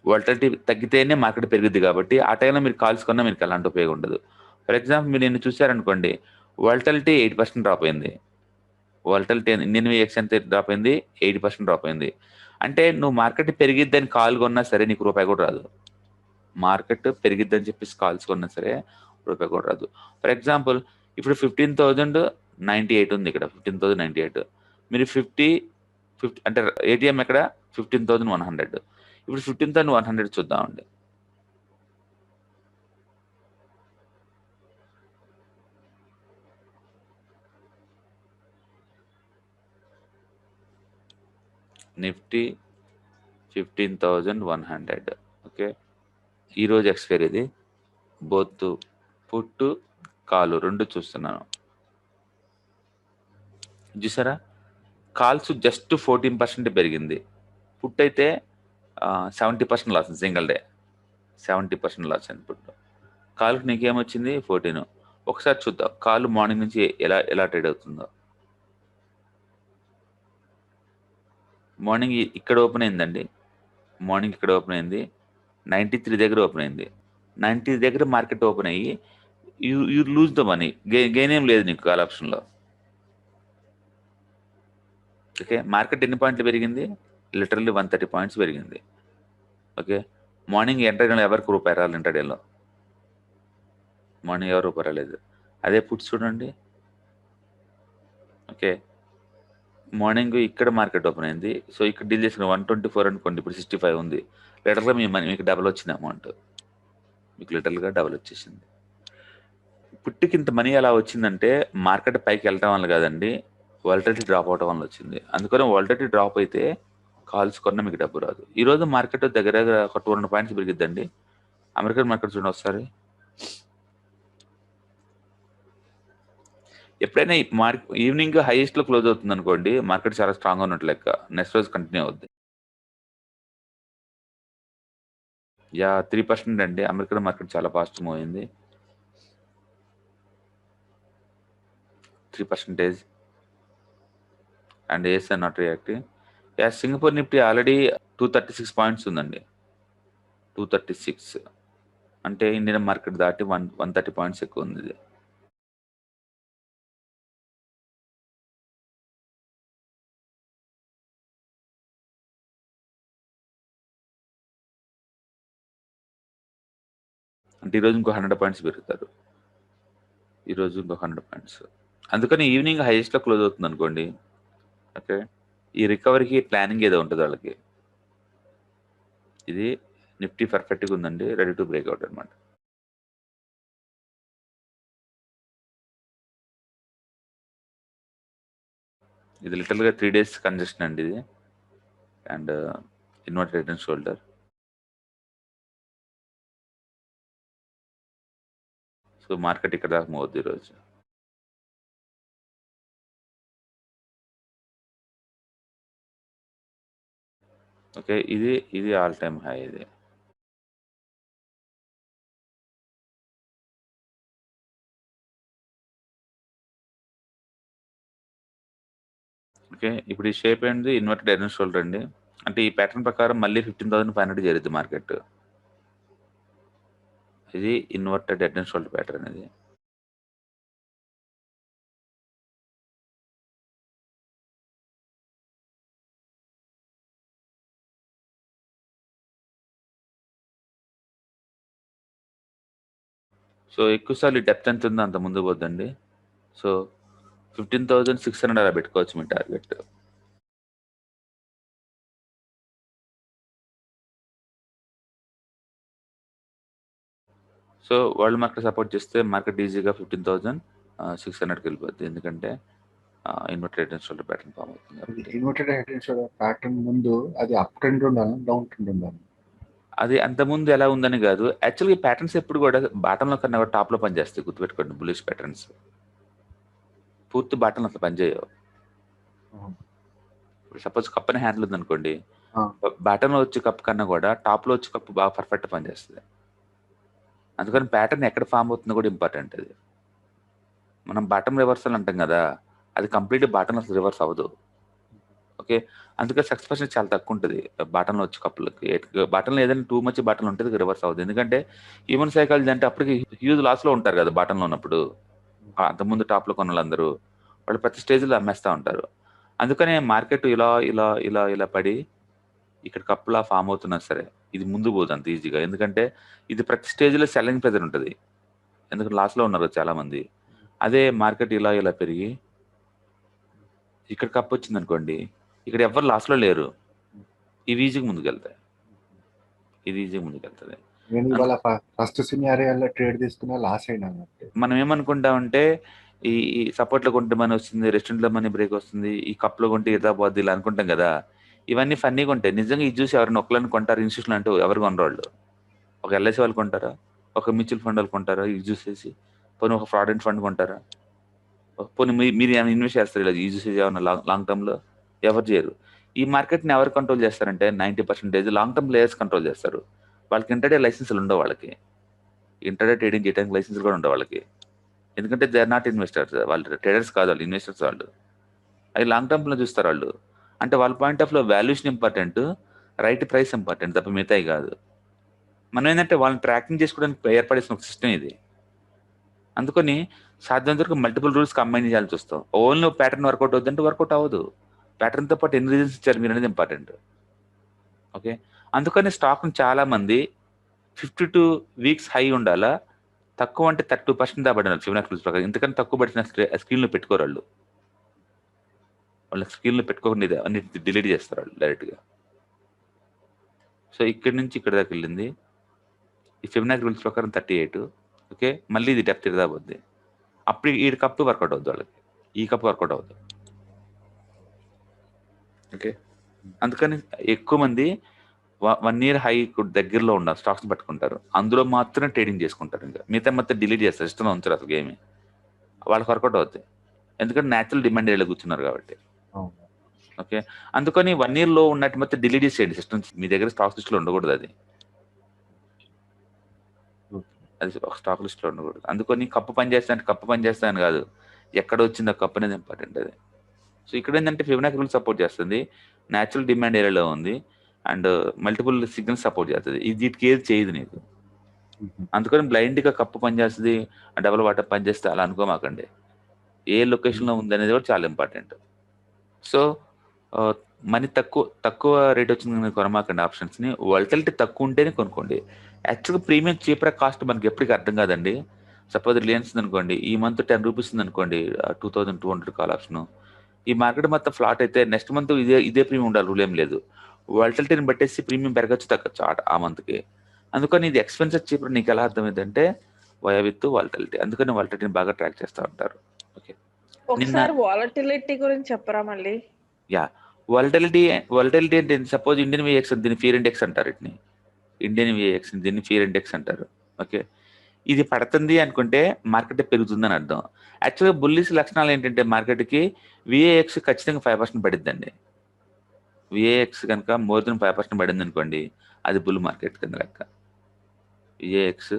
Volatility తగ్గితేనే market పెరుగుద్ది కాబట్టి ఆ టైంలో మీరు కాల్స్ కొన్నా మీకు ఎలాంటి ఉపయోగం ఉండదు. ఫర్ ఎగ్జాంపుల్ మీరు నిన్న చూసారనుకోండి, వాలటిలిటీ 8% డ్రాప్ అయింది. వాలటిలిటీ ఇండియన్ విఎక్స్ ఎంత డ్రాప్ అయింది? 8% డ్రాప్ అయింది. అంటే నువ్వు మార్కెట్ పెరిగిద్దని కాల్ కొన్నా సరే నీకు రూపాయి కూడా రాదు. మార్కెట్ పెరిగిద్దని చెప్పేసి కాల్స్ కొన్నా సరే రూపాయి కూడా రాదు. ఫర్ ఎగ్జాంపుల్ ఇప్పుడు 15,098 ఉంది ఇక్కడ. 15,098 మీరు 50 అంటే ఏటీఎం ఎక్కడ 15,100. ఇప్పుడు 15,100 చూద్దామండి. నిఫ్టీ 15,100. ఓకే, ఈరోజు ఎక్స్పైర్ ఇది. బోత్ పుట్టు కాలు రెండు చూస్తున్నాను. చూసారా, కాల్స్ జస్ట్ 14% పెరిగింది. పుట్ అయితే 70% లాస్ సింగిల్ డే. 70% లాస్ అయింది పుట్టు. కాలుకి నీకేమొచ్చింది 14. ఒకసారి చూద్దాం కాలు మార్నింగ్ నుంచి ఎలా ట్రేడ్ అవుతుందో. మార్నింగ్ ఇక్కడ ఓపెన్ అయిందండి. మార్నింగ్ ఇక్కడ ఓపెన్ అయింది, 93 దగ్గర ఓపెన్ అయింది. 90 దగ్గర మార్కెట్ ఓపెన్ అయ్యి you lose the money. Gain ఏం లేదు నీకు కాల్ ఆప్షన్లో. ఓకే, మార్కెట్ ఎన్ని పాయింట్లు పెరిగింది? లిటరల్లీ 130 పాయింట్స్ పెరిగింది. ఓకే, మార్నింగ్ ఎంటర్ ఎవరికి రూపాయి రాలి ఇంటర్డేలో. మార్నింగ్ ఎవరు రూపాయి రాలేదు. అదే పుట్స్ చూడండి. ఓకే, మార్నింగ్ ఇక్కడ మార్కెట్ ఓపెన్ అయింది. సో ఇక్కడ డీల్ చేసిన 124 అనుకోండి, ఇప్పుడు 65 ఉంది. లిటరల్గా మీ మనీ మీకు డబల్ వచ్చింది అమౌంట్. మీకు లిటరల్గా డబల్ వచ్చేసింది. పుట్టికి ఇంత మనీ ఎలా వచ్చిందంటే మార్కెట్ పైకి వెళ్ళటం వల్ల కాదండి, వాలటిలిటీ డ్రాప్ అవడం వల్ల వచ్చింది. అందుకని వాలటిలిటీ డ్రాప్ అయితే కాల్స్ కొన్న మీకు డబ్బు రాదు. ఈరోజు మార్కెట్ దగ్గర ఒక 200 పాయింట్స్ పెరిగిద్దండి. అమెరికన్ మార్కెట్ చూడండి ఒకసారి. ఎప్పుడైనా ఈవినింగ్ హైయెస్ట్లో క్లోజ్ అవుతుంది అనుకోండి, మార్కెట్ చాలా స్ట్రాంగ్గా ఉన్నట్టు లెక్క. నెక్స్ట్ రోజు కంటిన్యూ అవుద్ది. 3% అండి. అమెరికన్ మార్కెట్ చాలా ఫాస్ట్ మూవ్ అయింది. 3%. And AS are not reacting. Singapore Nifty already 236 points ఉందండి. 236 అంటే ఇండియన్ మార్కెట్ దాటి 130 పాయింట్స్ ఎక్కువ ఉంది ఇది. అంటే ఈరోజు ఇంకో 100 పాయింట్స్ పెరుగుతారు. ఈరోజు ఇంకో 100 పాయింట్స్. అందుకని ఈవినింగ్ హైయెస్ట్లో క్లోజ్ అవుతుంది అనుకోండి. ఓకే, ఈ రికవరీకి ప్లానింగ్ ఏదో ఉంటుంది వాళ్ళకి. ఇది నిఫ్టీ పర్ఫెక్ట్గా ఉందండి, రెడీ టు బ్రేక్అవుట్ అనమాట. ఇది లిటరల్గా 3 days కంజెషన్ అండి ఇది. And inverted head and shoulder. So market ఇక్కడ దాకా మూవ్ అవుద్ది ఈరోజు. ఓకే, ఇది ఆల్ టైమ్ హై ఇది. ఓకే, ఇప్పుడు ఈ షేప్ ఏంటి? ఇన్వర్టెడ్ హెడ్ అండ్ షోల్డర్ అండి. అంటే ఈ ప్యాటర్న్ ప్రకారం మళ్ళీ 15,500 చేరుద్ది మార్కెట్. ఇది inverted head and shoulder pattern ఇది. సో ఎక్కువసార్లు డెప్త్ ఎంత ఉందో అంత ముందు పోద్దండి. సో 15,600 అలా పెట్టుకోవచ్చు మీ target. So world market support చేస్తే మార్కెట్ ఈజీగా 15,600కి వెళ్ళిపోద్ది. ఎందుకంటే inverted head and shoulder pattern form అవుతుంది. Inverted head and shoulder pattern ముందు అది అప్ ట్రెండ్ ఉండాలి, డౌన్ ట్రెండ్ ఉండాలి. అది అంతకుముందు ఎలా ఉందని కాదు, యాక్చువల్గా ఈ ప్యాటర్న్స్ ఎప్పుడు కూడా బాటంలో కన్నా కూడా టాప్లో పనిచేస్తాయి. గుర్తుపెట్టుకోండి, బులిష్ ప్యాటర్న్స్ పూర్తి బాటంలో అసలు పనిచేయవు. ఇప్పుడు సపోజ్ కప్ అనే హ్యాండిల్ ఉందనుకోండి, బాటంలో వచ్చే కప్ కన్నా కూడా టాప్లో వచ్చే కప్ బాగా పర్ఫెక్ట్ పనిచేస్తుంది. అందుకని ప్యాటర్న్ ఎక్కడ ఫామ్ అవుతుందో కూడా ఇంపార్టెంట్. అది మనం బాటం రివర్సల్ అంటాం కదా, అది కంప్లీట్ బాటంలో అసలు రివర్స్ అవ్వదు. ఓకే. అందుకే సక్సెస్ పర్సెంట్ చాలా తక్కువ ఉంటుంది బాటంలో వచ్చే కప్పులకి. బాటంలో ఏదైనా టూ మచ్ బాటంలో ఉంటుంది రివర్స్ అవుతుంది. ఎందుకంటే హ్యూమన్ సైకాలజీ అంటే అప్పటికి హ్యూజ్ లాస్లో ఉంటారు కదా బాటంలో ఉన్నప్పుడు. అంతకుముందు టాప్లో కొన్న వాళ్ళందరూ వాళ్ళు ప్రతి స్టేజ్లో అమ్మేస్తూ ఉంటారు. అందుకనే మార్కెట్ ఇలా ఇలా ఇలా ఇలా పడి ఇక్కడ కప్పులా ఫామ్ అవుతున్నా సరే ఇది ముందు పోదు అంత ఈజీగా. ఎందుకంటే ఇది ప్రతి స్టేజ్లో సెల్లింగ్ ప్రెజర్ ఉంటుంది. ఎందుకంటే లాస్లో ఉన్నారు చాలా మంది. అదే మార్కెట్ ఇలా ఇలా పెరిగి ఇక్కడ కప్పు వచ్చింది అనుకోండి, ఇక్కడ ఎవరు లాస్లో లేరు. ఇవి ఈజీగా ముందుకెళ్తాయి. ఇది ఈజీగా ముందుకెళ్తుంది. నేను ఇవాళ ఫస్ట్ సినారియోలో ట్రేడ్ తీసుకున్నా లాస్ అయినా. మనం ఏమనుకుంటామంటే ఈ సపోర్ట్లో కొంటే మనీ వస్తుంది, రెస్టారెంట్లో మనీ బ్రేక్ వస్తుంది, ఈ కప్లో కొంటే ఇదా పోద్ది ఇలా అనుకుంటాం కదా. ఇవన్నీ ఫన్నీగా ఉంటాయి. నిజంగా ఇది చూసి ఎవరైనా ఒక్కలని కొంటారు ఇన్స్టిట్యూషన్ అంటూ ఎవరు కొనరు వాళ్ళు. ఒక ఎల్ఐసి వాళ్ళు కొంటారా, ఒక మ్యూచువల్ ఫండ్ వాళ్ళు కొంటారా ఇది చూసేసి, పోనీ ఒక ఫ్రాడెంట్ ఫండ్ కొంటారా, పోనీ మీరు ఏమైనా ఇన్వెస్ట్ చేస్తారు ఇలా ఇది చూసేసి ఏమైనా లాంగ్ టర్మ్లో ఎవరు చేయరు. ఈ మార్కెట్ని ఎవరు కంట్రోల్ చేస్తారంటే 90% లాంగ్ టర్మ్ ప్లేయర్స్ కంట్రోల్ చేస్తారు. వాళ్ళకి ఇంటర్డే లైసెన్సులు ఉండవు. వాళ్ళకి ఇంటర్డే ట్రేడింగ్ చేయడానికి లైసెన్సులు కూడా ఉండవు వాళ్ళకి. ఎందుకంటే దే ఆర్ నాట్ ఇన్వెస్టర్స్. వాళ్ళు ట్రేడర్స్ కాదు, వాళ్ళు ఇన్వెస్టర్స్. వాళ్ళు అవి లాంగ్ టర్మ్లో చూస్తారు వాళ్ళు. అంటే వాళ్ళ పాయింట్ ఆఫ్ లో valuation important, right price important తప్ప మిగతాయి కాదు. మనం ఏంటంటే వాళ్ళని ట్రాకింగ్ చేసుకోవడానికి ఏర్పడేసిన ఒక సిస్టమ్ ఇది. అందుకని సాధ్యమైనంత వరకు మల్టిపుల్ రూల్స్ కంబైన్ చేయాల్సి వస్తాం. ఓన్లీ ప్యాటర్న్ వర్కౌట్ అవుతుందంటే వర్కౌట్ అవ్వదు. ప్యాటర్న్తో పాటు ఎన్ని రీజన్స్ ఇచ్చారు మీరు అనేది ఇంపార్టెంట్. ఓకే. అందుకని స్టాక్ని చాలా మంది 52 వీక్స్ హై ఉండాలా, తక్కువ అంటే 32% దాబడినారు ఫిబొనాక్సి రూల్స్ ప్రకారం. ఎందుకంటే తక్కువ పడిన స్క్రీన్లో పెట్టుకోరు వాళ్ళు. వాళ్ళ స్క్రీన్లో పెట్టుకోకుండా అన్ని డిలీట్ చేస్తారు వాళ్ళు డైరెక్ట్గా. సో ఇక్కడి నుంచి ఇక్కడ దాకా వెళ్ళింది ఈ ఫిబొనాక్సి రూల్స్ ప్రకారం 38. ఓకే. మళ్ళీ ఇది డెప్త్ ఇరదా పోద్ది. అప్పుడు ఈ కప్పు వర్కౌట్ అవుద్ది వాళ్ళకి, ఈ కప్పు వర్కౌట్ అవుతుంది. ఓకే. అందుకని ఎక్కువ మంది 1 year హై దగ్గరలో ఉన్న స్టాక్స్ పట్టుకుంటారు. అందులో మాత్రమే ట్రేడింగ్ చేసుకుంటారు. ఇంకా మిగతా మొత్తం డిలీట్ చేస్తారు, ఇష్టం ఉంచారు అసలు గేమ్. వాళ్ళకి వర్కౌట్ అవుతాయి. ఎందుకంటే న్యాచురల్ డిమాండ్ ఏళ్ళ కూర్చున్నారు కాబట్టి. ఓకే. అందుకని 1 year లో ఉన్నట్టు మొత్తం డిలీట్ చేసేయండి సిస్టమ్స్. మీ దగ్గర స్టాక్ లిస్ట్లో ఉండకూడదు. అది ఒక స్టాక్ లిస్ట్లో ఉండకూడదు. అందుకని కప్పు పని చేస్తాను కప్పు పని చేస్తాను కాదు, ఎక్కడ వచ్చిందో కప్పు అనేది ఇంపార్టెంట్. అది సో ఇక్కడ ఏంటంటే ఫిబొనాక్సి రూల్ సపోర్ట్ చేస్తుంది, న్యాచురల్ డిమాండ్ ఏరియాలో ఉంది, అండ్ మల్టిపుల్ సిగ్నల్స్ సపోర్ట్ చేస్తుంది. ఇది వీటికి ఏది చేయదు నీకు. అందుకని బ్లైండ్గా కప్పు పనిచేస్తుంది, డబుల్ వాటర్ పనిచేస్తే అలా అనుకోమాకండి. ఏ లొకేషన్లో ఉంది అనేది కూడా చాలా ఇంపార్టెంట్. సో మనీ తక్కువ రేట్ వచ్చింది కొనమాకండి ఆప్షన్స్ని. వాలటిలిటీ తక్కువ ఉంటేనే కొనుక్కోండి. యాక్చువల్గా ప్రీమియం చీపర్ కాస్ట్ మనకి ఎప్పటికీ అర్థం కాదండి. సపోజ్ రిలయన్స్ అనుకోండి, ఈ మంత్ 10 రూపీస్ ఉంది అనుకోండి 2200 కాల్ ఆప్షన్. ఈ మార్కెట్ మొత్తం ఫ్లాట్ అయితే నెక్స్ట్ మంత్ ఇదే ప్రీమియం ఉండాలి, రూల్ ఏం లేదు. వాలటిలిటీని బట్టేసి ప్రీమియం పెరగచ్చు తగ్గచ్చు ఆ మంత్కి. అందుకని ఇది ఎక్స్పెన్సివ్ చీపర్ నీకు ఎలా అర్థమైందంటే వయా విత్ వాలటిలిటీ. అందుకని వాలటిలిటీని బాగా ట్రాక్ చేస్తూ ఉంటారు. ఓకే. ఒకసారి వాలటిలిటీ గురించి చెప్పరా మళ్ళీ? యా, వాలటిలిటీ అంటే సపోజ్ ఇండియన్ విఎక్స్ దీన్ని ఫియర్ ఇండెక్స్ అంటారు. వీటిని ఇండియన్ విఎక్స్ దీన్ని ఫియర్ ఇండెక్స్ అంటారు. ఓకే. ఇది పడుతుంది అనుకుంటే మార్కెట్ పెరుగుతుందని అర్థం. యాక్చువల్గా బుల్లిష్ లక్షణాలు ఏంటంటే మార్కెట్కి విఏఎక్స్ ఖచ్చితంగా 5% పడిద్దండి. విఏఎక్స్ కనుక మోర్ దెన్ 5% పడింది అనుకోండి, అది బుల్ మార్కెట్ కింద లెక్క. విఏఎక్స్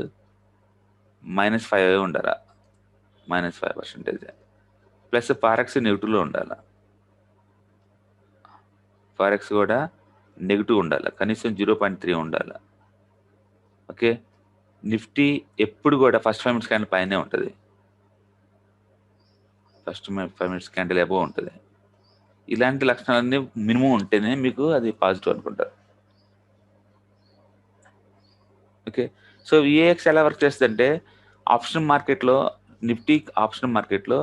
-5 ఉండాలా, -5%. ప్లస్ ఫారెక్స్ నెగిటివ్లో ఉండాలి. ఫారెక్స్ కూడా నెగిటివ్ ఉండాలి, కనీసం 0.3 ఉండాలి. ఓకే. నిఫ్టీ ఎప్పుడు కూడా ఫస్ట్ 5 minutes క్యాండిల్ పైనే ఉంటుంది, ఫస్ట్ 5 minutes క్యాండిల్ అబోవ్ ఉంటుంది. ఇలాంటి లక్షణాలన్నీ మినిమం ఉంటేనే మీకు అది పాజిటివ్ అనుకుంటారు. ఓకే. సో విఏఎక్స్ ఎలా వర్క్ చేస్తుందంటే ఆప్షన్ మార్కెట్లో, నిఫ్టీ ఆప్షన్ మార్కెట్లో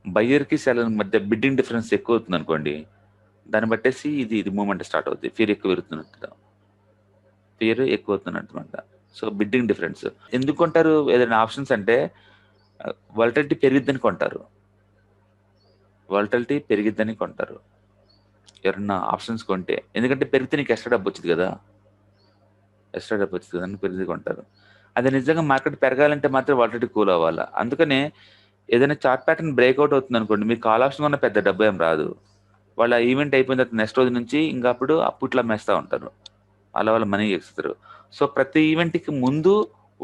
బయ్యర్కి సెల్లర్ మధ్య బిడ్డింగ్ డిఫరెన్స్ ఎక్కువ అవుతుంది అనుకోండి, దాన్ని బట్టేసి ఇది మూమెంట్ స్టార్ట్ అవుతుంది. ఫియర్ ఎక్కువ అవుతున్నట్టు. సో బిడ్డింగ్ డిఫరెన్స్ ఎందుకు కొంటారు ఏదైనా ఆప్షన్స్ అంటే వాలటిలిటీ పెరిగిద్దని కొంటారు. వాలటిలిటీ పెరిగిద్దని కొంటారు ఎవరన్నా ఆప్షన్స్ కొంటే. ఎందుకంటే పెరిగితే నీకు ఎక్స్ట్రా డబ్బు వచ్చింది కదా, అని పెరిగి కొంటారు. అది నిజంగా మార్కెట్ పెరగాలంటే మాత్రం వాలటిలిటీ కూల్ అవ్వాలి. అందుకనే ఏదైనా చార్ట్ ప్యాటర్న్ బ్రేక్అవుట్ అవుతుంది అనుకోండి, మీరు కాల్ ఆప్షన్ ఉన్న పెద్ద డబ్బు ఏం రాదు. వాళ్ళ ఈవెంట్ అయిపోయిన తర్వాత నెక్స్ట్ రోజు నుంచి ఇంకా అప్పుడు అప్పుట్లో అమ్మేస్తూ ఉంటారు, అలా వాళ్ళ మనీ చేస్తారు. సో ప్రతి ఈవెంట్కి ముందు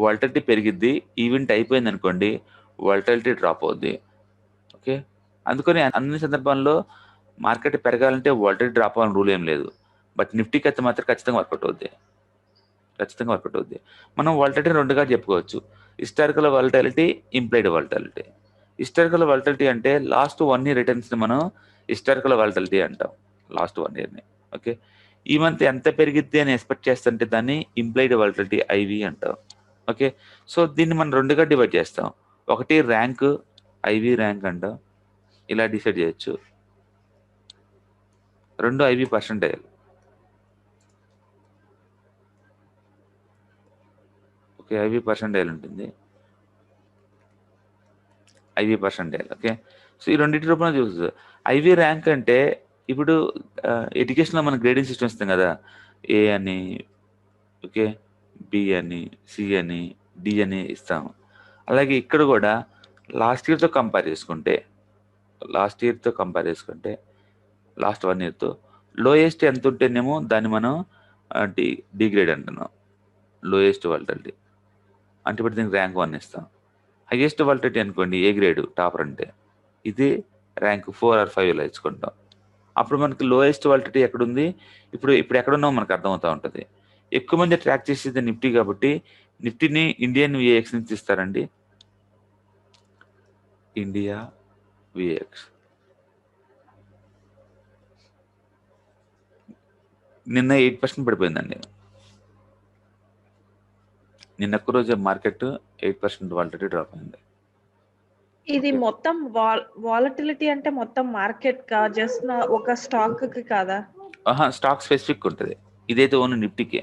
వాలటిలిటీ పెరిగిద్ది, ఈవెంట్ అయిపోయింది అనుకోండి వాలటిలిటీ డ్రాప్ అవుద్ది. ఓకే. అందుకని అన్ని సందర్భాల్లో మార్కెట్ పెరగాలంటే వాలటిలిటీ డ్రాప్ అవ్వాలని రూల్ ఏం లేదు. బట్ నిఫ్టీకి అయితే మాత్రం ఖచ్చితంగా వర్కౌట్ అవుద్ది. మనం వాలటిలిటీ రెండుగా చెప్పుకోవచ్చు. Historical volatility, implied volatility. Historical volatility అంటే లాస్ట్ 1 ఇయర్ రిటర్న్స్ని మనం హిస్టారికల్ వాలటిలిటీ అంటాం. లాస్ట్ 1 ఇయర్ని. ఓకే, ఈ మంత్ ఎంత పెరిగిద్ది అని ఎక్స్పెక్ట్ చేస్తుంటే దాన్ని ఇంప్లైడ్ వాలటిలిటీ ఐవి అంటాం. ఓకే, సో దీన్ని మనం రెండుగా డివైడ్ చేస్తాం. ఒకటి ర్యాంక్, ఐవి ర్యాంక్ అంటాం. ఇలా డిసైడ్ చేయొచ్చు. రెండు IV percentile. Okay, IV percentile ఉంటుంది. IV percentile. ఓకే, సో ఈ రెండింటి రూపంలో చూస్తుంది. ఐవి ర్యాంక్ అంటే ఇప్పుడు ఎడ్యుకేషన్లో మన గ్రేడింగ్ సిస్టమ్ ఇస్తాం కదా, ఏ అని, ఓకే, బి అని, సి అని, డి అని ఇస్తాము. అలాగే ఇక్కడ కూడా లాస్ట్ ఇయర్తో కంపేర్ చేసుకుంటే లాస్ట్ 1 ఇయర్తో లోయెస్ట్ ఎంత ఉంటేనేమో దాన్ని మనం డిగ్రేడ్ అంటున్నాం. లోయెస్ట్ వాలటిలిటీ అంటే ఇప్పుడు దీనికి ర్యాంక్ 1 ఇస్తాం. హైయెస్ట్ వాలటిలిటీ అనుకోండి ఏ గ్రేడ్ టాపర్ అంటే ఇది ర్యాంక్ 4 or 5 ఇలా ఇచ్చుకుంటాం. అప్పుడు మనకి లోయెస్ట్ వాలటిలిటీ ఎక్కడుంది, ఇప్పుడు ఎక్కడున్నామో మనకు అర్థమవుతూ ఉంటుంది. ఎక్కువ మంది ట్రాక్ చేసేది నిఫ్టీ కాబట్టి నిఫ్టీని ఇండియన్ విఏఎక్స్ నుంచి ఇస్తారండి. ఇండియా విఏఎక్స్ నిన్న 8% పడిపోయిందండి. నిన్న ఒక్క రోజు మార్కెట్ 8% వాలటిలిటీ డ్రాప్ అయింది. ఇది మొత్తం వాలటిలిటీ అంటే మొత్తం మార్కెట్ కా జస్ట్ ఒక స్టాక్ కి కాదా? స్టాక్ స్పెసిఫిక్ ఉంటుంది. ఇదైతే ఓన్లీ నిఫ్టీకే.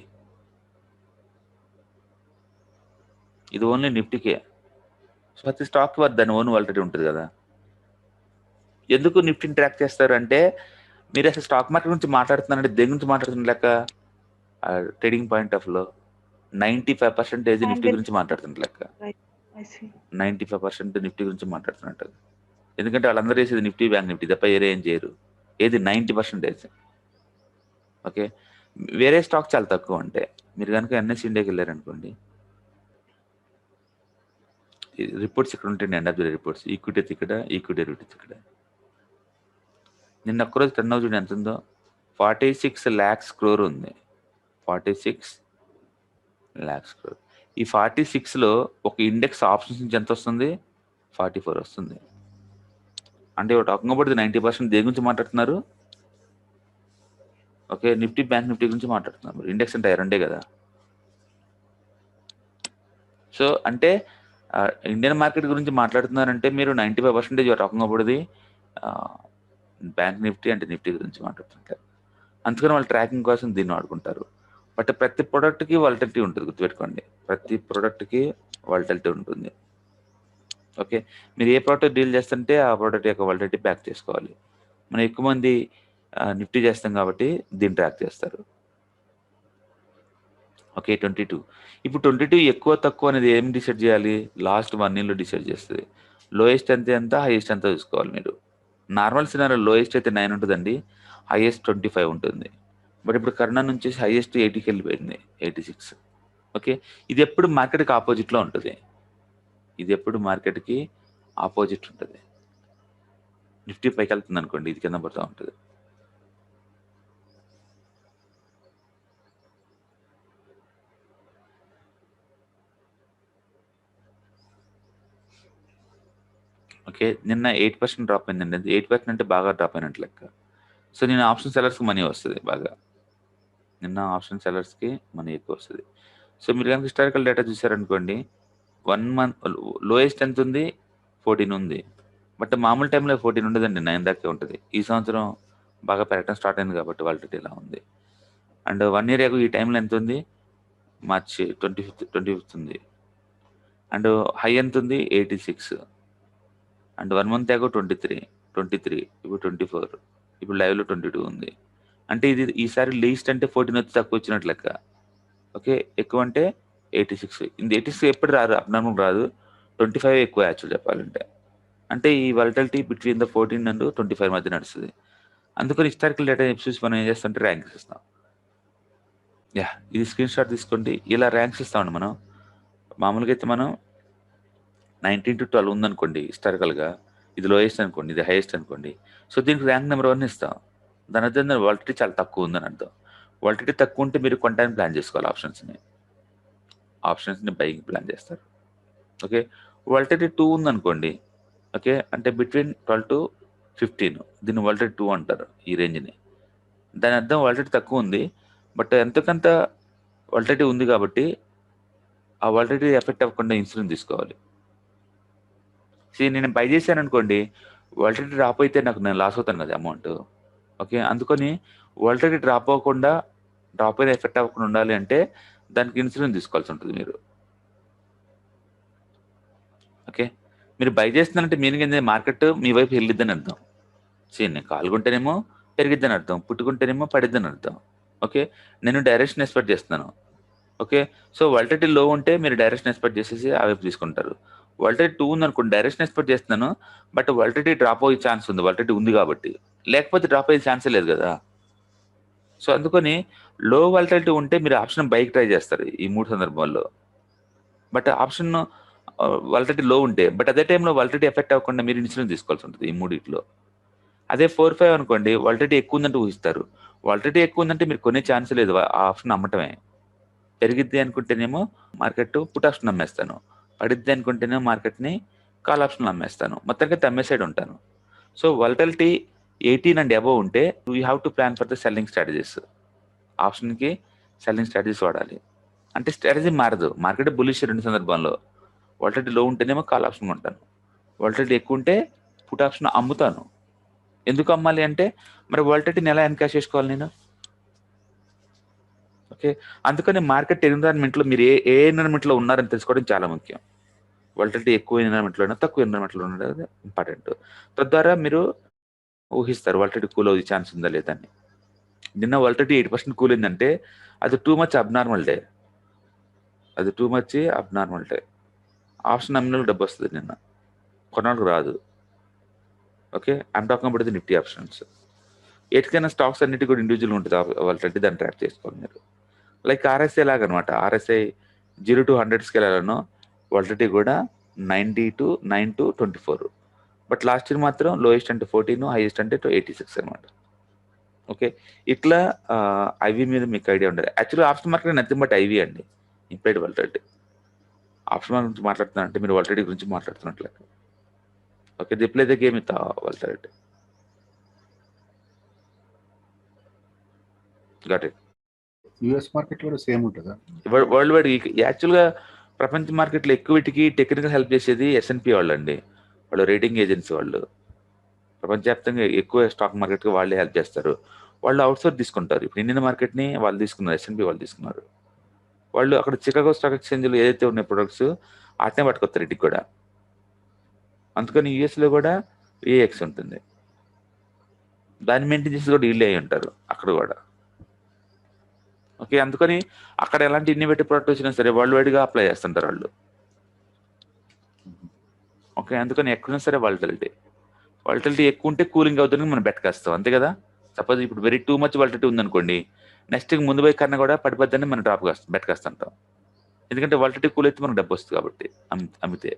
సో ప్రతి స్టాక్ వద్ద దాని ఓన్ వాలటిలిటీ ఉంటుంది కదా. ఎందుకు నిఫ్టీని ట్రాక్ చేస్తారు అంటే మీరు అసలు స్టాక్ మార్కెట్ గురించి మాట్లాడుతున్నారంటే దేని గురించి మాట్లాడుతున్న లెక్క, ట్రేడింగ్ పాయింట్ ఆఫ్ లో 95% నిఫ్టీ గురించి మాట్లాడుతున్న లెక్క. 95% నిఫ్టీ గురించి మాట్లాడుతున్నట్టు. ఎందుకంటే వాళ్ళందరూ వేసేది నిఫ్టీ, బ్యాంక్ నిఫ్టీ తప్ప వేరే ఏం చేయరు. ఏది 90%. ఓకే, వేరే స్టాక్ చాలా తక్కువ ఉంటాయి. మీరు కనుక ఎన్ఎస్ ఇండియాకి వెళ్ళారనుకోండి, రిపోర్ట్స్ ఇక్కడ ఉంటాయండి. End of the reports, equity ఇక్కడ, ఈక్విటీ డెరివేటివ్స్ ఇక్కడ. నిన్న ఒక్కరోజు టర్న్ ఓవర్ చూడండి ఎంత ఉందో, 46 lakhs crore ఉంది. 46 lakhs crore. ఈ 46లో ఒక ఇండెక్స్ ఆప్షన్స్ నుంచి ఎంత వస్తుంది, 44 వస్తుంది. అంటే టాకింగ్ అబౌట్ 90% దేని గురించి మాట్లాడుతున్నారు, ఓకే, నిఫ్టీ, బ్యాంక్ నిఫ్టీ గురించి మాట్లాడుతున్నారు. ఇండెక్స్ అంటే రెండే కదా. సో అంటే ఇండియన్ మార్కెట్ గురించి మాట్లాడుతున్నారంటే మీరు 95% టాకింగ్ అబౌట్ బ్యాంక్ నిఫ్టీ అంటే నిఫ్టీ గురించి మాట్లాడుతుంటారు. అందుకని వాళ్ళు ట్రాకింగ్ కోసం దీన్ని వాడుకుంటారు. బట్ ప్రతి ప్రోడక్ట్కి వాలటిలిటీ ఉంటుంది, గుర్తుపెట్టుకోండి. ప్రతి ప్రోడక్ట్కి వాలటిలిటీ ఉంటుంది. ఓకే, మీరు ఏ ప్రోడక్ట్ డీల్ చేస్తుంటే ఆ ప్రోడక్ట్ యొక్క వాలటిలిటీ బ్యాక్ చేసుకోవాలి. మనం ఎక్కువ మంది నిఫ్టీ చేస్తాం కాబట్టి దీన్ని ట్రాక్ చేస్తారు. ఓకే, 22. ఇప్పుడు 22 ఎక్కువ తక్కువ అనేది ఏం డిసైడ్ చేయాలి, లాస్ట్ 1 yearలో డిసైడ్ చేస్తుంది. లోయెస్ట్ ఎంత, హైయెస్ట్ ఎంత చూసుకోవాలి మీరు. నార్మల్ సినారియో లోయెస్ట్ అయితే 9 ఉంటుందండి, హైయెస్ట్ 25 ఉంటుంది. బట్ ఇప్పుడు కరోనా నుంచి హైయెస్ట్ 80కి వెళ్ళిపోయింది, 86. ఓకే, ఇది ఎప్పుడు మార్కెట్కి ఆపోజిట్లో ఉంటుంది. నిఫ్టీ పైకి వెళ్తుంది అనుకోండి, ఇది కింద పడుతూ ఉంటుంది. ఓకే, నిన్న 8% డ్రాప్ అయిందండి. 8% అంటే బాగా డ్రాప్ అయినట్టు లెక్క. సో నేను ఆప్షన్ సెల్లర్స్కి మనీ వస్తుంది బాగా. నిన్న ఆప్షన్ సెల్లర్స్కి మనీ ఎక్కువ వస్తుంది. సో మీరు కనుక హిస్టారికల్ డేటా చూసారనుకోండి, 1 month లోయెస్ట్ ఎంత ఉంది, 14 ఉంది. బట్ మామూలు టైంలో 14 ఉండదండి, 9 దాకా ఉంటుంది. ఈ సంవత్సరం బాగా పెరగడం స్టార్ట్ అయింది కాబట్టి వాలటిలిటీ ఇలా ఉంది. అండ్ 1 year ఈ టైంలో ఎంత ఉంది, మార్చి 25th ఉంది. అండ్ హై ఎంత ఉంది, 86. అండ్ 1 month 23, ఇప్పుడు 24, ఇప్పుడు లైవ్లో 22 ఉంది. అంటే ఇది ఈసారి లీస్ట్ అంటే 14 వచ్చి తక్కువ వచ్చినట్లు లెక్క. ఓకే, ఎక్కువ అంటే 86. ఇది 86 ఎప్పుడు రాదు, అబ్నార్మల్ రాదు. 25 ఎక్కువ యాక్చువల్ చెప్పాలంటే. అంటే ఈ వాలటిలిటీ బిట్వీన్ ద 14 and 25 మధ్య నడుస్తుంది. అందుకని హిస్టారికల్ డేటా చూసి మనం ఏం చేస్తామంటే ర్యాంక్స్ ఇస్తాం. ఇది స్క్రీన్ షాట్ తీసుకోండి. ఇలా ర్యాంక్స్ ఇస్తామండి మనం. మామూలుగా అయితే మనం 19 to 12 ఉందనుకోండి హిస్టారికల్గా, ఇది లోయెస్ట్ అనుకోండి, ఇది హైయెస్ట్ అనుకోండి. సో దీనికి ర్యాంక్ నెంబర్ 1 ఇస్తాం. దాని అర్థం వాలిడిటీ చాలా తక్కువ ఉందని అర్థం. వాలిడిటీ తక్కువ ఉంటే మీరు కొనడానికి ప్లాన్ చేసుకోవాలి ఆప్షన్స్ని బైక్ ప్లాన్ చేస్తారు. ఓకే, వాలిడిటీ 2 ఉందనుకోండి. ఓకే, అంటే బిట్వీన్ 12 to 15, దీన్ని వాలిడిటీ 2 అంటారు ఈ రేంజ్ని. దాని అర్థం వాలిడిటీ తక్కువ ఉంది, బట్ ఎంతకంత వాలిడిటీ ఉంది కాబట్టి ఆ వాలిడిటీ ఎఫెక్ట్ అవ్వకుండా ఇన్సూరెన్స్ తీసుకోవాలి. నేను బై చేశాను అనుకోండి, వాలిడిటీ డ్రాప్ అయితే నేను లాస్ అవుతాను కదా అమౌంట్. ఓకే, అందుకని వాలిడిటీ డ్రాప్ అయిన ఎఫెక్ట్ అవ్వకుండా ఉండాలి అంటే దానికి ఇన్సూరెన్స్ తీసుకోవాల్సి ఉంటుంది మీరు. ఓకే, మీరు బై చేస్తున్నారంటే మీనింగ్ ఏంటంటే మార్కెట్ మీ వైపు వెళ్ళిద్దని అర్థం. నేను కాలుగుంటేనేమో పెరిగిద్దని అర్థం, పుట్టుకుంటేనేమో పడిద్దని అర్థం. ఓకే, నేను డైరెక్షన్ ఎక్స్పెక్ట్ చేస్తున్నాను. ఓకే, సో వాలిడిటీ లో ఉంటే మీరు డైరెక్షన్ ఎక్స్పెక్ట్ చేసేసి ఆ వైపు తీసుకుంటారు. వాలిడిటీ 2 ఉంది అనుకోండి, డైరెక్షన్ ఎక్స్పెక్ట్ చేస్తున్నాను, బట్ వాలిడిటీ డ్రాప్ అయ్యే ఛాన్స్ ఉంది, వాలిడిటీ ఉంది కాబట్టి. లేకపోతే డ్రాప్ అయ్యే ఛాన్సే లేదు కదా. సో అందుకని లో వాలిడిటీ ఉంటే మీరు ఆప్షన్ బైక్ ట్రై చేస్తారు ఈ 3 సందర్భాల్లో. బట్ ఆప్షన్ వాలిడిటీ లో ఉంటే, బట్ అదే టైంలో వాలిడిటీ ఎఫెక్ట్ అవ్వకుండా మీరు ఇన్సూరెన్స్ తీసుకోవాల్సి ఉంటుంది ఈ మూడిట్లో. అదే 4-5 అనుకోండి, వాలిడిటీ ఎక్కువ ఉందంటే ఊహిస్తారు. వాలిడిటీ ఎక్కువ ఉందంటే మీరు కొనే ఛాన్స్ లేదు, ఆ ఆప్షన్ అమ్మటమే. పెరిగిద్ది అనుకుంటేనేమో మార్కెట్ పుట్ ఆప్షన్ అమ్మేస్తాను, పడిద్ది అనుకుంటేనేమో మార్కెట్ని కాల్ ఆప్షన్ అమ్మేస్తాను, మొత్తానికి అమ్మే సైడ్ ఉంటాను. సో వాలిడిటీ 18 అండ్ అబవ్ ఉంటే you have to plan for the selling strategies. ఆప్షన్కి సెల్లింగ్ స్ట్రాటజీస్ వాడాలి. అంటే స్ట్రాటజీ మారదు, మార్కెట్ బులిష్ 2 సందర్భాల్లో. వాలిడిటీ లో ఉంటేనేమో కాల్ ఆప్షన్ కొంటాను, వాలిడిటీ ఎక్కువ ఉంటే పుట్ ఆప్షన్ అమ్ముతాను. ఎందుకు అమ్మాలి అంటే మరి వాలిడిటీని ఎలా ఎన్కాష్ చేసుకోవాలి నేను. ఓకే, అందుకని మార్కెట్ ఎన్విరాన్మెంట్లో మీరు ఏ ఎన్విరాన్మెంట్లో ఉన్నారని తెలుసుకోవడం చాలా ముఖ్యం. వాలిడిటీ ఎక్కువ ఎన్విరాన్మెంట్లో అయినా తక్కువ ఎన్విరాన్మెంట్లో ఉండడం ఇంపార్టెంట్. తద్వారా మీరు ఊహిస్తారు వాలిడిటీ కూల్ అయ్యే ఛాన్స్ ఉందా లేదా అని. నిన్న వాలిడిటీ 8% కూల్ అయిందంటే అది too much abnormal day, option అమ్మిన డబ్బు వస్తుంది, నిన్న కొనాలకు రాదు. Okay, I'm talking about the Nifty options. ఎటుకైనా స్టాక్స్ అన్నిటి కూడా ఇండివిజువల్ ఉంటుంది వాలిడిటీ, దాన్ని ట్రాక్ చేసుకోవాలి మీరు. లైక్ ఆర్ఎస్ఐ లాగా అనమాట. ఆర్ఎస్ఐ 0 to 100 స్కేలలో వాలిడిటీ కూడా 9 to 24, బట్ లాస్ట్ ఇయర్ మాత్రం లోయెస్ట్ అంటే 14, హైయెస్ట్ అంటే 86 అనమాట. ఓకే, ఇట్లా ఐవి మీద మీకు ఐడియా ఉండదు. యాక్చువల్గా option market nothing but IV అండి, ఇంప్లైడ్ వాలిడిటీ. ఆప్షన్ మార్కెట్ గురించి మాట్లాడుతున్నారంటే మీరు వాలిడిటీ గురించి మాట్లాడుతున్నట్లే. Okay, the play the game with validity. Got it. US market కూడా సేమ్ ఉంటుందా? వరల్డ్ వైడ్ యాక్చువల్గా ప్రపంచ మార్కెట్లో ఎక్కువటికి టెక్నికల్ హెల్ప్ చేసేది S&P వాళ్ళు అండి. వాళ్ళు రేటింగ్ ఏజెన్సీ వాళ్ళు. ప్రపంచవ్యాప్తంగా ఎక్కువ స్టాక్ మార్కెట్కి వాళ్ళే హెల్ప్ చేస్తారు. వాళ్ళు అవుట్సోర్స్ తీసుకుంటారు. ఇప్పుడు ఇండియన్ మార్కెట్ని వాళ్ళు తీసుకున్నారు, S&P వాళ్ళు తీసుకున్నారు. వాళ్ళు అక్కడ చికాగో స్టాక్ ఎక్స్చేంజ్లో ఏదైతే ఉన్నాయి ప్రొడక్ట్స్ వాటినే పట్టుకొస్తారు ఇంటికి కూడా. అందుకని యూఎస్లో కూడా AX ఉంటుంది, దాన్ని మెయింటైన్ చేసి కూడా వీళ్ళే అయి ఉంటారు అక్కడ కూడా. ఓకే, అందుకని అక్కడ ఎలాంటి ఇన్నోవేటివ్ ప్రోడక్ట్ వచ్చినా సరే వరల్డ్ వైడ్గా అప్లై చేస్తుంటారు వాళ్ళు. ఓకే, అందుకని ఎక్కడున్నా సరే వాలిడిటీ ఎక్కువ ఉంటే కూలింగ్ అవుతుంది, మనం బెట్ కాస్తాం అంతే కదా. సపోజ్ ఇప్పుడు వెరీ టూ మచ్ వాలిడిటీ ఉందనుకోండి, నెక్స్ట్ ముందు పోయి కన్నా కూడా పడిపోద్దని మనం బెట్ కాస్తుంటాం. ఎందుకంటే వాలిడిటీ కూల్ అయితే మనకు డబ్బు వస్తుంది కాబట్టి అమ్మితే.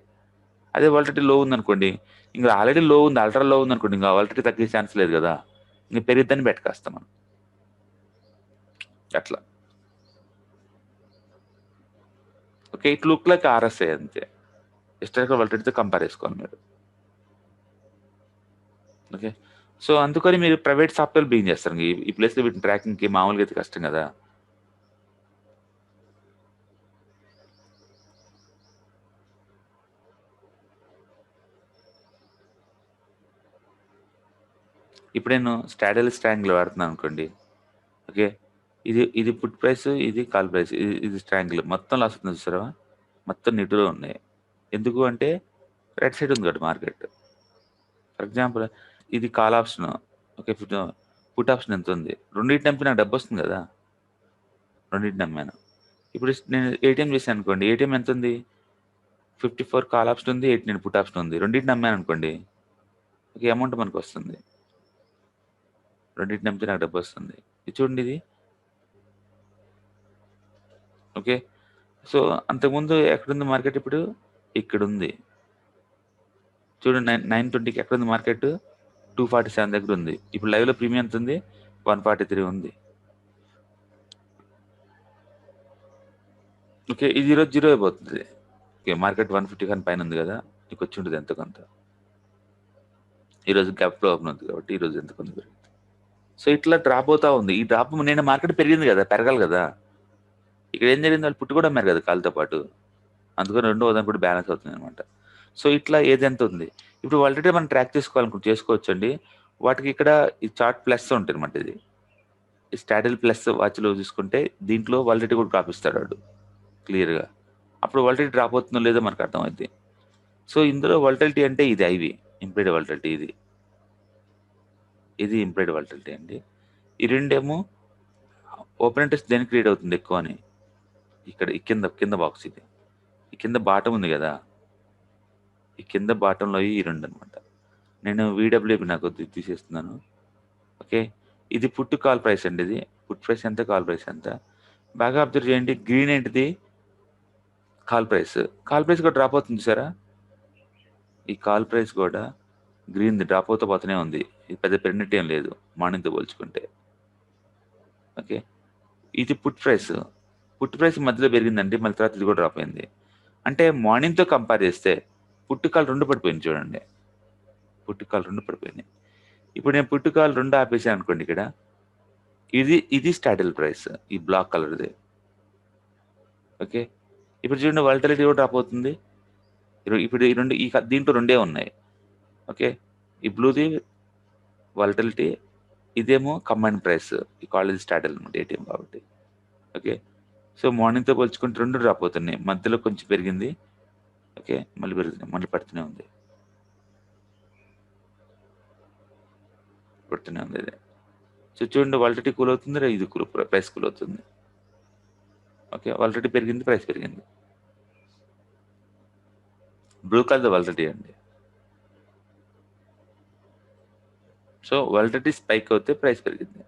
అదే వాలిడిటీ లో ఉందనుకోండి, ఇంకా ఆల్రెడీ లో ఉంది, అల్ట్రా లో ఉందనుకోండి, ఇంకా వాలిడిటీ తగ్గే ఛాన్స్ లేదు కదా, ఇంకా పెరిగిద్దని బెట్ కాస్తాం మనం అట్లా. Okay, it look like RSI అంతే, హిస్టారికల్ వాలిడిటీతో కంపేర్ చేసుకోవాలి మీరు. ఓకే, సో అందుకని మీరు ప్రైవేట్ సాఫ్ట్వేర్ బిగిన్ చేస్తారు. ఈ ప్లేస్లో వీటిని ట్రాకింగ్కి మామూలుగా అయితే కష్టం కదా. ఇప్పుడు నేను స్ట్రాంగిల్ వాడుతున్నాను అనుకోండి. ఓకే, ఇది పుట్ ప్రైస్, ఇది కాల్ ప్రైస్, ఇది స్ట్రాంగిల్ మొత్తం లాస్ అవుతుంది చూసారా, మొత్తం నిటులో ఉన్నాయి. ఎందుకు అంటే రైట్ సైడ్ ఉంది కాబట్టి మార్కెట్. ఫర్ ఎగ్జాంపుల్ ఇది call option. Okay, put option ఎంత ఉంది, రెండింటి నమ్మి నాకు డబ్బు వస్తుంది కదా, రెండింటి నమ్మాను. ఇప్పుడు నేను ఏటీఎం చేశాను అనుకోండి, ఏటీఎం ఎంత ఉంది, 54 కాల్ ఆప్షన్ ఉంది, 89 పుట్ ఆప్షన్ ఉంది. రెండింటిని నమ్మాను అనుకోండి, ఓకే, అమౌంట్ మనకు వస్తుంది, రెండింటిని నమ్మితే నాకు డబ్బు వస్తుంది. ఇది చూడండి ఇది. ఓకే, సో అంతకుముందు ఎక్కడుంది మార్కెట్, ఇప్పుడు ఇక్కడ ఉంది. చూడండి 920కి ఎక్కడ ఉంది మార్కెట్? 247 దగ్గర ఉంది. ఇప్పుడు లైవ్లో ప్రీమియం ఎంత ఉంది? 143 ఉంది. ఓకే, ఇది ఈరోజు జీరో అయిపోతుంది. ఓకే, మార్కెట్ 150 కానీ పైన ఉంది కదా, నీకు వచ్చి ఉంటుంది ఎంత కొంత. ఈరోజు గ్యాప్లో ఓపెన్ ఉంది కాబట్టి ఈరోజు ఎంత కొంత పెరుగుతుంది. సో ఇట్లా డ్రాప్ అవుతా ఉంది. ఈ డ్రాప్ నేను మార్కెట్ పెరిగింది కదా, పెరగాలి కదా. ఇక్కడ ఏం జరిగింది, వాళ్ళు పుట్టు కూడా అమ్మారు కదా కాలుతో పాటు, అందుకని రెండో వదన కూడా బ్యాలెన్స్ అవుతుంది అనమాట. సో ఇట్లా ఏది ఎంత ఉంది. ఇప్పుడు ఆల్రెడీ మనం ట్రాక్ చేసుకోవచ్చు అండి. వాటికి ఇక్కడ ఈ చార్ట్ ప్లస్ ఉంటుంది అనమాట. ఇది స్టాటిల్ ప్లస్ వాచ్లో చూసుకుంటే దీంట్లో వాలిడిటీ కూడా డ్రాప్ ఇస్తాడు వాడు క్లియర్గా. అప్పుడు వాలిడిటీ డ్రాప్ అవుతుందో లేదో మనకు అర్థమైంది. సో ఇందులో వాలిడిటీ అంటే ఇది ఐవి ఇంప్లైడ్ వాలిడిటీ, ఇది ఇంప్లైడ్ వాలిడిటీ అండి. ఈ రెండేమో ఓపెన్ ఇంట్రెస్ట్ దేనికి క్రియేట్ అవుతుంది ఎక్కువ అని, ఇక్కడ ఈ కింద బాక్స్, ఇది ఈ కింద బాటం ఉంది కదా, ఈ కింద బాటంలో ఈ రెండు అనమాట. నేను VWP నాకు తీసేస్తున్నాను. ఓకే, ఇది పుట్టు కాల్ ప్రైస్ అండి. ఇది పుట్ ప్రైస్ ఎంత, కాల్ ప్రైస్ ఎంత బాగా అబ్జర్వ్ చేయండి. గ్రీన్ ఏంటిది, కాల్ ప్రైస్. కాల్ ప్రైస్ కూడా డ్రాప్ అవుతుంది సారా, ఈ కాల్ ప్రైస్ కూడా గ్రీన్ డ్రాప్ అవుతూ పోతూనే ఉంది. ఇది పెద్ద పెరిగినట్టు ఏం లేదు మార్నింగ్తో పోల్చుకుంటే. ఓకే, ఇది పుట్ ప్రైస్ మధ్యలో పెరిగిందండి, మళ్ళీ తర్వాత ఇది కూడా డ్రాప్ అయింది. అంటే మార్నింగ్తో కంపేర్ చేస్తే పుట్టుకాలు రెండు పడిపోయింది చూడండి, పుట్టుకాలు రెండు పడిపోయినాయి. ఇప్పుడు నేను పుట్టుకాలు రెండు ఆపేసాను అనుకోండి, ఇక్కడ ఇది స్టాటిల్ ప్రైస్, ఈ బ్లాక్ కలర్ది. ఓకే, ఇప్పుడు చూడండి వాలిటిలిటీ కూడా డ్రాప్ అవుతుంది. ఇప్పుడు ఈ రెండు దీంట్లో రెండే ఉన్నాయి. ఓకే, ఈ బ్లూది వాలిటిలిటీ, ఇదేమో కంబైన్ ప్రైస్, ఈ కాలేజ్ స్టాటిల్ అనమాట, ATM కాబట్టి. ఓకే, సో మార్నింగ్తో పోల్చుకుంటే రెండు డ్రాప్ అవుతున్నాయి, మధ్యలో కొంచెం పెరిగింది. ఓకే, మళ్ళీ పెరుగుతున్నాయి, మళ్ళీ పడుతూనే ఉంది ఇది. సో చూడండి వాలిడిటీ కూల్ అవుతుంది, ఇది ప్రైస్ కూల్ అవుతుంది. ఓకే, వాలిడిటీ పెరిగింది, ప్రైస్ పెరిగింది. బ్లూ కలర్ వాలిడిటీ అండి. సో వాలిడిటీ స్పైక్ అవుతే ప్రైస్ పెరిగింది,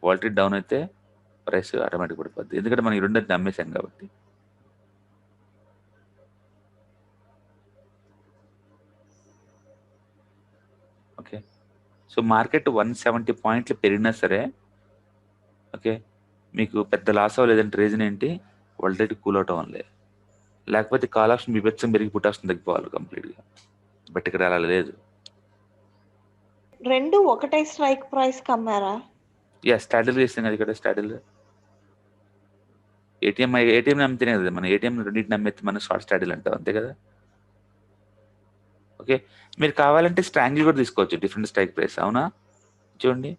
వాలిడిటీ డౌన్ అయితే ప్రైస్ ఆటోమేటిక్ పడిపోద్ది, ఎందుకంటే మనం ఈ రెండింటిని నమ్మేసాం కాబట్టి. ఓకే, సో మార్కెట్ 170 పాయింట్లు పెరిగినా సరే ఓకే మీకు పెద్ద లాస్ అవ్వలేదంటే రీజన్ ఏంటి, వాలిడిటీ కూల్ అవటం వల్లే. లేకపోతే కాల్ ఆప్షన్ బీభత్సం పెరిగి పుట్ ఆప్షన్ తగ్గిపోవాలి కంప్లీట్గా. బట్ ఇక్కడ అలా లేదు. రెండు ఒకటే స్ట్రైక్ ప్రైస్ కమ్మారా? స్టాటిల్ చేస్తాం కదా, ఇక్కడ స్టాటిల్ ఏటీఎం నమ్మితేనే కదా, మన ఏటీఎం రెండింటిని నమ్మితే మనం షార్ట్ స్టాటిల్ అంటాం, అంతే కదా. ఓకే, మీరు కావాలంటే స్ట్రాంగిల్ కూడా తీసుకోవచ్చు, డిఫరెంట్ స్ట్రైక్ ప్రైస్. అవునా, చూడండి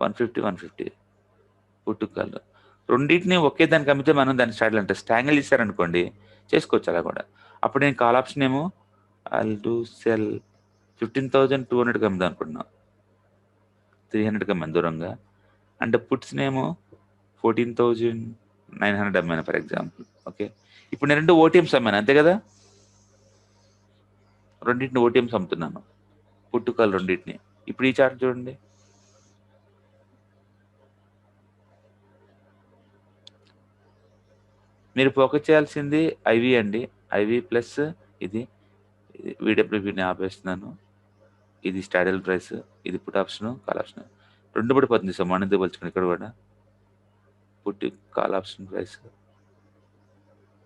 150 పుట్టుకాలు రెండింటిని ఒకే దానికి అమ్మితే మనం దాన్ని స్టాటిల్ అంటే, స్ట్రాంగిల్ ఇస్తారనుకోండి చేసుకోవచ్చు అలా కూడా. అప్పుడు నేను కాల్ ఆప్షన్ ఏమో ఐల్ డు సెల్ 15,200కి అమ్ముదాం అనుకుంటున్నాను, 300కి అమ్మాను దూరంగా. అంటే పుట్స్నేమో 14,900 అమ్మాను ఫర్ ఎగ్జాంపుల్. ఓకే, ఇప్పుడు నేను రెండు ఓటీఎంస్ అమ్మాను, అంతే కదా. రెండింటిని ఓటీఎంస్ అమ్ముతున్నాను, పుట్టుకాలు రెండింటిని. ఇప్పుడు ఈ చార్ట్ చూడండి, మీరు ఫోకస్ చేయాల్సింది ఐవి అండి. ఐవి ప్లస్ ఇది VWPని ఆపేస్తున్నాను, ఇది స్టాటిల్ ప్రైస్, ఇది పుట్ ఆప్షన్, కాల్ ఆప్షన్ రెండు పడిపోతుంది. సో మార్నింగ్తో పోల్చుకుని ఇక్కడ కూడా put call option price,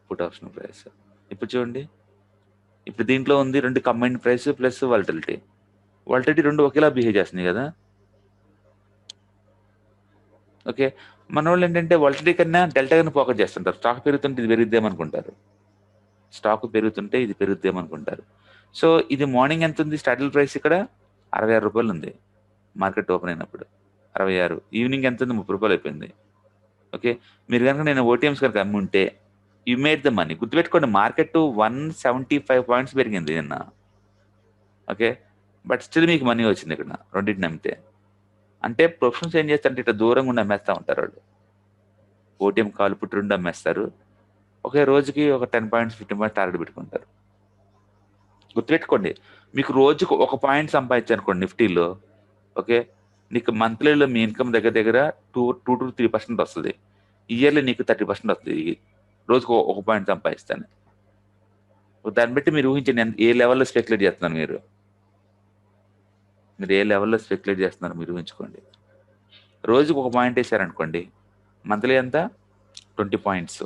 put option price. ఇప్పుడు చూడండి, ఇప్పుడు దీంట్లో ఉంది రెండు కంబైన్డ్ ప్రైస్ ప్లస్ వాలిటిలిటీ రెండు ఒకేలా బిహేవ్ చేస్తున్నాయి కదా. ఓకే, మన వాళ్ళు ఏంటంటే వాలిటిలిటీ కన్నా డెల్టా కన్నా ఫోకస్ చేస్తుంటారు. స్టాక్ పెరుగుతుంటే ఇది పెరుగుద్దేమనుకుంటారు, స్టాక్ పెరుగుతుంటే ఇది పెరుగుద్దేమనుకుంటారు. సో ఇది మార్నింగ్ ఎంత ఉంది స్టాటిల్ ప్రైస్, ఇక్కడ 66 రూపాయలు ఉంది మార్కెట్ ఓపెన్ అయినప్పుడు, 66. ఈవినింగ్ ఎంత ఉంది, 30 రూపాయలు అయిపోయింది. ఓకే, మీరు కనుక నేను ఓటీఎంస్ కనుక అమ్మి ఉంటే యూ మేడ్ ద మనీ. గుర్తుపెట్టుకోండి, మార్కెట్ 175 పాయింట్స్ పెరిగింది నిన్న. ఓకే, బట్ స్టిల్ మీకు మనీ వచ్చింది ఇక్కడ రెండింటిని అమ్మితే. అంటే ప్రొఫెషనల్స్ ఏం చేస్తారంటే ఇట్లా దూరంగా ఉండి అమ్మేస్తూ ఉంటారు వాళ్ళు. ఓటీఎం కాల్ పుట్టి రెండు అమ్మేస్తారు, ఒకే రోజుకి ఒక 10 పాయింట్స్ 15 పాయింట్స్ టార్గెట్ పెట్టుకుంటారు. గుర్తుపెట్టుకోండి, మీకు రోజుకు 1 పాయింట్ సంపాదించారనుకోండి నిఫ్టీలో, ఓకే, నీకు మంత్లీలో మీ ఇన్కమ్ దగ్గర 2 to 3% వస్తుంది. ఇయర్లీ నీకు 30% వస్తుంది, రోజుకు 1 పాయింట్ సంపాదిస్తాను. దాన్ని బట్టి మీరు ఊహించండి ఏ లెవెల్లో స్పెక్యులేట్ చేస్తున్నారు మీరు ఏ లెవెల్లో స్పెక్యులేట్ చేస్తున్నారు మీరు ఊహించుకోండి. రోజుకు ఒక పాయింట్ వేసారనుకోండి, మంత్లీ ఎంత 20 పాయింట్స్.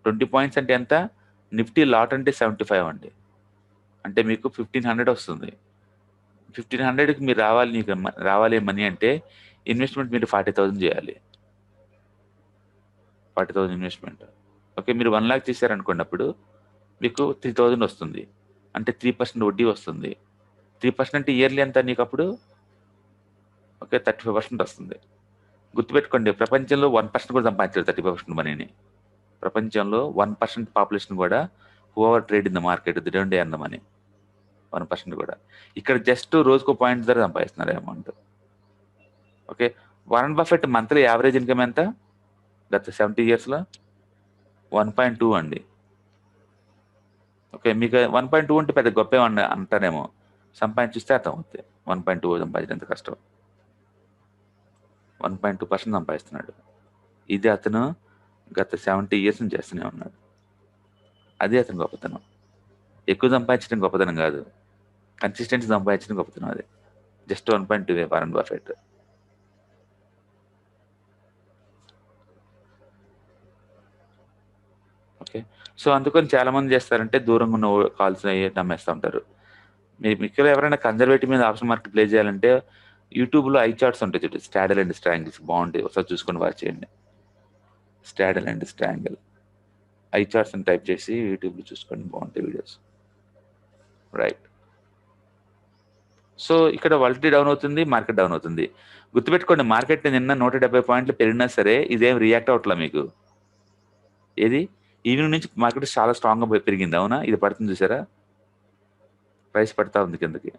20 పాయింట్స్ అంటే ఎంత? నిఫ్టీ లాట్ అంటే 75 అండి. అంటే మీకు 1500 వస్తుంది. 1500కి మీరు రావాలి మనీ అంటే ఇన్వెస్ట్మెంట్ మీరు 40,000 చేయాలి. 40,000 ఇన్వెస్ట్మెంట్. ఓకే, మీరు 1 lakh చేశారనుకోండి, అప్పుడు మీకు 3,000 వస్తుంది. అంటే 3% వడ్డీ వస్తుంది. 3% అంటే ఇయర్లీ ఎంత నీకు అప్పుడు? ఓకే, 35% వస్తుంది. గుర్తుపెట్టుకోండి, ప్రపంచంలో 1% కూడా సంపాదించారు 35% మనీని. ప్రపంచంలో 1% పాపులేషన్ కూడా over trade in the market, they don't earn the money. 1% కూడా. ఇక్కడ జస్ట్ రోజుకో పాయింట్ ధర సంపాదిస్తున్నారు amount. Okay, Warren Buffett monthly average income ఎంత గత 70 yearsలో? 1.2 అండి. ఓకే, మీకు 1.2 అంటే పెద్ద గొప్ప అంటారేమో, సంపాదించిస్తే అర్థం అవుతుంది 1.2 సంపాదించడం ఎంత కష్టం. 1.2% సంపాదిస్తున్నాడు. ఇది అతను గత 70 years నుంచి చేస్తూనే ఉన్నాడు. అదే అతను గొప్పతనం. ఎక్కువ సంపాదించడం గొప్పతనం కాదు, కన్సిస్టెన్సీ సంపాదించడం గొప్పతనం. అది just 1.2 Warren Buffett. Okay, so అందుకని చాలా మంది చేస్తారంటే దూరంగా ఉన్న కాల్స్ నమ్మేస్తూ ఉంటారు. మీకు ఎవరైనా కన్జర్వేటివ్ మీద ఆప్షన్ మార్కెట్ ప్లే చేయాలంటే యూట్యూబ్లో ఐ చార్ట్స్ ఉంటాయి చూడండి, స్టాడల్ అండ్ స్ట్రాంగిల్స్ బాగుంటాయి, ఒకసారి చూసుకొని వాచ్ చేయండి. స్టాడల్ అండ్ స్ట్రాంగిల్ ఐ చార్ట్స్ అని టైప్ చేసి యూట్యూబ్లో చూసుకోండి, బాగుంటాయి వీడియోస్. రైట్. సో ఇక్కడ వాలటిలిటీ డౌన్ అవుతుంది, మార్కెట్ డౌన్ అవుతుంది. గుర్తుపెట్టుకోండి, మార్కెట్ నిన్న 170 పాయింట్లు పెరిగినా సరే ఇదేం రియాక్ట్ అవట్లా మీకు. ఏది ఈవినింగ్ నుంచి మార్కెట్ చాలా స్ట్రాంగ్గా పెరిగింది, అవునా? ఇది పడుతుంది చూసారా, ప్రైస్ పడతా ఉంది కిందకి.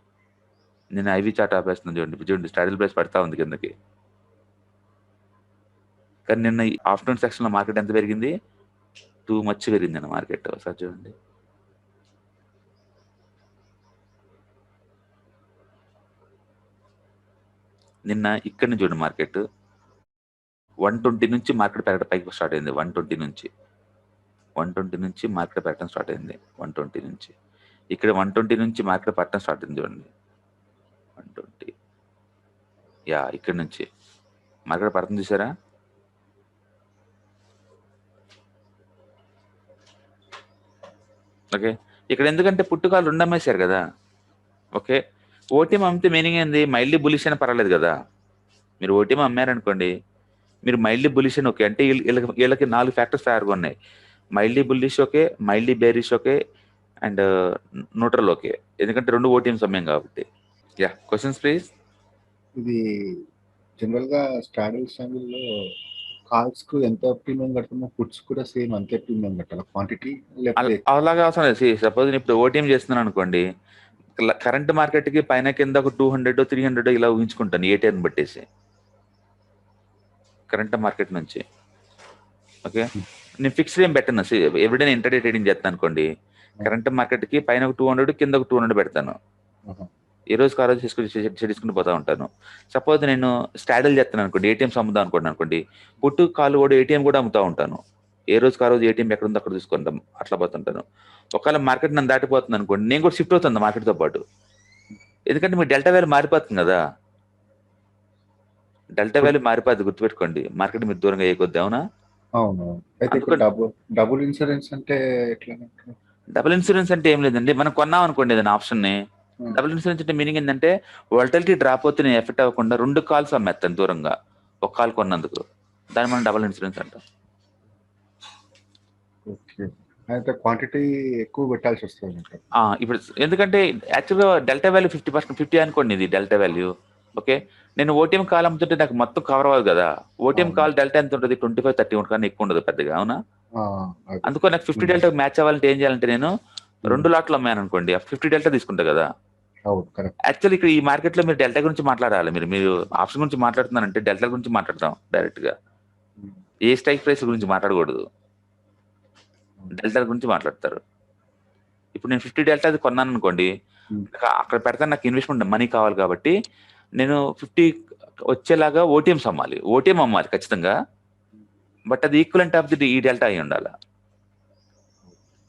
నేను ఐవి చార్ట్ ఆపేస్తున్నాను చూడండి, స్టాడల్ ప్రైస్ పడతా ఉంది కిందకి. కానీ నిన్న ఆఫ్టర్నూన్ సెక్షన్లో మార్కెట్ ఎంత పెరిగింది? టూ మచ్ పెరిగింది అన్న మార్కెట్. ఒకసారి చూడండి, నిన్న ఇక్కడ నుంచి చూడండి, మార్కెట్ 120 నుంచి మార్కెట్ పెరగడం పైకి స్టార్ట్ అయింది. 120 నుంచి మార్కెట్ పెట్టడం స్టార్ట్ అయింది. 120 నుంచి ఇక్కడ 120 నుంచి మార్కెట్ పట్టడం స్టార్ట్ అయింది చూడండి. 120 ఇక్కడ నుంచి మార్కెట్ పడుతుంది చూసారా. ఓకే, ఇక్కడ ఎందుకంటే పుట్టుకాలు 2 అమ్మేశారు కదా. ఓకే, ఓటీఎం అమ్మితే మీనింగ్ ఏంది? మైల్డ్లీ బులిష్ అని పర్వాలేదు కదా. మీరు ఓటీఎం అమ్మారనుకోండి, మీరు మైల్డ్లీ బులిష్ అని ఓకే అంటే వీళ్ళకి 4 ఫ్యాక్టర్స్ తయారుగా ఉన్నాయి. Mildly bullish okay, mildly bearish okay, and neutral okay. ఎందుకంటే 2 ఓటీఎంస్ అమ్మాం కాబట్టి. Questions please. ఇది జనరల్ గా స్టాడల్ స్టాంగిల్లో కాల్స్ కు ఎంత ప్రీమియం కడుతున్నా, పుట్స్ కూడా సేమ్ అంతే ప్రీమియం కట్టాలి క్వాంటిటీ, లేకపోతే అలాగా అవసరం లేదు. సపోజ్ నేను ఇప్పుడు ఓటీఎం చేస్తున్నాను అనుకోండి, కరెంట్ మార్కెట్ కి పైన కింద ఒక 200 300 ఇలా ఊహించుకుంటాను ఏటీఎం బట్టేసి కరెంట్ మార్కెట్ నుంచి. ఓకే, నేను ఫిక్స్డ్ ఏం పెట్టను. ఎవ్రీడే ఇంటర్డే ట్రేడింగ్ చేస్తాను అనుకోండి, కరెంట్ మార్కెట్ కి పైన ఒక 200 కింద ఒక 200 పెడతాను. ఏ రోజుకి ఆ రోజు తీసుకుని పోతా ఉంటాను. సపోజ్ నేను స్టాడల్ చేస్తాను అనుకోండి, ఏటీఎంస్ అమ్ముదాం అనుకోండి, పుట్టు కాలు కూడా ఏటీఎం కూడా అమ్ముతా ఉంటాను. ఏ రోజుకి ఆ రోజు ఏటీఎం ఎక్కడ ఉందో అక్కడ తీసుకుంటాం, అట్లా పోతుంటాను. ఒకవేళ మార్కెట్ నన్ను దాటిపోతుంది అనుకోండి, నేను కూడా షిఫ్ట్ అవుతుంది మార్కెట్తో పాటు. ఎందుకంటే మీ డెల్టా వాల్యూ మారిపోతుంది కదా. డెల్టా వాల్యూ మారిపోద్ది, గుర్తుపెట్టుకోండి. మార్కెట్ మీరు దూరంగా ఏ కొద్ది, అవునా? అవును. అయితే డబుల్ ఇన్సూరెన్స్ అంటే ఎట్లా? డబుల్ ఇన్సూరెన్స్ అంటే ఏం లేదండి, మనం కొన్నాం అనుకోండి ఏదైనా ఆప్షన్ ని. డబుల్ ఇన్సూరెన్స్ అంటే మీనింగ్ ఏంటంటే వాలటిలిటీ డ్రాప్ అవుతే నేను ఎఫెక్ట్ అవ్వకుండా 2 కాల్స్ అమ్మేస్తాను దూరంగా, ఒక కాల్ కొన్నందుకు. దాన్ని మనం డబుల్ ఇన్సూరెన్స్ అంటాం. ఓకే, అయితే క్వాంటిటీ ఎక్కువ పెట్టాల్సి వస్తుంది ఇప్పుడు. ఎందుకంటే యాక్చువల్గా డెల్టా వాల్యూ 50% అనుకోండి, ఇది డెల్టా వాల్యూ. ఓకే, నేను ఓటీఎం కాల్ అమ్ముతుంటే నాకు మొత్తం కవర్ అవ్వదు కదా. ఓటీఎం కాల్ డెల్టా ఎంత ఉంటుంది? 25-30 కానీ ఎక్కువ ఉండదు పెద్దగా, అవునా? అందుకో నాకు 50 డెల్టా మ్యాచ్ అవ్వాలంటే ఏం చేయాలంటే నేను 2 లాట్లు అమ్మాను అనుకోండి, 50 డెల్టా తీసుకుంటా కదా. యాక్చువల్లీ ఇక్కడ ఈ మార్కెట్ లో మీరు డెల్టా గురించి మాట్లాడాలి. మీరు ఆప్షన్ గురించి మాట్లాడుతున్నారంటే డెల్టా గురించి మాట్లాడతాం డైరెక్ట్ గా. ఏ స్ట్రైక్ ప్రైస్ గురించి మాట్లాడకూడదు, డెల్టా గురించి మాట్లాడతారు. ఇప్పుడు నేను 50 డెల్టా కొన్నాను అనుకోండి, అక్కడ పెడతాను, నాకు ఇన్వెస్ట్మెంట్ మనీ కావాలి కాబట్టి నేను 50 వచ్చేలాగా ఓటీఎంస్ అమ్మాలి. ఓటీఎం అమ్మాలి ఖచ్చితంగా, బట్ అది ఈక్వలెంట్ ఆఫ్ ది ఈ డెల్టా అయి ఉండాలి.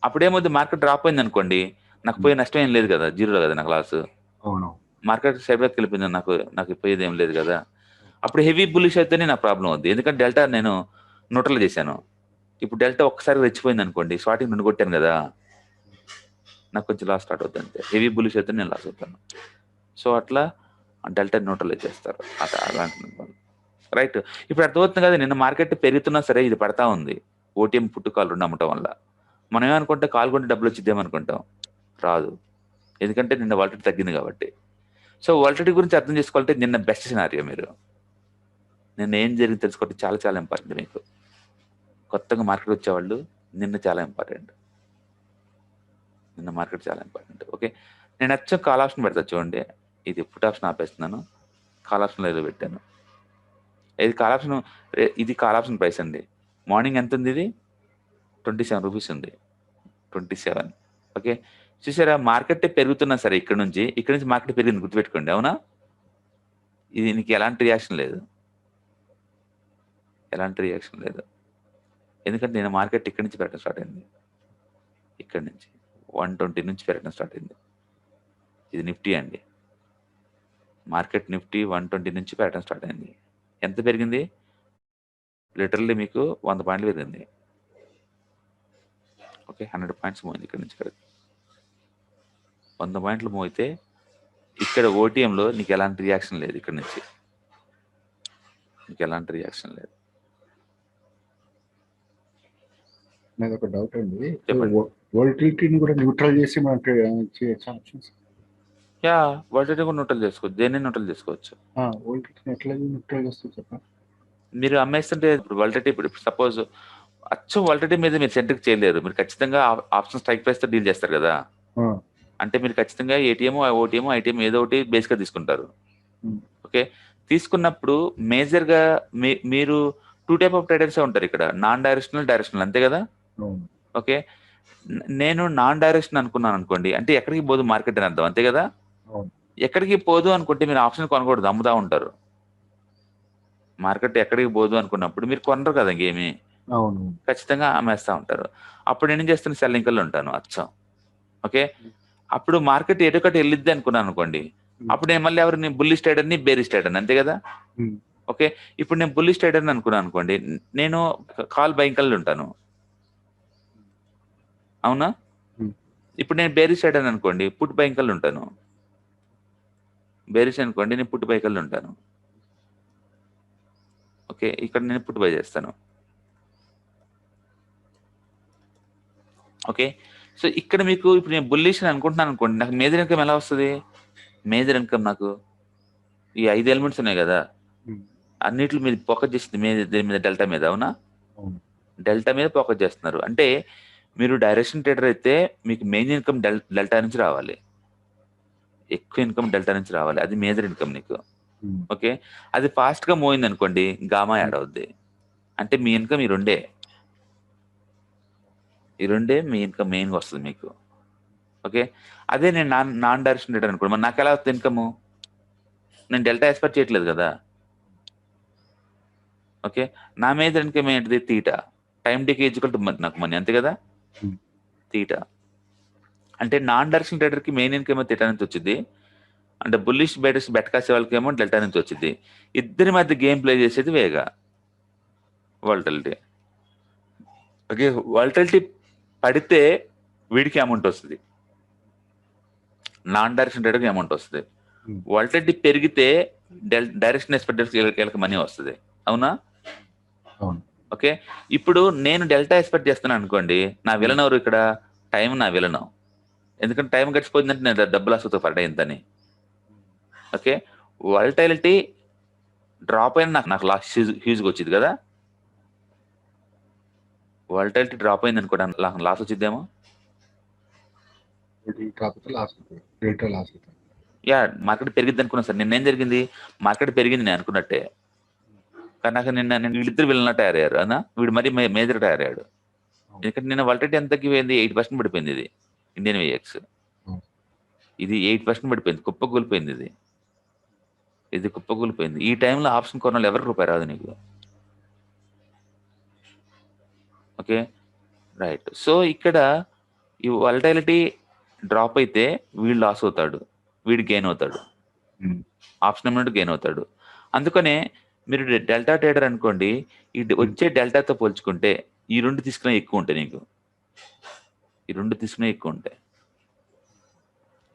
అప్పుడేమవుతుంది, మార్కెట్ డ్రాప్ అయింది అనుకోండి, నాకు పోయే నష్టం ఏం లేదు కదా, జీరో కదా నాకు లాస్. అవును. మార్కెట్ సైడ్ బ్యాక్ వెళ్ళిపోయింది, నాకు పోయేది ఏం లేదు కదా. అప్పుడు హెవీ బుల్లిష్ అయితేనే నా ప్రాబ్లం అవుద్ది, ఎందుకంటే డెల్టా నేను న్యూట్రల్ చేశాను. ఇప్పుడు డెల్టా ఒక్కసారి రెచ్చిపోయింది అనుకోండి, స్టార్టింగ్ నుండి కొట్టాను కదా, నాకు కొంచెం లాస్ స్టార్ట్ అవుతుంది అంతే. హెవీ బుల్లిష్ అయితే నేను లాస్ అవుతాను. సో అట్లా డెల్టా న్యూట్రలైజ్ చేస్తారు అలాంటి రైట్. ఇప్పుడు అర్థమవుతుంది కదా, నిన్న మార్కెట్ పెరుగుతున్నా సరే ఇది పడతా ఉంది, ఓటీఎం పుట్టు కాల్ రెండు అమ్మటం వల్ల. మనం ఏమనుకుంటే కాల్ కొంటే డబ్బులు వచ్చిద్దామనుకుంటాం, రాదు, ఎందుకంటే నిన్న వాలిటీ తగ్గింది కాబట్టి. సో వాలిటీ గురించి అర్థం చేసుకోవాలంటే నిన్న బెస్ట్ సినారియో. మీరు నిన్న ఏం జరిగింది తెలుసుకోవడం చాలా చాలా ఇంపార్టెంట్. మీకు కొత్తగా మార్కెట్ వచ్చేవాళ్ళు నిన్న చాలా ఇంపార్టెంట్, నిన్న మార్కెట్ చాలా ఇంపార్టెంట్. ఓకే, నేను వచ్చి కాల్ ఆప్షన్ పెడతా చూడండి. ఇది పుట్ ఆప్షన్ ఆపేస్తున్నాను, కాల్ ఆప్షన్లో ఏదో పెట్టాను. ఇది కాల్ ఆప్షన్, ఇది కాల్ ఆప్షన్ ప్రైస్ అండి. మార్నింగ్ ఎంత ఉంది, ఇది 27 రూపీస్ ఉంది, 27. ఓకే, చూసారా, మార్కెట్ పెరుగుతున్నా సరే ఇక్కడ నుంచి మార్కెట్ పెరిగింది గుర్తుపెట్టుకోండి, అవునా. ఇది నీకు ఎలాంటి రియాక్షన్ లేదు, ఎలాంటి రియాక్షన్ లేదు, ఎందుకంటే నేను మార్కెట్ ఇక్కడి నుంచి పెరగడం స్టార్ట్ అయింది, ఇక్కడి నుంచి 120 నుంచి పెరగడం స్టార్ట్ అయింది. ఇది నిఫ్టీ అండి, మార్కెట్ నిఫ్టీ 120 నుంచి పెరగడం స్టార్ట్ అయింది. ఎంత పెరిగింది, లిటరల్లీ మీకు 100 పాయింట్లు పెరిగింది. ఓకే, 100 పాయింట్స్ మోయింది ఇక్కడ నుంచి ఇక్కడికి. 100 పాయింట్లు మోయితే ఇక్కడ ఓటీఎంలో నీకు ఎలాంటి రియాక్షన్ లేదు, ఇక్కడ నుంచి నీకు ఎలాంటి రియాక్షన్ లేదు. నాకు ఒక డౌట్ అండి, చెప్పండి. వోల్టిలిటీని కూడా న్యూట్రల్ చేసి మనం చేయొచ్చు ఆప్షన్స్? యా, వాటి కూడా న్యూట్రల్ చేసుకోవచ్చు, దేన్ని న్యూట్రల్ చేసుకోవచ్చు. వోల్టిలిటీని ఎట్లా న్యూట్రల్ చేస్తుంది చెప్పండి. మీరు అమ్మేస్తుంటే ఇప్పుడు వాలిటీ, ఇప్పుడు సపోజ్ అచ్చం వాలిటీ మీద మీరు సెంట్రిక్ చేయలేరు, మీరు ఖచ్చితంగా ఆప్షన్ స్ట్రైక్ ప్రైస్తో డీల్ చేస్తారు కదా. అంటే మీరు ఖచ్చితంగా ఏటీఎం, ఓటీఎం, ఐటీఎం ఏదో ఒకటి బేస్గా తీసుకుంటారు. ఓకే, తీసుకున్నప్పుడు మేజర్గా మీరు 2 టైప్ ఆఫ్ ట్రేడర్స్ ఉంటారు ఇక్కడ, నాన్ డైరెక్షనల్, డైరెక్షనల్, అంతే కదా. ఓకే, నేను నాన్ డైరెక్షన్ అనుకున్నాను అనుకోండి, అంటే ఎక్కడికి పోదు మార్కెట్ అని అర్థం, అంతే కదా. ఎక్కడికి పోదు అనుకుంటే మీరు ఆప్షన్ కొనకూడదు, అమ్ముతా ఉంటారు. మార్కెట్ ఎక్కడికి పోదు అనుకున్నప్పుడు మీరు కొనరు కదా ఇంకేమి, ఖచ్చితంగా అమ్మేస్తూ ఉంటారు. అప్పుడు నేను ఏం చేస్తాను, సెల్లింగ్లో ఉంటాను అచ్చం. ఓకే, అప్పుడు మార్కెట్ ఎటుకటి వెళ్ళిద్ది అనుకున్నాను అనుకోండి, అప్పుడు నేను మళ్ళీ ఎవరిని బుల్లిష్ ట్రేడర్ని, బేరిష్ ట్రేడర్ని, అంతే కదా. ఓకే, ఇప్పుడు నేను బుల్లిష్ ట్రేడర్ని అనుకున్నాను అనుకోండి, నేను కాల్ బయింకల్లో ఉంటాను, అవునా. ఇప్పుడు నేను బేరిష్ ట్రేడర్ని అనుకోండి, పుట్ బయింకల్లో ఉంటాను. బేరిష్ అనుకోండి, నేను పుట్ బైకల్లో ఉంటాను. ఓకే, ఇక్కడ నేను పుట్ బై చేస్తాను. ఓకే, సో ఇక్కడ మీకు ఇప్పుడు నేను బుల్లిష్ అని అనుకుంటున్నాను అనుకోండి, నాకు మేజర్ ఇన్కమ్ ఎలా వస్తుంది, మేజర్ ఇన్కమ్ నాకు ఈ 5 ఎలిమెంట్స్ ఉన్నాయి కదా, అన్నిట్లో మీద ఫోకస్ చేస్తుంది, దీని మీద డెల్టా మీద, అవునా. డెల్టా మీద ఫోకస్ చేస్తున్నారు అంటే మీరు డైరెక్షన్ ట్రేడర్ అయితే మీకు మెయిన్ ఇన్కమ్ డెల్టా నుంచి రావాలి, ఎక్కువ ఇన్కమ్ డెల్టా నుంచి రావాలి, అది మేజర్ ఇన్కమ్ నీకు. ఓకే, అది ఫాస్ట్గా మోయింది అనుకోండి, గామా యాడ్ అవుద్ది, అంటే మీ ఇన్కమ్ ఈ రెండే మీ ఇన్కమ్ మెయిన్గా వస్తుంది మీకు. ఓకే, అదే నేను నాన్ డైరెక్షన్ ట్రేడర్ అనుకోండి, మరి నాకు ఎలా వస్తుంది ఇన్కమ్, నేను డెల్టా ఎక్స్పెక్ట్ చేయట్లేదు కదా. ఓకే, నా మేజర్ ఇన్కమ్ ఏంటిది, తీటా, టైం డేకి ఈక్వల్ టు నాకు మనీ, అంతే కదా. తీటా అంటే నాన్ డైరెక్షన్ ట్రేడర్కి మెయిన్ ఇన్కమ్ తీటా నుంచి వచ్చింది, అంటే బుల్లిష్ బేటర్స్ బెట్ కాసే వాళ్ళకి ఏమో డెల్టా నుంచి వచ్చింది. ఇద్దరి మధ్య గేమ్ ప్లే చేసేది వేగా వాలటిలిటీ. ఓకే, వాలటిలిటీ పడితే వీడికి అమౌంట్ వస్తుంది, నాన్ డైరెక్షన్ ట్రేడర్కి అమౌంట్ వస్తుంది. వాలటిలిటీ పెరిగితే డైరెక్షన్ ఎక్స్పెక్టర్స్ వీళ్ళకి మనీ వస్తుంది, అవునా. ఓకే, ఇప్పుడు నేను డెల్టా ఎక్స్పెక్ట్ చేస్తున్నాను అనుకోండి, నా విలన్ ఎవరు ఇక్కడ, టైం నా విలను, ఎందుకంటే టైం గడిచిపోయిందంటే నేను డబ్బులు వస్తుంది ఫర్ డే ఇంతని. ఓకే, వాలటిలిటీ డ్రాప్ అయిన నాకు లాస్ హ్యూజ్గా వచ్చింది కదా, వాలటిలిటీ డ్రాప్ అయింది అనుకోండి, నాకు లాస్ వచ్చిద్దేమో. యా, మార్కెట్ పెరిగిద్ది అనుకున్నా సార్, నిన్న ఏం జరిగింది, మార్కెట్ పెరిగింది నేను అనుకున్నట్టే, కానీ నాకు నిన్న వీళ్ళిద్దరు వీళ్ళ తయారయ్యారు అన్నా, వీడు మరీ మేజర్ తయారయ్యాడు, ఎందుకంటే నిన్న వాలటిలిటీ ఎంత తగ్గిపోయింది, 8% పడిపోయింది. ఇది ఇండియన్ విఎక్స్, ఇది 8% పడిపోయింది, కుప్పకూలిపోయింది, ఇది కుప్పకూలిపోయింది. ఈ టైంలో ఆప్షన్ కొనాలి, ఎవరికి రూపాయి రాదు నీకు. Okay, right. సో ఇక్కడ ఈ వాలటైలిటీ డ్రాప్ అయితే వీడు లాస్ అవుతాడు, వీడు గెయిన్ అవుతాడు, ఆప్షన్ అమ్మినట్టు గెయిన్ అవుతాడు. అందుకనే మీరు డెల్టా ట్రేడర్ అనుకోండి, ఈ వచ్చే డెల్టాతో పోల్చుకుంటే ఈ రెండు తీసుకునే ఎక్కువ ఉంటాయి నీకు, ఈ రెండు తీసుకునే ఎక్కువ ఉంటాయి,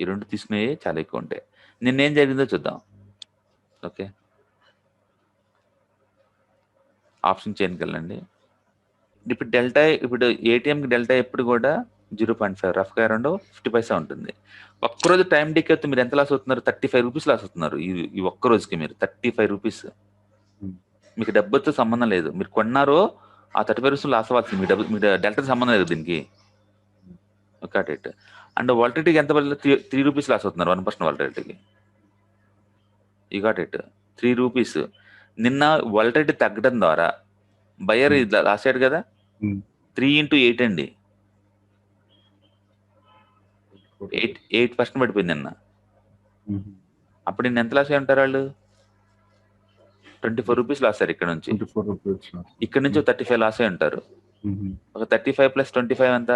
ఈ రెండు తీసుకునే చాలా ఎక్కువ ఉంటాయి. నిన్నేం జరిగిందో చూద్దాం. ఓకే, ఆప్షన్ చైన్కి వెళ్ళండి. ఇప్పుడు డెల్టా, ఇప్పుడు ఏటీఎంకి డెల్టా ఎప్పుడు కూడా 0.5 రఫ్గా అరౌండ్ 50 పైసా ఉంటుంది. ఒక్కరోజు టైం డికే అయితే మీరు ఎంత లాస్ అవుతున్నారు? 35 రూపీస్ లాస్ అవుతున్నారు. ఈ ఒక్క రోజుకి మీరు 35 రూపీస్. మీకు డబ్బుతో సంబంధం లేదు, మీరు కొన్నారో ఆ 35 రూపీస్ లాస్ అవ్వాల్సింది, మీ డబ్బు మీ డెల్టాతో సంబంధం లేదు దీనికి. Cot it. అండ్ వాలటిలిటీకి ఎంత పడలేదు? 3 రూపీస్ లాస్ అవుతున్నారు 1% వాలటిలిటీకి. ఈ గాట్ ఇట్, 3 రూపీస్. నిన్న వాలటిలిటీ తగ్గడం ద్వారా బయర్ లాస్ అయ్యాడు కదా, 3 into 8 అండి, 8% పడిపోయింది నిన్న. అప్పుడు నిన్న ఎంత లాస్ అయ్యి ఉంటారు వాళ్ళు? 24 రూపీస్ లాస్ అయ్యారు. ఇక్కడ నుంచి ఇక్కడ నుంచి 35 లాస్ అయ్యి ఉంటారు. ఒక 35 + 25 ఎంత?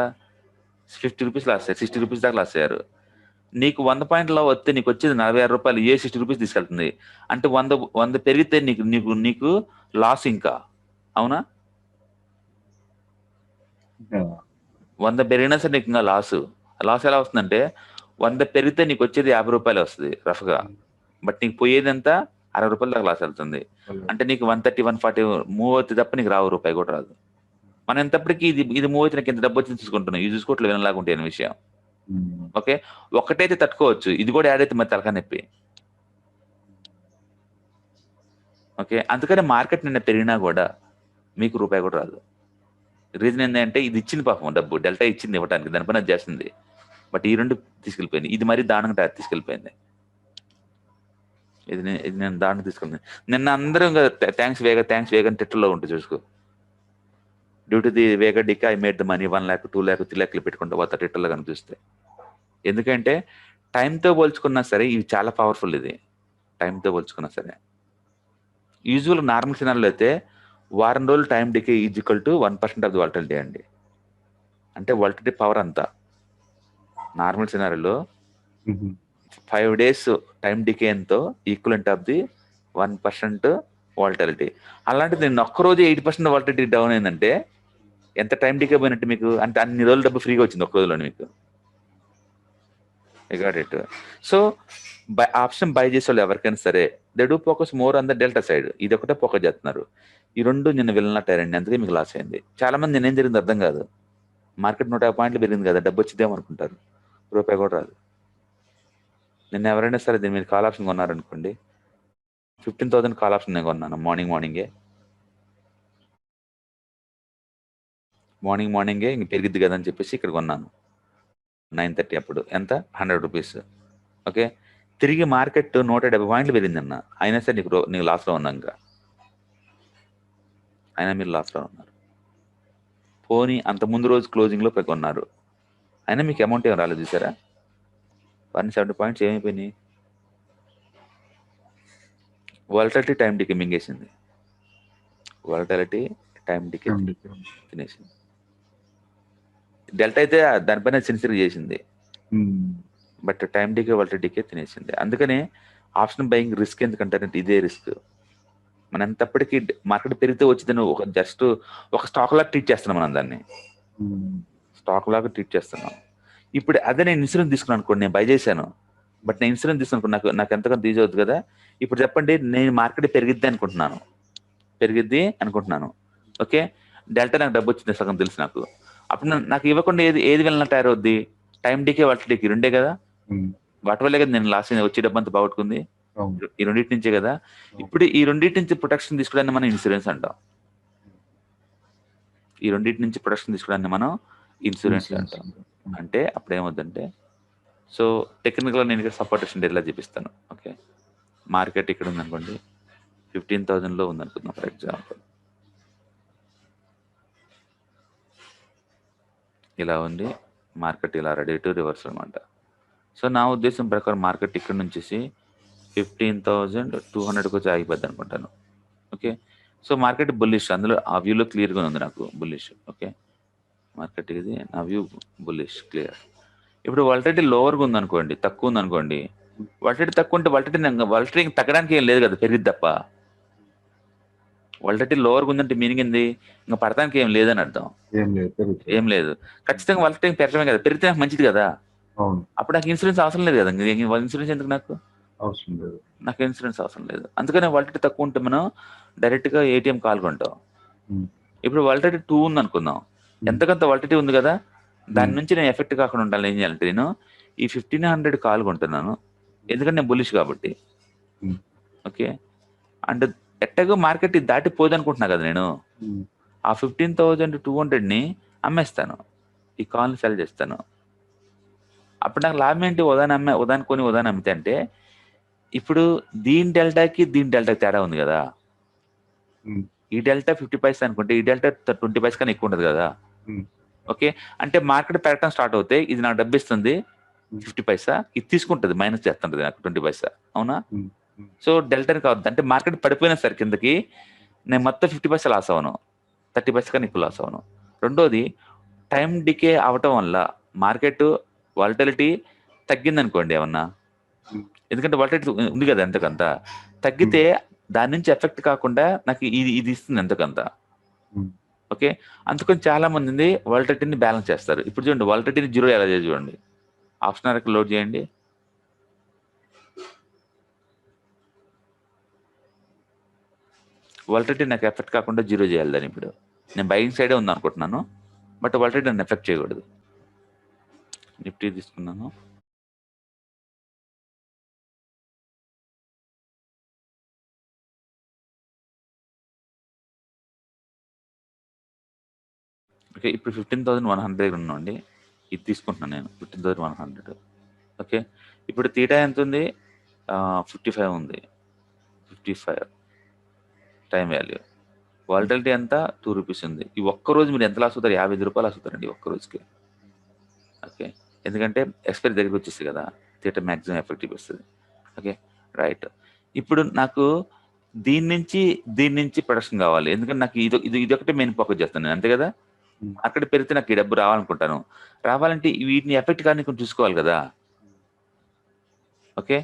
50 రూపీస్ లాస్ అయ్యారు, 60 రూపీస్ దాకా లాస్ అయ్యారు. నీకు 100 పాయింట్లో వస్తే నీకు వచ్చేది 46 రూపాయలు, 60 రూపీస్ తీసుకెళ్తుంది. అంటే 100 పెరిగితే నీకు నీకు నీకు లాస్ ఇంకా, అవునా? 100 పెరిగినా సరే నీకు ఇంకా లాస్ ఎలా వస్తుందంటే, 100 పెరిగితే నీకు వచ్చేది 50 రూపాయలు వస్తుంది రఫ్గా, బట్ నీకు పోయేది ఎంత? 60 రూపాయల దాకా లాస్ వెళ్తుంది. అంటే నీకు 130, 140 మూవ్ అవుతుంది తప్ప నీకు రావు రూపాయి కూడా రాదు. మనం ఎంతప్పటికీ ఇది మూవ్ అయితే నాకు ఎంత డబ్బు వచ్చింది చూసుకుంటున్నాం, ఇది చూసుకోవట్లేదు వినలాగా ఉంటాయి అనే విషయం. ఓకే, ఒక్కటైతే తట్టుకోవచ్చు, ఇది కూడా యాడ్ అయితే మరి తలకా నొప్పి. ఓకే, అందుకని మార్కెట్ నిన్న పెరిగినా కూడా మీకు రూపాయి కూడా రాదు. రీజన్ ఏంటంటే ఇది ఇచ్చింది పాపం డబ్బు, డెల్టా ఇచ్చింది ఇవ్వడానికి, దానిపైన చేస్తుంది. బట్ ఈ రెండు తీసుకెళ్ళిపోయింది, ఇది మరీ దారుణంగా తీసుకెళ్ళిపోయింది. ఇది నేను దారుణంగా తీసుకెళ్ళింది. నిన్న అందరూ ఇంకా థ్యాంక్స్ వేగ అని ట్విట్టర్లో ఉంటుంది చూసుకో. Due to the vega decay I made the money 1 lakh 2 lakh 3 lakhలు పెట్టుకుంటా పోతా ట్విట్టర్లో కనిపిస్తే. ఎందుకంటే టైంతో పోల్చుకున్నా సరే ఇవి చాలా పవర్ఫుల్. ఇది టైంతో పోల్చుకున్నా సరే, యూజువల్ నార్మల్ సినారీలో అయితే వారం రోజులు time decay is equal to 1% of the volatility అండి. అంటే వాలటిలిటీ పవర్ అంతా నార్మల్ సినారీలో 5 days టైం డికే ఎంతో ఈక్వలెంట్ ఆఫ్ ది 1% వాలటిలిటీ. అలాంటిది నేను ఒక్కరోజు 8% వాలటిలిటీ డౌన్ అయిందంటే ఎంత టైం డికే పోయినట్టు మీకు? అంటే అన్ని రోజులు డబ్బు ఫ్రీగా వచ్చింది ఒక్క రోజులో మీకు. ఇట్. సో ఆప్షన్ బై చేసే వాళ్ళు ఎవరికైనా సరే they do focus more on the delta side. ఇది ఒకటే ఫోకస్ చేస్తున్నారు. ఈ రెండు నిన్న వెళ్ళినట్టారండి, అందుకే మీకు లాస్ అయింది. చాలా మంది నేనేం జరిగింది అర్థం కాదు. మార్కెట్ 150 పాయింట్లు పెరిగింది కదా, డబ్బు వచ్చిద్దేమో అనుకుంటారు, రూపాయి కూడా రాదు. నిన్న ఎవరైనా సరే దీని మీద కాల్ ఆప్షన్ కొన్నారనుకోండి, 15,000 కాల్ ఆప్షన్ నేను కొన్నాను మార్నింగే ఇంక పెరిగిద్ది కదా అని చెప్పేసి ఇక్కడ కొన్నాను 9:30 అప్పుడు. ఎంత? 100 రూపీస్. ఓకే, తిరిగి మార్కెట్ 170 పాయింట్లు పెరిగిందన్న, అయినా సరే నీకు లాస్లో ఉన్నా, ఇంకా అయినా మీరు లాస్లో ఉన్నారు. పోనీ అంత ముందు రోజు క్లోజింగ్లో కొన్నారు, అయినా మీకు అమౌంట్ ఏం రాలేదు చూసారా? 170 పాయింట్స్ ఏమైపోయినాయి? వాలటిలిటీ టైం డికే మింగేసింది, వాలటిలిటీ టైం డికే తినేసింది. డెల్టా అయితే దానిపైన సిన్సియర్ చేసింది, బట్ టైం డికే వాలటిలిటీకే తినేసింది. అందుకనే ఆప్షన్ బయింగ్ రిస్క్ ఎందుకంటారంటే ఇదే రిస్క్. మనం ఎంతప్పటికీ మార్కెట్ పెరిగితే వచ్చిందని జస్ట్ ఒక స్టాక్ లాగా ట్రీట్ చేస్తున్నాం, మనం దాన్ని స్టాక్ లాగా ట్రీట్ చేస్తున్నాం. ఇప్పుడు అదే నేను ఇన్సూరెన్స్ తీసుకున్నాను అనుకోండి, నేను బై చేశాను, బట్ నేను ఇన్సూరెన్స్ తీసుకున్నాను, నాకు ఎంతకంత ఈజీ అవుతుంది కదా. ఇప్పుడు చెప్పండి, నేను మార్కెట్ పెరిగిద్ది అనుకుంటున్నాను. ఓకే, డెల్టా నాకు డబ్బు వచ్చింది సగం తెలుసు నాకు. అప్పుడు నాకు ఇవ్వకుండా ఏది వెళ్ళిన తయారవుద్ది? టైం డికే వాలటిలిటీకి రెండే కదా, వాటి వల్లే కదా నేను లాస్ట్ వచ్చే డబ్బు అంతా బాగొట్టుకుంది, ఈ రెండింటి నుంచే కదా. ఇప్పుడు ఈ రెండింటి నుంచి ప్రొటెక్షన్ తీసుకోవడాన్ని మనం ఇన్సూరెన్స్ అంటాం. ఈ రెండింటి నుంచి ప్రొటెక్షన్ తీసుకోవడాన్ని మనం ఇన్సూరెన్స్ అంటాం. అంటే అప్పుడు ఏమవుతుందంటే, సో టెక్నికల్గా నేను ఇక్కడ సపోర్టేషన్ డేలా చూపిస్తాను. ఓకే, మార్కెట్ ఇక్కడ ఉందనుకోండి, 15,000లో ఉందనుకుందాం ఫర్ ఎగ్జాంపుల్, ఇలా ఉంది మార్కెట్, ఇలా రెడీ టు రివర్స్ అనమాట. సో నా ఉద్దేశం ప్రకారం మార్కెట్ ఇక్కడ నుంచి 15,200కి వచ్చి ఆగిపోద్ది అనుకుంటాను. ఓకే, సో మార్కెట్ బుల్లిష్, అందులో ఆ వ్యూలో క్లియర్గా ఉంది నాకు బుల్లిష్. ఓకే, మార్కెట్ ఇది నా వ్యూ బుల్లిష్ క్లియర్. ఇప్పుడు వాలటిలిటీ లోవర్గా ఉందనుకోండి, తక్కువ ఉందనుకోండి, వాలటిలిటీ తక్కువ ఉంటే వాలటిలిటీ తగ్గడానికి ఏం లేదు కదా, పెరిగిద్ది తప్ప. వాలటిలిటీ లోవర్గా ఉందంటే మీనింగ్ ఏంది? ఇంకా పడటానికి ఏం లేదని అర్థం. ఏం లేదు, ఖచ్చితంగా వాలటిలిటీ పెరగడమే కదా, పెరిగితే నాకు మంచిది కదా. అప్పుడు నాకు ఇన్సూరెన్స్ అవసరం లేదు కదా, ఇన్సూరెన్స్ ఎందుకు నాకు? అవసరం లేదు, నాకు ఇన్సూరెన్స్ అవసరం లేదు. అందుకనే వాలటిలిటీ తక్కువ ఉంటే మనం డైరెక్ట్గా ఏటీఎం కాల్ కొంటాం. ఇప్పుడు వాలటిలిటీ 2 ఉంది అనుకుందాం, ఎంతకంత వాలటిలిటీ ఉంది కదా, దాని నుంచి నేను ఎఫెక్ట్ కాకుండా ఉండాలి. ఏం చేయాలంటే నేను ఈ 1500 కాల్ కొంటున్నాను, ఎందుకంటే నేను బులిష్ కాబట్టి. ఓకే, అంటే ఎట్టగో మార్కెట్ దాటిపోదు అనుకుంటున్నా కదా నేను. ఆ 15,200ని అమ్మేస్తాను, ఈ కాల్ని సెల్ చేస్తాను. అప్పుడు నాకు లాభం ఏంటి? ఉదాహరణ అమ్మితే అంటే ఇప్పుడు దీని డెల్టాకి తేడా ఉంది కదా. ఈ డెల్టా 50 పైసా అనుకుంటే ఈ డెల్టా 20 పైసా కన్నా ఎక్కువ ఉండదు కదా. ఓకే, అంటే మార్కెట్ పెరగడం స్టార్ట్ అవుతే ఇది నాకు డబ్బు ఇస్తుంది 50 పైసా, ఇది తీసుకుంటుంది మైనస్ చేస్తుంటది నాకు 20 పైసా, అవునా? సో డెల్టాని కావద్దు అంటే మార్కెట్ పడిపోయినా సరే కిందకి నేను మొత్తం 50 పైసా లాస్ అవ్వను, 30 పైసా కన్నా ఎక్కువ లాస్ అవ్వను. రెండోది, టైం డికే అవటం వల్ల మార్కెట్ వాలటిలిటీ తగ్గింది అనుకోండి ఏమన్నా, ఎందుకంటే వాలటిలిటీ ఉంది కదా ఎంతకంత, తగ్గితే దాని నుంచి ఎఫెక్ట్ కాకుండా నాకు ఇది ఇస్తుంది ఎంతకంత. ఓకే, అందుకని చాలా మంది వాలటిలిటీని బ్యాలెన్స్ చేస్తారు. ఇప్పుడు చూడండి, వాలటిలిటీని 0 ఎలా చేయాలి చూడండి. ఆప్షన్ లోడ్ చేయండి, వాలటిలిటీ నాకు ఎఫెక్ట్ కాకుండా 0 చేయాలి దాన్ని. ఇప్పుడు నేను బయింగ్ సైడే ఉంది అనుకుంటున్నాను, బట్ వాలటిలిటీ నన్ను ఎఫెక్ట్ చేయకూడదు. నిఫ్టీ తీసుకున్నాను, ఓకే. ఇప్పుడు 15,100 దగ్గర ఉన్నాండి, ఇది తీసుకుంటున్నాను నేను 15,100. ఓకే, ఇప్పుడు తీటా ఎంత ఉంది? 55 ఉంది, 55 టైం వాల్యూ. వాలటిలిటీ ఎంత? 2 రూపీస్ ఉంది. ఈ ఒక్కరోజు మీరు ఎంత లాస్ అవుతారు? 50 రూపాయలు లాస్ అవుతారండి ఒక్క రోజుకి. ఓకే, ఎందుకంటే ఎక్స్పైరీ దగ్గరికి వచ్చేసి కదా, తీటా మ్యాక్సిమం ఎఫెక్ట్ చూపిస్తుంది. Okay, right. ఇప్పుడు నాకు దీని నుంచి ప్రొడక్షన్ కావాలి, ఎందుకంటే నాకు ఇది ఒకటే మెయిన్ ఫోకస్ చేస్తాను నేను, అంతే కదా. అక్కడ పెరిగితే నాకు ఈ డబ్బు రావాలనుకుంటాను, రావాలంటే వీటిని ఎఫెక్ట్ కానీ కొంచెం చూసుకోవాలి కదా. ఓకే,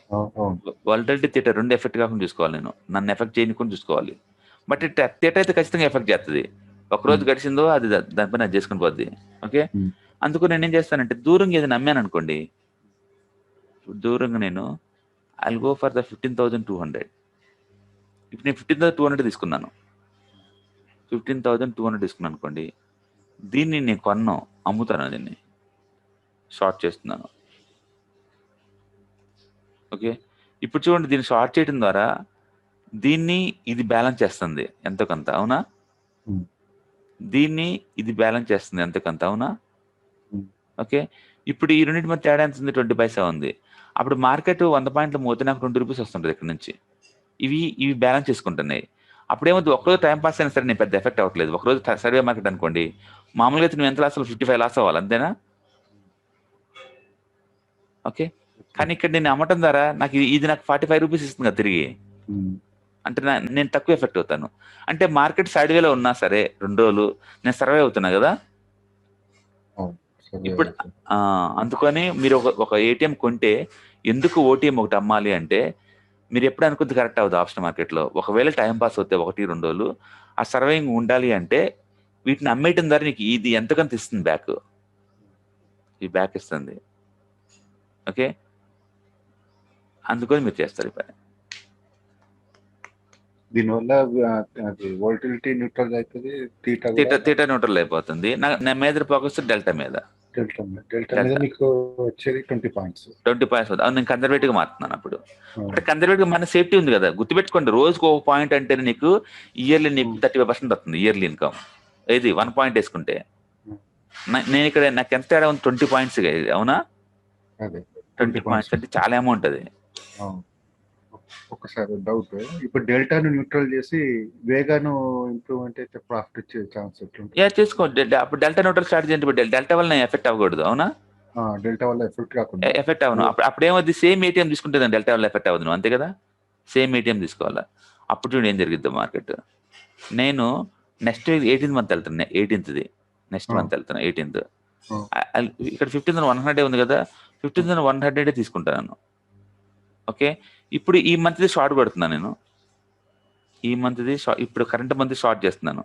వాలటిలిటీ తీటా 2 ఎఫెక్ట్ కాకుండా చూసుకోవాలి నేను, నన్ను ఎఫెక్ట్ చేయకుండా చూసుకోవాలి. బట్ తీటా అయితే ఖచ్చితంగా ఎఫెక్ట్ చేస్తుంది. ఒకరోజు గడిచిందో అది దానిపైన అది చేసుకుని పోద్ది. ఓకే, అందుకు నేను ఏం చేస్తానంటే దూరంగా ఏదైనా నమ్మాను అనుకోండి, దూరంగా నేను ఐ గో ఫర్ ద 15,200. ఇప్పుడు నేను 15,200 తీసుకున్నాను, 15,200 తీసుకున్నాను అనుకోండి, దీన్ని నేను కొన్నాను, అమ్ముతాను, దీన్ని షార్ట్ చేస్తున్నాను. ఓకే, ఇప్పుడు చూడండి, దీన్ని షార్ట్ చేయడం ద్వారా దీన్ని ఇది బ్యాలెన్స్ చేస్తుంది ఎంతకంత, అవునా? దీన్ని ఇది బ్యాలెన్స్ చేస్తుంది ఎంతకంత, అవునా? ఓకే, ఇప్పుడు ఈ రెండింటి మధ్య తేడా ఎంత ఉంది? 20 పైసా ఉంది. అప్పుడు మార్కెట్ 100 పాయింట్లు మోతే నాకు 20 రూపీస్ వస్తుంటుంది ఇక్కడ నుంచి. ఇవి బ్యాలెన్స్ చేసుకుంటున్నాయి. అప్పుడేమవుతుంది, ఒకరోజు టైం పాస్ అయినా సరే నేను పెద్ద ఎఫెక్ట్ అవ్వట్లేదు. ఒకరోజు సర్వే మార్కెట్ అనుకోండి, మామూలుగా అయితే నువ్వు ఎంత లాస్ 55 లాస్ అవ్వాలి, అంతేనా? ఓకే, కానీ ఇక్కడ నేను అమ్మటం ద్వారా నాకు ఇది నాకు 45 రూపీస్ ఇస్తుంది కదా తిరిగి, అంటే నేను తక్కువ ఎఫెక్ట్ అవుతాను. అంటే మార్కెట్ సైడ్ వేలో ఉన్నా సరే 2 రోజులు నేను సర్వే అవుతున్నా కదా. ఇప్పుడు అందుకని మీరు ఒక ఏటీఎం కొంటే ఎందుకు ఓటీఎం ఒకటి అమ్మాలి అంటే, మీరు ఎప్పుడు అనుకుంది కరెక్ట్ అవుతుంది ఆప్షన్ మార్కెట్లో. ఒకవేళ టైం పాస్ అవుతే 1-2 రోజులు ఆ సర్వేయింగ్ ఉండాలి అంటే వీటిని అమ్మేయటం ద్వారా నీకు ఇది ఎంతకంత ఇస్తుంది బ్యాక్, ఈ బ్యాక్ ఇస్తుంది. ఓకే, అందుకని మీరు చేస్తారు ఈ పని. దీనివల్ల వాలటిలిటీ న్యూట్రల్ అవుతుంది, తీటా న్యూట్రల్ అయిపోతుంది. నా మీద ఫోకస్ డెల్టా మీద. డెల్టా మీద మీకు వచ్చేది 20 పాయింట్స్. 20 పాయింట్స్ అవుతుంది. నేను కన్జర్వేటివ్ గా మారుతున్నాను. అప్పుడు అంటే కన్జర్వేటివ్ మన సేఫ్టీ ఉంది కదా. గుర్తుపెట్టుకోండి, రోజుకు 1 పాయింట్ అంటే నీకు ఇయర్లీ 35% వస్తుంది ఇయర్లీ ఇన్కమ్. ఇది 1 పాయింట్ వేసుకుంటే నేను ఇక్కడ నాకు ఎంత తేడా ఉంది? 20 పాయింట్స్, అవునా? 20 పాయింట్స్ అంటే చాలా అమౌంట్ అది. ఒకసారి డౌట్, ఇప్పుడు డెల్టాను న్యూట్రల్ చేసి వేగాను ఇంప్రూవ్మెంట్ అయితే ప్రాఫిట్ వచ్చే ఛాన్స్ ఎట్లుంటుంది? చేసుకోండి. అప్పుడు డెల్టా న్యూట్రల్ స్ట్రాటజీ అంటే డెల్టా వల్ల ఎఫెక్ట్ అవ్వకూడదు, అవునా? డెల్టా వల్ల ఎఫెక్ట్ అవ్వను. అప్పుడు ఏమవుతుంది, సేమ్ ఏటీఎం తీసుకుంటే డెల్టా వల్ల ఎఫెక్ట్ అవ్వదు, అంతే కదా. సేమ్ ఏటీఎం తీసుకోవాలా. అప్పుడు చూడండి ఏం జరిగిద్ది మార్కెట్. నేను నెక్స్ట్ 18th మంత్ వెళ్తాను, 18th నెక్స్ట్ ఆ. మంత్ వెళ్తాను 18th. ఆ. ఇక్కడ 15,100 ఉంది కదా, 15,100 తీసుకుంటాను. ఓకే, ఇప్పుడు ఈ మంత్ది షార్ట్ కొడుతున్నాను నేను. ఈ మంత్ది ఇప్పుడు కరెంట్ మంత్ షార్ట్ చేస్తున్నాను.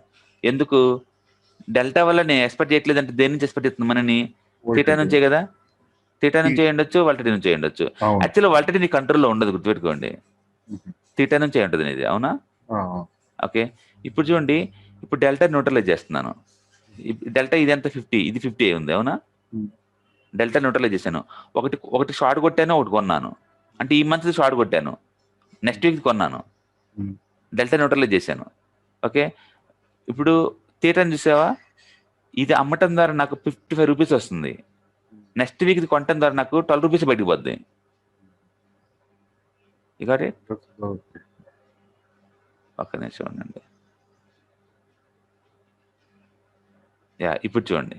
ఎందుకు? డెల్టా వల్ల నేను ఎక్స్పెక్ట్ చేయట్లేదు అంటే దేని నుంచి ఎక్స్పెక్ట్ చేస్తున్నాను మనని? థీటా నుంచే కదా. థీటా నుంచి ఉండొచ్చు, వాల్టరీ నుంచి ఉండొచ్చు. అవును. యాక్చువల్లీ వాల్టరీ నీ కంట్రోల్లో ఉండదు, గుర్తుపెట్టుకోండి. థీటా నుంచే ఉంటుంది ఇది, అవునా? ఆ. ఓకే, ఇప్పుడు చూడండి, ఇప్పుడు డెల్టా న్యూట్రలైజ్ చేస్తున్నాను. డెల్టా ఇది ఎంత 50, ఇది 50 ఉంది, అవునా? డెల్టా న్యూట్రలైజ్ చేశాను. ఒకటి షార్ట్ కొట్టాను, ఒకటి కొన్నాను. అంటే ఈ మంత్ షార్ట్ కొట్టాను, నెక్స్ట్ వీక్ కొన్నాను, డెల్టా న్యూట్రలైజ్ చేశాను. ఓకే, ఇప్పుడు థియేటర్ని చూసావా? ఇది అమ్మటం ద్వారా నాకు 55 రూపీస్ వస్తుంది. నెక్స్ట్ వీక్ ఇది కొనటం ద్వారా నాకు 12 రూపీస్ బయటకు పోద్ది. ఇక ఒక్క నిమిషం ఉండండి. యా, ఇప్పుడు చూడండి,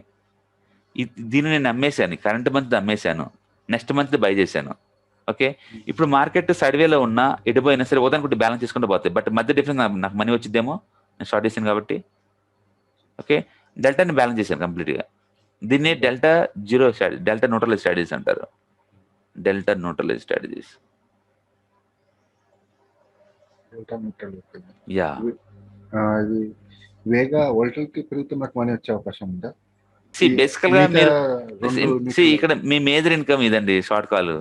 దీన్ని నేను అమ్మేశాను, కరెంట్ మంత్ అమ్మేశాను, నెక్స్ట్ మంత్ బై చేశాను. ఓకే, ఇప్పుడు మార్కెట్ సైడ్వేలో ఉన్నా ఎడిపోయినా సరే ఉదాహరణకు బ్యాలెన్స్ చేసుకుంటూ పోతాయి. బట్ మధ్య డిఫరెన్స్ నాకు మనీ వచ్చిద్దేమో, నేను షార్ట్ చేశాను కాబట్టి. ఓకే, డెల్టాని బ్యాలెన్స్ చేశాను కంప్లీట్గా. దీన్ని delta zero strategy, delta neutralize strategies అంటారు. Delta neutralize strategies. యా, ఇది వేగా వోల్టల్కి పెరిగితే మనకు మనీ వచ్చే అవకాశం ఉందా? బేసికల్ గా మీరు ఇక్కడ మీ మేజర్ ఇన్కమ్ ఇదండి, షార్ట్ కాల్.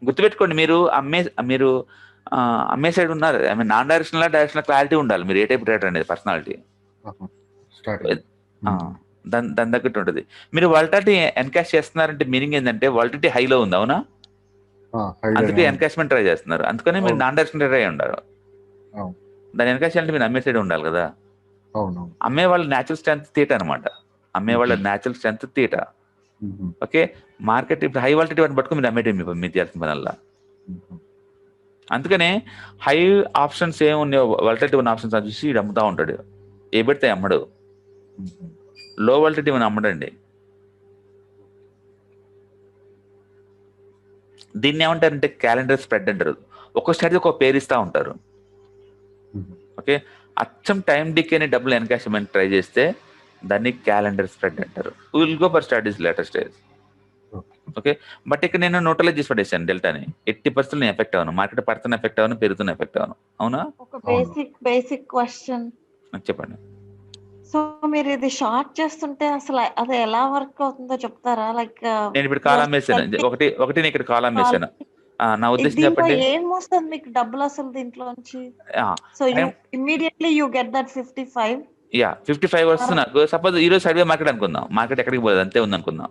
గుర్తుపెట్టుకోండి, మీరు అమ్మే సైడ్ ఉన్నారు. I mean non directional directional clarity ఉండాలి. మీరు ఏ టైప్ ట్రేడర్ అనేది పర్సనాలిటీ దాని తగ్గట్టు ఉంటుంది. మీరు వాలటిలిటీ ఎన్కాష్ చేస్తున్నారంటే మీనింగ్ ఏంటంటే వాలటిలిటీ హైలో ఉంది, అవునా? అందుకే ఎన్కాష్మెంట్ ట్రై చేస్తున్నారు. అందుకనే మీరు నాన్ డైరెక్షనల్ ట్రై ఉండాలి. దాని ఎన్కాష్ అంటే మీరు అమ్మే సైడ్ ఉండాలి కదా. అమ్మే వాళ్ళ న్యాచురల్ స్ట్రెంత్ థీటా అనమాట. అమ్మే వాళ్ళ natural strength theta. Okay, market ఇప్పుడు హై వాలిటీ వాటిని పట్టుకుని మీరు అమ్మేటం మీరు చేయాల్సిన పని వల్ల. అందుకనే హై ఆప్షన్స్ ఏమున్నాయో వాలిటీ ఉన్న ఆప్షన్స్ అది చూసి అమ్ముతా ఉంటాడు. ఏ పెడితే అమ్మడు. లో వాలిటీ అని అమ్మడండి. దీన్ని ఏమంటారంటే క్యాలెండర్ స్ప్రెడ్ అంటారు. ఒక్కో స్ట్రాటజీ ఒక పేరు ఇస్తూ ఉంటారు. ఓకే, అచ్చం టైం డికేని డబ్బులు ఎన్కాష్మెంట్ ట్రై చేస్తే దాన్ని క్యాలెండర్ స్ప్రెడ్ అంటారు. Will go for strategies later stage. Okay, but ఇక్కడ నేను న్యూట్రలైజ్ చేసి పడేసాను డెల్టాని. 80% నేను ఎఫెక్ట్ అవ్వను, మార్కెట్ పడుతున్న ఎఫెక్ట్ అవ్వను, పెరుగుతున్న ఎఫెక్ట్ అవ్వను, అవునా? ఒక బేసిక్ క్వశ్చన్ చెప్పండి. సో మీరు ఇది షార్ట్ చేస్తుంటే అసలు అది ఎలా వర్క్ అవుతుందో చెప్తారా? లైక్ నేను ఇప్పుడు కాల్ అమ్మేసాను, ఒకటి నేను ఇక్కడ కాల్ అమ్మేసాను. నా ఉద్దేశం చెప్పండి. ఏం వస్తుంది మీకు డబ్బులు అసలు దీంట్లోంచి? So immediately you get that 55. Yeah, 55 వస్తుంది నాకు. సపోజ్ ఈ రోజు సర్వే మార్కెట్ అనుకుందాం, మార్కెట్ ఎక్కడికి పోదు, అంతే ఉంది అనుకుందాం.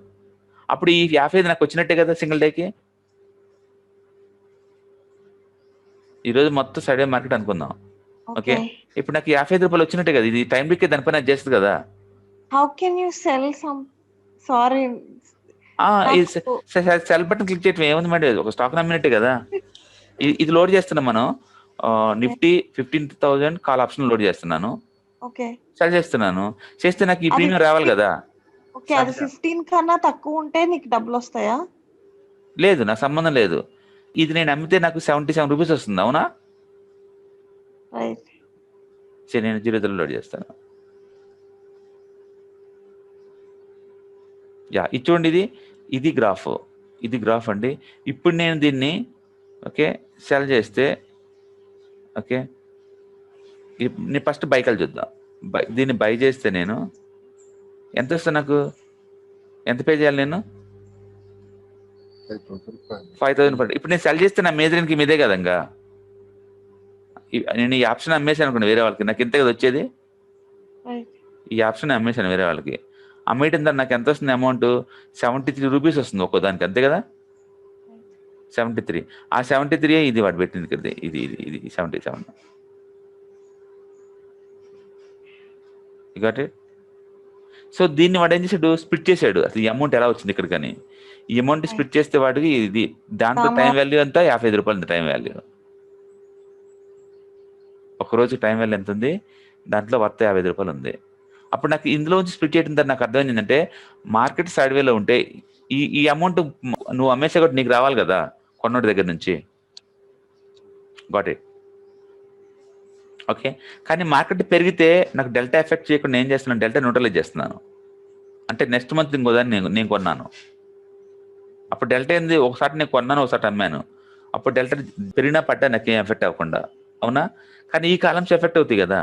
అప్పుడు ఈ 55 నాకు వచ్చినట్టే కదా సింగిల్ డేకి. ఈ రోజు మొత్తం సర్వే మార్కెట్ అనుకుందాం. ఓకే, ఇప్పుడు నాకు 55 రూపాయలు వచ్చినట్టే కదా. ఇది టైం డికే దానిపైన చేస్తుంది కదా. How can you cell some? Sorry, cell button click చేయటం ఏముంది మేడం, ఒక స్టాక్ నమ్మినట్టే కదా. ఇది లోడ్ చేస్తున్నాం మనం. నిఫ్టీ 15,000 కాల్ ఆప్షన్ లోడ్ చేస్తున్నాను, సెల్ చేస్తున్నాను. చేస్తే నాకు ఈ ప్రీమియం రావాలి కదా. ఓకే, అది 15 కన్నా తక్కువ ఉంటే నీకు డబ్బులు వస్తాయా? లేదు, నాకు సంబంధం లేదు. ఇది నేను అమ్మితే నాకు 77 రూపీస్ వస్తుంది, అవునా? సరే, నేను 0 లోడ్ చేస్తాను. యా, ఇది చూడండి, ఇది గ్రాఫ్ అండి. ఇప్పుడు నేను దీన్ని ఓకే సెల్ చేస్తే, ఓకే నేను ఫస్ట్ బైకల్ చూద్దాం. దీన్ని బై చేస్తే నేను ఎంత వస్తుంది? నాకు ఎంత పే చేయాలి? నేను 5,000. ఇప్పుడు నేను సెల్ చేస్తే నా మేజర్కి మీదే కదా. ఇంకా నేను ఈ ఆప్షన్ అమ్మేసాను అనుకోండి వేరే వాళ్ళకి, నాకు ఎంత కదా వచ్చేది? ఈ ఆప్షన్ అమ్మేసాను వేరే వాళ్ళకి. అమ్మేయటం ద్వారా నాకు ఎంత వస్తుంది అమౌంట్? 73 రూపీస్ వస్తుంది ఒక్కో దానికి, అంతే కదా. 73. ఆ 73 ఇది వాడు పెట్టింది కదా, ఇది 77. ఇక సో దీన్ని వాడు ఏం చేశాడు? స్ప్లిట్ చేశాడు. అసలు ఈ అమౌంట్ ఎలా వచ్చింది ఇక్కడ కానీ. ఈ అమౌంట్ స్ప్లిట్ చేస్తే వాడికి ఇది దాంట్లో టైం వాల్యూ అంతా 55 రూపాయలు టైం వాల్యూ. ఒకరోజు టైం వాల్యూ ఎంత ఉంది? దాంట్లో వర్త్ 55 రూపాయలు ఉంది. అప్పుడు నాకు ఇందులో నుంచి స్ప్లిట్ చేయడం ద్వారా నాకు అర్థం ఏంటంటే, మార్కెట్ సైడ్ వేలో ఉంటే ఈ అమౌంట్ నువ్వు అమ్మేసే కూడా నీకు రావాలి కదా కొన్నోటి దగ్గర నుంచి. Got it. ఓకే, కానీ మార్కెట్ పెరిగితే నాకు డెల్టా ఎఫెక్ట్ చేయకుండా ఏం చేస్తున్నాను? డెల్టా న్యూట్రలైజ్ చేస్తున్నాను. అంటే నెక్స్ట్ మంత్ ఇంకో దాన్ని నేను కొన్నాను. అప్పుడు డెల్టా ఏంది, ఒకసారి నేను కొన్నాను, ఒకసారి అమ్మాను. అప్పుడు డెల్టా పెరిగినా పడ్డా నాకేం ఎఫెక్ట్ అవ్వకుండా, అవునా? కానీ ఈ కాలమ్స్ ఎఫెక్ట్ అవుతాయి కదా,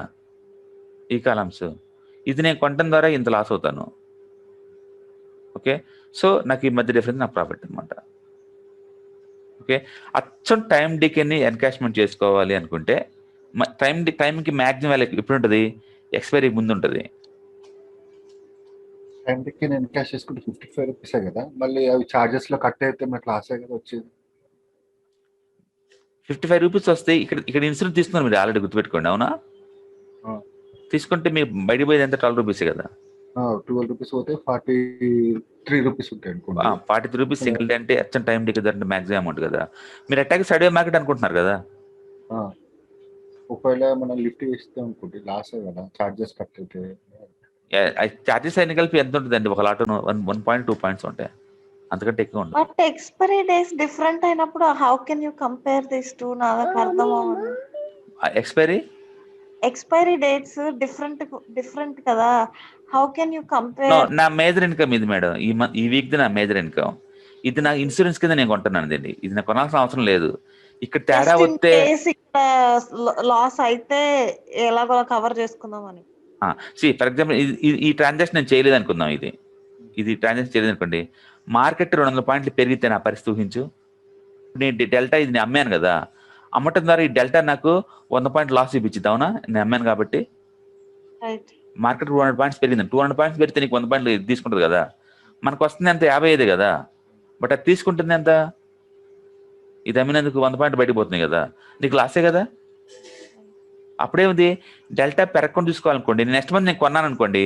ఈ కాలమ్స్. ఇది నేను కొనడం ద్వారా ఇంత లాస్ అవుతాను. ఓకే, సో నాకు ఈ మధ్య డిఫరెన్స్ నా ప్రాఫిట్ అనమాట. ఓకే, అచ్చం టైం డీకేని ఎన్కాష్మెంట్ చేసుకోవాలి అనుకుంటే టైంకి మ్యాక్సిమం వాల్యూ ఎప్పుడు ఉంటుంది? ఎక్స్పైరీ ముందు ఉంటుంది. టైంకి నేను ఎన్కాష్ చేసుకుంటే 55 రూపీసే కదా, మళ్ళీ అవి చార్జెస్ లో కట్ అయితే మరి లాసే కదా వచ్చేది. 55 రూపీస్ వస్తే ఇక్కడ ఇన్సూరెన్స్ తీసుకున్నారు మీరు ఆల్రెడీ, గుర్తుపెట్టుకోండి, అవునా? తీసుకుంటే మీకు బయట పోయేది ఎంత? 12 రూపీసే కదా. 12 రూపీస్ పోతే 43 రూపీస్ ఉంటాయి అనుకోండి. 43 రూపీస్ సింగిల్ డే అంటే అచ్చం టైం డీకే అంటే మ్యాక్సిమం అమౌంట్ కదా. మీరు అటాక్ సైడ్ మార్కెట్ అనుకుంటున్నారు కదా. ఒకవేళ మనం లిఫ్ట్ చేస్తే అనుకుంటే లాసే కదా, చార్జెస్ కట్ అయితే. చార్జెస్ అన్ని కలిపి ఎంత ఉంటుందండి? ఒక లాట్ 1.2 పాయింట్స్ ఉంటాయి, అంతకంటే ఎక్కువ ఉంటుంది. బట్ ఎక్స్పైరీ డేస్ డిఫరెంట్ అయినప్పుడు how can you compare this to? నాకు అర్థం అవ్వదు. ఎక్స్పైరీ డేట్స్ డిఫరెంట్ కదా, హౌ కెన్ యూ కంపేర్? నా మేజర్ ఇన్కమ్ ఇది మేడం, ఈ వీక్ ది నా మేజర్ ఇన్కమ్. ఇది నా ఇన్సూరెన్స్ కింద నేను కొంటున్నాను అండి. ఇది నాకు కొనాల్సిన అవసరం లేదు. ఇక్కడ తేడా వస్తే లాస్ అయితే ఎలాగో కవర్ చేసుకుందామని. ఫర్ ఎగ్జాంపుల్ ఈ ట్రాన్సాక్షన్ నేను చేయలేదు అనుకుందాం, ఇది ట్రాన్సాక్షన్ చేయలేదు అనుకోండి. మార్కెట్ 200 పాయింట్లు పెరిగితే నా పరిస్థితి ఊహించు. నేను డెల్టా ఇది నేను అమ్మాను కదా, అమ్మటం ద్వారా ఈ డెల్టా నాకు 100 పాయింట్ లాస్ చూపించింది, అవునా? నేను అమ్మాను కాబట్టి. మార్కెట్ 200 పాయింట్స్ పెరిగింది, 200 పాయింట్స్ పెరిగితే నీకు 100 పాయింట్లు తీసుకుంటుంది కదా. మనకు వస్తుంది ఎంత? 55 కదా. బట్ అది తీసుకుంటుంది ఎంత? ఇది అమ్మినందుకు 100 పాయింట్ బయటకు పోతుంది కదా, నీకు లాసే కదా. అప్పుడేముంది, డెల్టా పెరగకుండా చూసుకోవాలనుకోండి. నెక్స్ట్ మంత్ నేను కొన్నాను అనుకోండి,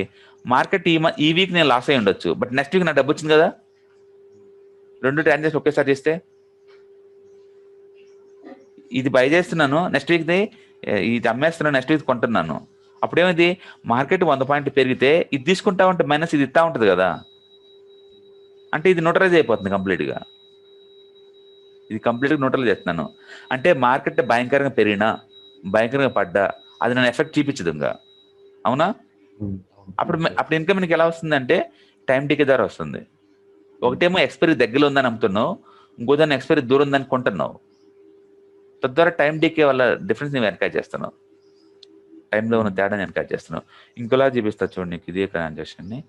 మార్కెట్ ఈ వీక్ నేను లాస్ అయ్యి ఉండొచ్చు, బట్ నెక్స్ట్ వీక్ నా డబ్బు వచ్చింది కదా. 2 ట్రాన్సాక్షన్ ఒకేసారి చేస్తే, ఇది బై చేస్తున్నాను, నెక్స్ట్ వీక్ ఇది అమ్మేస్తున్నాను, నెక్స్ట్ వీక్ కొంటున్నాను. అప్పుడేమైంది, మార్కెట్ 100 పాయింట్లు పెరిగితే ఇది తీసుకుంటా ఉంటే మైనస్ ఇది ఇస్తా ఉంటుంది కదా. అంటే ఇది న్యూట్రలైజ్ అయిపోతుంది కంప్లీట్గా. ఇది కంప్లీట్గా న్యూట్రలైజ్ చేస్తున్నాను అంటే మార్కెట్ భయంకరంగా పెరిగినా భయంకరంగా పడ్డా అది నన్ను ఎఫెక్ట్ చూపించదు ఇంకా, అవునా? అప్పుడు ఇన్కమ్ నీకు ఎలా వస్తుందంటే టైం డీకే ద్వారా వస్తుంది. ఒకటేమో ఎక్స్పైరీ దగ్గరలో ఉందని అమ్ముతున్నావు, ఇంకో దాన్ని ఎక్స్పైరీ దూరం ఉందని కొంటున్నావు. తద్వారా టైం డీకే వల్ల డిఫరెన్స్ నేను ఎన్కాజ్ చేస్తున్నావు, టైంలో ఉన్న తేడాని ఎన్కాజ్ చేస్తున్నావు. ఇంకోలా చూపిస్తా చూడండి నీకు ఇదే ట్రాన్సాక్షన్ని.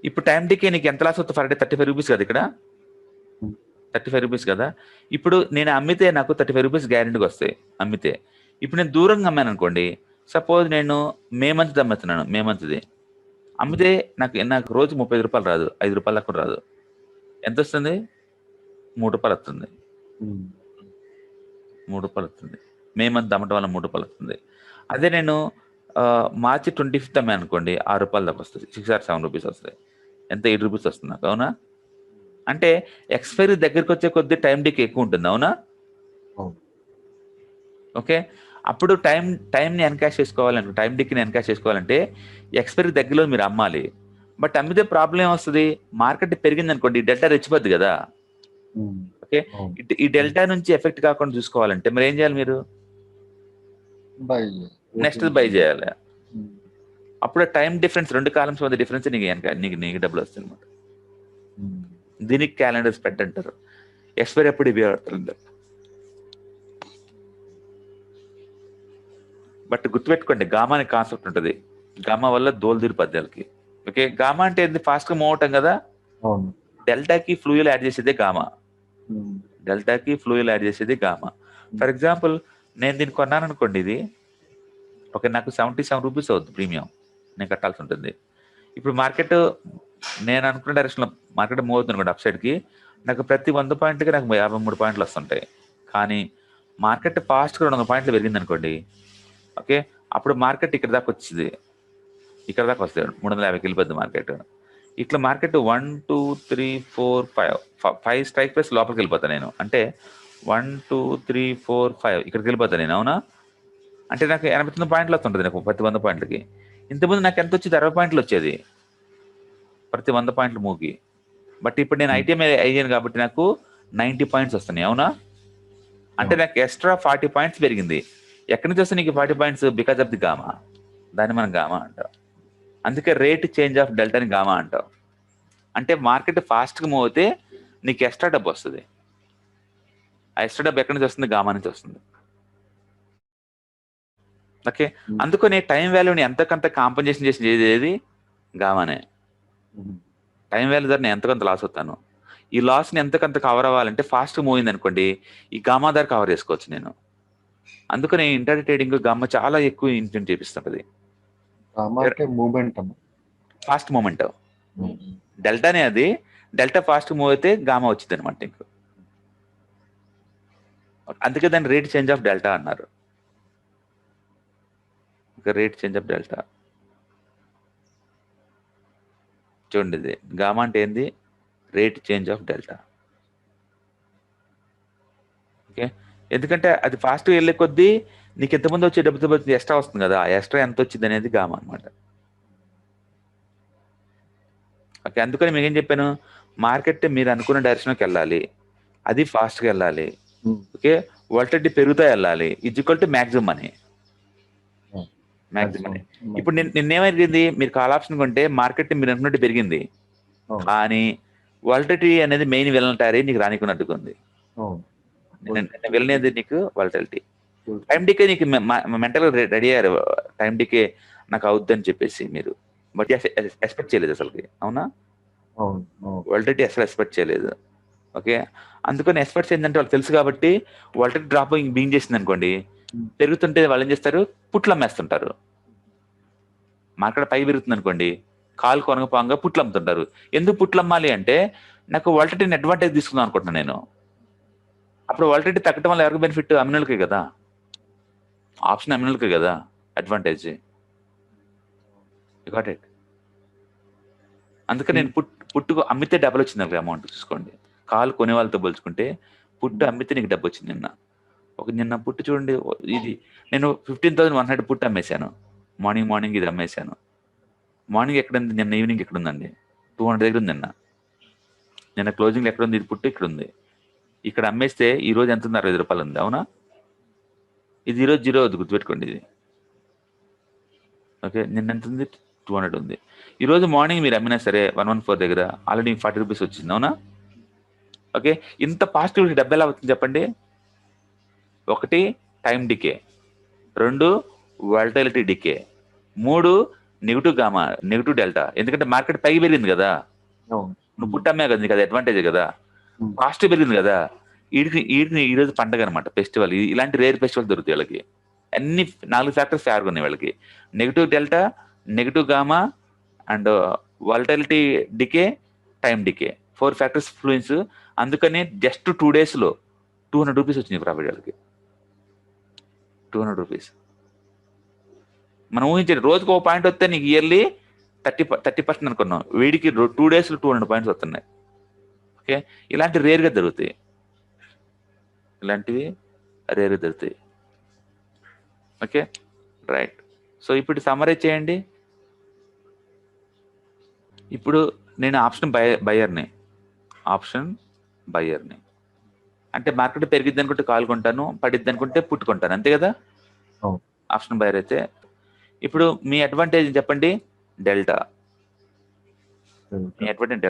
ఇప్పుడు టైం డీకే నీకు ఎంత లాస్ అవుతుంది? ఫర్ డే 35 రూపీస్ కదా, ఇక్కడ 35 రూపీస్ కదా. ఇప్పుడు నేను అమ్మితే నాకు 35 రూపీస్ గ్యారెంటీగా వస్తాయి అమ్మితే. ఇప్పుడు నేను దూరంగా అమ్మాను అనుకోండి, సపోజ్ నేను మే మంత్ అమ్ముతున్నాను, మే మంత్ది అమ్మితే నాకు రోజు 35 రూపాయలు రాదు, 5 రూపాయలు దాకా రాదు. ఎంత వస్తుంది? 3 రూపాయలు వస్తుంది. 3 రూపాయలు వస్తుంది మే మంత్ అమ్మటం వల్ల 3 రూపాయలు వస్తుంది. అదే నేను మార్చి 25th అమ్మాను అనుకోండి, 6 రూపాయలు దాకా వస్తుంది, 6 or 7 రూపీస్ వస్తుంది. ఎంత? 8 రూపీస్ వస్తుంది నాకు, అవునా? అంటే ఎక్స్పైరీ దగ్గరికి వచ్చే కొద్దీ టైం డీకే ఎక్కువ ఉంటుంది, అవునా? ఓకే, అప్పుడు టైంని ఎన్కాష్ చేసుకోవాలంటే, టైం డీకేని ఎన్కాష్ చేసుకోవాలంటే ఎక్స్పైరీ దగ్గరలో మీరు అమ్మాలి. బట్ అమ్మితే ప్రాబ్లం ఏమొస్తుంది, మార్కెట్ పెరిగింది అనుకోండి, డెల్టా రెచ్చిపోద్ది కదా. ఓకే, ఈ డెల్టా నుంచి ఎఫెక్ట్ కాకుండా చూసుకోవాలంటే మరి ఏం చేయాలి? మీరు నెక్స్ట్ బై చేయాలి. అప్పుడు టైం డిఫరెన్స్, 2 కాలమ్స్ మధ్య డిఫరెన్స్ నీకు డబ్బులు వస్తుంది అనమాట. దీనికి క్యాలెండర్ స్ప్రెడ్ అంటారు. ఎక్స్పైరీ ఎప్పుడు ఇవి ఆడుతుంది. బట్ గుర్తుపెట్టుకోండి, గామా అనే కాన్సెప్ట్ ఉంటుంది. గామా వల్ల దోల్దీరు పద్యాలకి. ఓకే, గామా అంటే ఏంది? ఫాస్ట్ గా మూవ్ అవటం కదా. డెల్టాకి ఫ్లూయల్ యాడ్ చేసేదే గామా. డెల్టాకి ఫ్లూయల్ యాడ్ చేసేది గామా. ఫర్ ఎగ్జాంపుల్ నేను దీన్ని కొన్నాను అనుకోండి, ఇది ఓకే, నాకు 77 రూపీస్ అవుతుంది ప్రీమియం నేను కట్టాల్సి ఉంటుంది. ఇప్పుడు మార్కెట్ నేను అనుకున్న డైరెక్షన్లో మార్కెట్ మూవ్ అవుతుంది అనుకోండి అప్ సైడ్కి, నాకు ప్రతి 100 పాయింట్లకి నాకు 53 పాయింట్లు వస్తుంటాయి. కానీ మార్కెట్ ఫాస్ట్గా 200 పాయింట్లు పెరిగింది అనుకోండి, ఓకే, అప్పుడు మార్కెట్ ఇక్కడ దాకా వచ్చింది, ఇక్కడ దాకా వస్తుంది 350కి వెళ్ళిపోద్ది మార్కెట్. ఇట్లా మార్కెట్ 1 2 3 4 5 స్ట్రైక్ ప్రైస్ లోపలికి వెళ్ళిపోతాను నేను. అంటే 1 2 3 4 5 ఇక్కడికి వెళ్ళిపోతాను నేను, అవునా? అంటే నాకు 89 పాయింట్లు వస్తుంటుంది నాకు ప్రతి 100 పాయింట్లకి. ఇంతకుముందు నాకు ఎంత వచ్చేది? 60 పాయింట్లు వచ్చేది ప్రతి 100 పాయింట్లు మూకి. బట్ ఇప్పుడు నేను ఐటీఎం అయ్యాను కాబట్టి నాకు 90 పాయింట్స్ వస్తున్నాయి, అవునా? అంటే నాకు ఎక్స్ట్రా 40 పాయింట్స్ పెరిగింది. ఎక్కడి నుంచి వస్తే నీకు 40 points? Because of the gamma. దాన్ని మనం గామా అంటాం. అందుకే రేట్ చేంజ్ ఆఫ్ డెల్టాని గామా అంటాం. అంటే మార్కెట్ ఫాస్ట్గా మూవ్ అయితే నీకు ఎక్స్ట్రా డబ్బు వస్తుంది. ఆ ఎక్స్ట్రా డబ్బు ఎక్కడి నుంచి వస్తుంది? గామా నుంచి వస్తుంది. ఓకే, అందుకని టైం వాల్యూని ఎంతకంత కాంపన్సేషన్ చేసి చేసేది గామానే. టైం వాల్యూ ధర నేను ఎంతకంత లాస్ అవుతాను, ఈ లాస్ని ఎంతకంత కవర్ అవ్వాలంటే ఫాస్ట్ మూవ్ అయింది అనుకోండి, ఈ గామా ధర కవర్ చేసుకోవచ్చు నేను. అందుకని ఇంటర్డే ట్రేడింగ్ గామా చాలా ఎక్కువ ఇన్ఫ్లుయెన్స్ చేపిస్తుంటది. ఫాస్ట్ మూమెంట్ డెల్టానే, అది డెల్టా ఫాస్ట్ మూవ్ అయితే గామా వచ్చింది అనమాట నీకు. అందుకే దాన్ని రేట్ చేంజ్ ఆఫ్ డెల్టా అన్నారు. రేట్ చేంజ్ ఆఫ్ డెల్టా చూడండి, ఇది గామా అంటే ఏంది? Rate change of delta. Okay, ఎందుకంటే అది ఫాస్ట్గా వెళ్ళే కొద్దీ నీకు ఎంతమంది వచ్చే డబ్బుతో ఎక్స్ట్రా వస్తుంది కదా, ఆ ఎక్స్ట్రా ఎంత వచ్చింది అనేది గామా అనమాట. ఓకే, అందుకని మీకు ఏం చెప్పాను, మార్కెట్ మీరు అనుకున్న డైరెక్షన్కి వెళ్ళాలి, అది ఫాస్ట్గా వెళ్ళాలి. ఓకే, వాలటిలిటీ పెరుగుతా వెళ్ళాలి, ఈక్వల్ టు మ్యాక్సిమం అని. మ్యాక్సిమం అని. ఇప్పుడు నిన్నేమైంది, మీరు కాల్ ఆప్షన్ కొంటే మార్కెట్ మీరు అనుకున్నట్టు పెరిగింది, కానీ వాలటిలిటీ అనేది మెయిన్ వెళ్ళంటారే నీకు రానికున్నట్టుకుంది. వెళ్ళనేది నీకు వాలటిలిటీ. టైం డికే నీకు మెంటల్గా రెడీ అయ్యారు, టైం డికే నాకు అవుద్దని చెప్పేసి మీరు, బట్ ఎక్స్పెక్ట్ చేయలేదు అసలుకి. అవునా? వాలటిలిటీ అసలు ఎక్స్పెక్ట్ చేయలేదు. ఓకే, అందుకని ఎక్స్పెక్ట్స్ ఏంటంటే వాళ్ళు తెలుసు కాబట్టి వాలటిలిటీ డ్రాప్ బీయింగ్ చేసింది అనుకోండి, పెరుగుతుంటే వాళ్ళు ఏం చేస్తారు, పుట్లు అమ్మేస్తుంటారు. మార్కెట్ పై పెరుగుతుంది అనుకోండి, కాలు కొనగపోగా పుట్లు అమ్ముతుంటారు. ఎందుకు పుట్లు అమ్మాలి అంటే, నాకు వాలటిలిటీని అడ్వాంటేజ్ తీసుకుందాం అనుకుంటున్నాను నేను. అప్పుడు వాలటిలిటీ తగ్గడం వల్ల ఎవరికి బెనిఫిట్? అమ్మినోళ్ళకే కదా, ఆప్షన్ అమ్మినోళ్ళకే కదా అడ్వాంటేజ్. Got it. అందుకని నేను పుట్టుకు అమ్మితే డబ్బులు వచ్చింది నాకు అమౌంట్ చూసుకోండి. కాలు కొనే వాళ్ళతో పోల్చుకుంటే పుట్టు అమ్మితే నీకు డబ్బు వచ్చింది. నిన్న పుట్టు చూడండి, ఇది నేను 15,100 పుట్టు అమ్మేశాను. మార్నింగ్ ఇది అమ్మేశాను. మార్నింగ్ ఎక్కడుంది, నిన్న ఈవినింగ్ ఎక్కడుందండి? 200 దగ్గర ఉంది. నిన్న క్లోజింగ్ ఎక్కడుంది? ఇది పుట్టు ఇక్కడ ఉంది. ఇక్కడ అమ్మేస్తే ఈ రోజు ఎంత ఉంది? 60 రూపాయలు ఉంది. అవునా? ఇది ఈరోజు 0 అవుతుంది, గుర్తుపెట్టుకోండి ఇది. ఓకే, నిన్న ఎంత ఉంది? 200 ఉంది. ఈరోజు మార్నింగ్ మీరు అమ్మినా సరే 114 దగ్గర ఆల్రెడీ 40 రూపీస్ వచ్చింది. అవునా? ఓకే, ఇంత పాజిటివ్ డబ్బు ఎలా అవుతుంది చెప్పండి? 1 time decay, 2 volatility decay, 3 negative gamma, negative delta. ఎందుకంటే మార్కెట్ పైకి పెరిగింది కదా, నువ్వు పుట్టు అమ్మే కదా, నీకు అది అడ్వాంటేజ్ కదా, పాజిటివ్ పెరిగింది కదా. వీడికి ఈరోజు పండగ అనమాట, ఫెస్టివల్. ఇలాంటి రేర్ ఫెస్టివల్ దొరుకుతాయి వాళ్ళకి. అన్ని 4 ఫ్యాక్టర్స్ ఫేవర్గా ఉన్నాయి వాళ్ళకి. Negative delta, negative gamma and volatility decay, time decay, 4 factors fluence. అందుకని జస్ట్ 2 daysలో 200 రూపీస్ వచ్చింది ప్రాఫిట్ వాళ్ళకి. 200 రూపీస్ మనం ఊహించండి. రోజుకు ఒక పాయింట్ వస్తే నీకు ఇయర్లీ 30% అనుకున్నాం, వీడికి 2 daysలో 200 పాయింట్స్ వస్తున్నాయి. ఓకే, ఇలాంటి రేర్గా జరుగుతాయి, ఇలాంటివి రేర్గా జరుగుతాయి. Okay, right. సో ఇప్పుడు సమ్మరైజ్ చేయండి. ఇప్పుడు నేను ఆప్షన్ బయర్ని అంటే మార్కెట్ పెరిగిద్ది అనుకుంటే కాల్ కొంటాను, పడిద్ది అనుకుంటే పుట్టుకుంటాను, అంతే కదా ఆప్షన్ బయర్ అయితే. ఇప్పుడు మీ అడ్వాంటేజ్ చెప్పండి? డెల్టా. మీ అడ్వాంటేజ్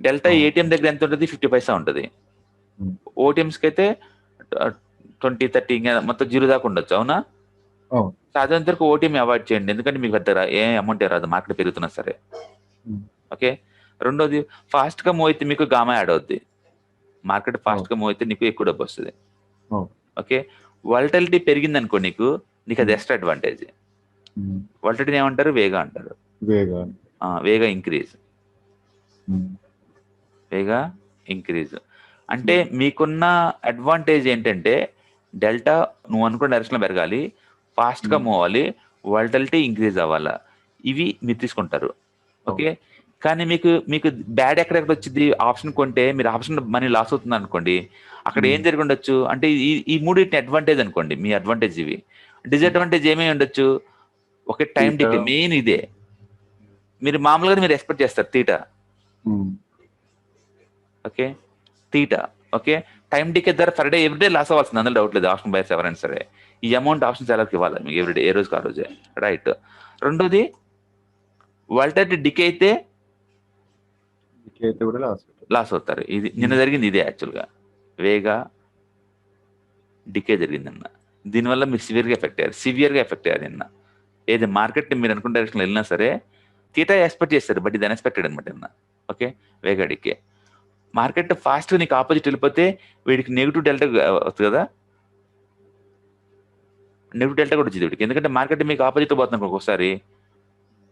డెల్టా ఏటీఎం దగ్గర ఎంత ఉంటుంది? 50 పైసా ఉంటుంది. ఓటీఎంస్కి అయితే 20, 30 ఇంకా మొత్తం 0 దాకా ఉండొచ్చు. అవునా? సాధారణ వరకు ఓటీఎం అవాయిడ్ చేయండి, ఎందుకంటే మీకు పెద్ద ఏ అమౌంట్ రాదు మార్కెట్ పెరుగుతున్నా సరే. ఓకే, రెండోది ఫాస్ట్గా మూవ్ అయితే మీకు గామా యాడ్ అవుద్ది. మార్కెట్ ఫాస్ట్గా మూవ్ అయితే నీకు ఎక్కువ డబ్బు వస్తుంది. ఓకే, వాలటిలిటీ పెరిగింది అనుకో నీకు అది ఎక్స్ట్రా అడ్వాంటేజ్. వాలటిలిటీ ఏమంటారు? వేగా అంటారు. వేగా ఇంక్రీజ్ అంటే మీకున్న అడ్వాంటేజ్ ఏంటంటే డెల్టా నువ్వు అనుకున్న డైరెక్షన్లో పెరగాలి, ఫాస్ట్గా మూవ్ అవ్వాలి, వాలటిలిటీ ఇంక్రీజ్ అవ్వాలా, ఇవి మీరు తీసుకుంటారు. ఓకే, కానీ మీకు బ్యాడ్ ఎక్కడెక్కడ వచ్చింది? ఆప్షన్ కొంటే మీరు ఆప్షన్ మనీ లాస్ అవుతుంది అనుకోండి, అక్కడ ఏం జరిగి ఉండొచ్చు అంటే ఈ మూడింటిని అడ్వాంటేజ్ అనుకోండి, మీ అడ్వాంటేజ్. ఇవి డిసడ్వాంటేజ్ ఏమేమి ఉండొచ్చు? ఒక టైం డికే, మెయిన్ ఇదే. మీరు మామూలుగా మీరు ఎక్స్పెక్ట్ చేస్తారు theta. Okay, theta. Okay, time decay ధర ఫర్ డే ఎవ్రీడే లాస్ అవ్వాల్సింది, అందులో డౌట్ లేదు. ఆప్షన్ బయర్స్ ఎవరైనా సరే ఈ అమౌంట్ ఆప్షన్ సెలర్కి ఇవ్వాలి మీకు ఎవ్రీడే, ఏ రోజుకి ఆ రోజే. రైట్. రెండోది వాల్టాలిటీ డికే అయితే డికే అయితే కూడా లాస్ అవుతారు. ఇది నిన్న జరిగింది ఇదే యాక్చువల్గా. వేగా డికే జరిగిందన్న. దీనివల్ల మీరు సివియర్గా ఎఫెక్ట్ అయ్యారు నిన్న. ఏది మార్కెట్ మీరు అనుకున్న డైరెక్షన్లో వెళ్ళినా సరే తీటా ఎక్స్పెక్ట్ చేస్తారు, బట్ ఇది అన్ఎక్స్పెక్టెడ్ అనమాట నిన్న. ఓకే, వేగా డికే. మార్కెట్ ఫాస్ట్గా నీకు ఆపోజిట్ వెళ్ళిపోతే వీడికి నెగిటివ్ డెల్టా వస్తుంది కదా, నెగిటివ్ డెల్టా కూడా వచ్చింది వీడికి. ఎందుకంటే మార్కెట్ మీకు ఆపోజిట్ పోతుంది ఒక్కొక్కసారి,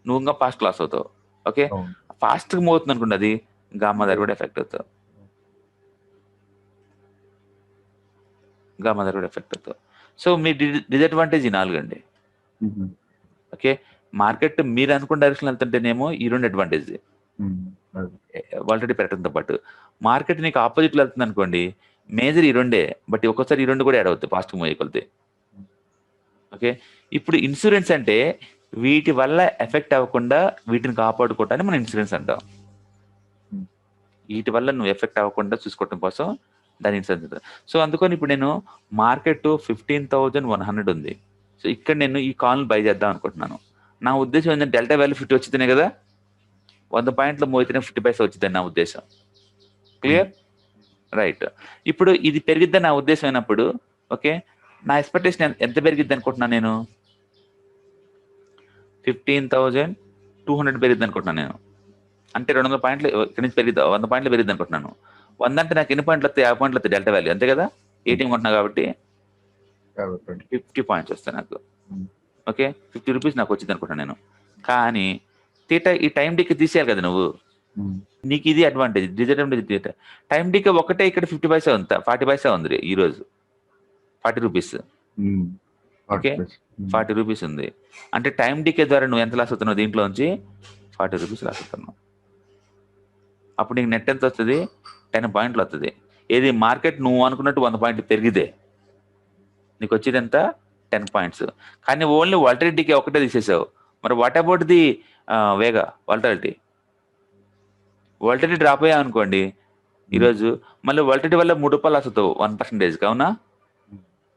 నువ్వు ఇంకా ఫాస్ట్ లాస్ అవుతావు. ఓకే, ఫాస్ట్గా మూవ్ అవుతుంది అనుకోండి, అది గామా ధర కూడా ఎఫెక్ట్ అవుతావు. సో మీ డిసడ్వాంటేజ్ ఈ 4 అండి. ఓకే, మార్కెట్ మీరు అనుకున్న డైరెక్షన్ వెళ్తుంటేనేమో ఈ 2 అడ్వాంటేజ్, వాల్టాలిటీ పెరగడంతో పాటు. మార్కెట్ నీకు ఆపోజిట్లో వెళ్తుంది అనుకోండి, మేజర్ ఈ 2, బట్ ఒక్కోసారి ఈ 2 కూడా యాడ్ అవుతాయి ఫాస్ట్ మూవ్ అయిపోతే. ఓకే, ఇప్పుడు ఇన్సూరెన్స్ అంటే వీటి వల్ల ఎఫెక్ట్ అవ్వకుండా వీటిని కాపాడుకోవటాన్ని మనం ఇన్సూరెన్స్ అంటాం. వీటి వల్ల నువ్వు ఎఫెక్ట్ అవ్వకుండా చూసుకోవటం కోసం దాని ఇన్సూరెన్స్. సో అందుకని ఇప్పుడు నేను మార్కెట్ 15,100 ఉంది. సో ఇక్కడ నేను ఈ కాల్ని బై చేద్దాం అనుకుంటున్నాను. నా ఉద్దేశం ఏంటంటే డెల్టా వాల్యూ 50 వచ్చితేనే కదా, 100 పాయింట్లు మూవ్ అయితేనే 50 పైసా వచ్చిందని నా ఉద్దేశం. క్లియర్? రైట్. ఇప్పుడు ఇది పెరిగిద్దని నా ఉద్దేశం అయినప్పుడు, ఓకే, నా ఎక్స్పెక్టేషన్ ఎంత పెరిగిద్ది అనుకుంటున్నాను నేను? 15,200 పెరిగిద్ది అనుకుంటున్నాను నేను. అంటే 200 పాయింట్లు ఇక్కడి నుంచి పెరిగిద్దా, 100 పాయింట్లు పెరిగిద్ది అనుకుంటున్నాను. 100 అంటే నాకు ఎన్ని పాయింట్లు వస్తాయి? 50 పాయింట్లు వస్తాయి డెల్టా వాల్యూ, అంతే కదా. ఏటీఎం కొంటున్నా కాబట్టి 50 పాయింట్స్ వస్తాయి నాకు. ఓకే, 50 రూపీస్ నాకు వచ్చింది అనుకుంటున్నాను నేను. కానీ తీటా ఈ టైం డీకి తీసేయాలి కదా నువ్వు. నీకు ఇది అడ్వాంటేజ్. డిసడ్వాంటేజ్ తీటా టైం డీకి ఒకటే ఇక్కడ 50 పైసా ఉంది, 40 పైసా ఉంది ఈరోజు, 40 రూపీస్. ఓకే, 40 రూపీస్ ఉంది అంటే టైం డీకే ద్వారా నువ్వు ఎంత లాస్ అవుతున్నావు? దీంట్లో నుంచి 40 రూపీస్ లాస్ అవుతున్నావు. అప్పుడు నీకు నెట్ ఎంత వస్తుంది? 10 పాయింట్లు వస్తుంది. ఏది మార్కెట్ నువ్వు అనుకున్నట్టు 100 పాయింట్లు పెరిగితే నీకు వచ్చేది ఎంత? 10 పాయింట్స్. కానీ ఓన్లీ వాల్టాలిటీకి ఒకటే తీసేసావు. మరి what about the Vega volatility drop అయ్యా అనుకోండి ఈరోజు, మళ్ళీ వాల్టాలిటీ వల్ల 3 రూపాయలు లాస్ అవుతావు 1%. అవునా?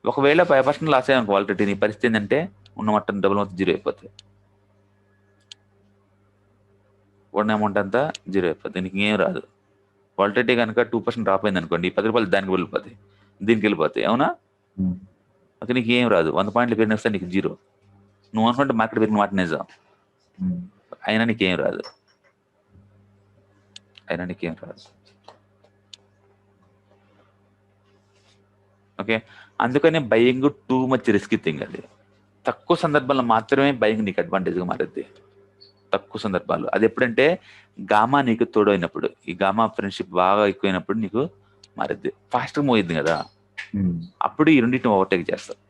ఒకవేళ 5% లాస్ అయ్యాను వాల్టాలిటీ, నీ పరిస్థితి ఏంటంటే ఉన్న మొత్తం డబుల్ మొత్తం 0 అయిపోతుంది. ఉన్న అమౌంట్ అంతా 0 అయిపోతుంది, నీకు ఏం రాదు. వాల్టాలిటీ కనుక 2% డ్రాప్ అయింది అనుకోండి, 10 రూపాయలు దానికి వెళ్ళిపోతాయి, దీనికి వెళ్ళిపోతాయి. అవునా? ఓకే, నీకు ఏం రాదు. 100 పాయింట్లు పెరిగిన వస్తే నీకు 0. నువ్వు అనుకుంటే మార్కెట్ పెరిగిన మాట నిజం, అయినా నీకేం రాదు. ఓకే, అందుకనే buying too much risky thing. అది తక్కువ సందర్భాల్లో మాత్రమే బయింగ్ నీకు అడ్వాంటేజ్గా మారుద్ది. తక్కువ సందర్భాలు. అది ఎప్పుడంటే గామా నీకు తోడైనప్పుడు, ఈ గామా ఫ్రెండ్షిప్ బాగా ఎక్కువైనప్పుడు నీకు మారుద్ది. ఫాస్ట్గా మూవ్ అయింది కదా, అప్పుడు ఈ రెండింటిని ఓవర్టేక్ చేస్తావు.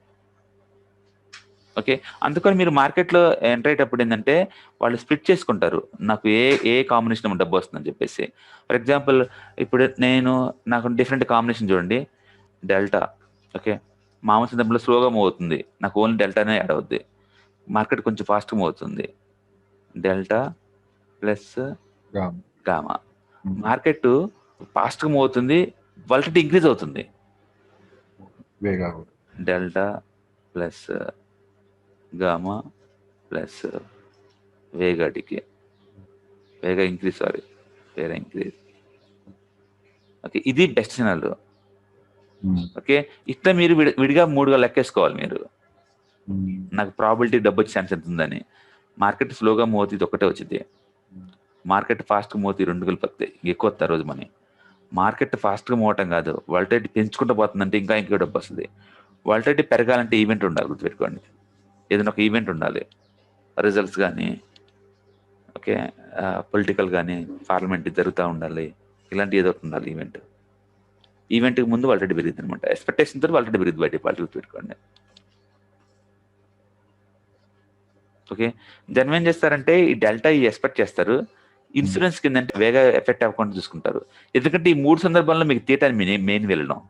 ఓకే, అందుకని మీరు మార్కెట్లో ఎంటర్ అయ్యేటప్పుడు ఏంటంటే వాళ్ళు స్ప్లిట్ చేసుకుంటారు, నాకు ఏ కాంబినేషన్ డబ్బు వస్తుందని చెప్పేసి. ఫర్ ఎగ్జాంపుల్ ఇప్పుడు నాకు డిఫరెంట్ కాంబినేషన్ చూడండి. డెల్టా, ఓకే, మామూలు సందర్భంలో స్లోగా మూవ్ అవుతుంది, నాకు ఓన్లీ డెల్టానే యాడ్ అవుద్ది. మార్కెట్ కొంచెం ఫాస్ట్గా మూవ్ అవుతుంది, డెల్టా ప్లస్ గామా. మార్కెట్ ఫాస్ట్గా మూవ్ అవుతుంది, వాల్టాలిటీ ఇంక్రీజ్ అవుతుంది, డెల్టా ప్లస్ గామా ప్లస్ వేగా డికే, వేగా ఇంక్రీజ్. ఓకే, ఇది బెస్ట్ సినారియో. ఓకే, ఇట్లా మీరు విడిగా 3గా లెక్కేసుకోవాలి మీరు. నాకు ప్రాబిలిటీ డబ్బు వచ్చే ఛాన్స్ ఎంత ఉందని. మార్కెట్ స్లోగా మూవ్ అవుతుంది, ఒకటే వచ్చింది. మార్కెట్ ఫాస్ట్గా మూవ్ అవుతుంది, 2 కలిపి ఎక్కువ వస్తుంది రోజు మనీ. మార్కెట్ ఫాస్ట్గా మూవ్ అవటం కాదు, వాల్టాలిటీ పెంచుకుంటూ పోతుందంటే ఇంకా డబ్బు వస్తుంది. వాల్టాలిటీ పెరగాలంటే ఈవెంట్ ఉండాలి, గుర్తుపెట్టుకోండి. ఏదైనా ఒక ఈవెంట్ ఉండాలి, రిజల్ట్స్ కానీ, ఓకే, పొలిటికల్ కానీ, పార్లమెంట్ జరుగుతూ ఉండాలి, ఇలాంటి ఏదో ఒకటి ఉండాలి ఈవెంట్కి ముందు వాల్టాలిటీ పెరిగింది అనమాట. ఎక్స్పెక్టేషన్తో వాల్టాలిటీ పెరిగింది బయట పార్టీ, గుర్తుపెట్టుకోండి. ఓకే, జనం ఏం చేస్తారంటే ఈ డెల్టా ఎక్స్పెక్ట్ చేస్తారు, ఇన్సూరెన్స్ కింద అంటే వేగా ఎఫెక్ట్ అవ్వకుండా చూసుకుంటారు. ఎందుకంటే ఈ 3 సందర్భాల్లో మీకు తీయటాన్ని మెయిన్ వెళ్ళడం.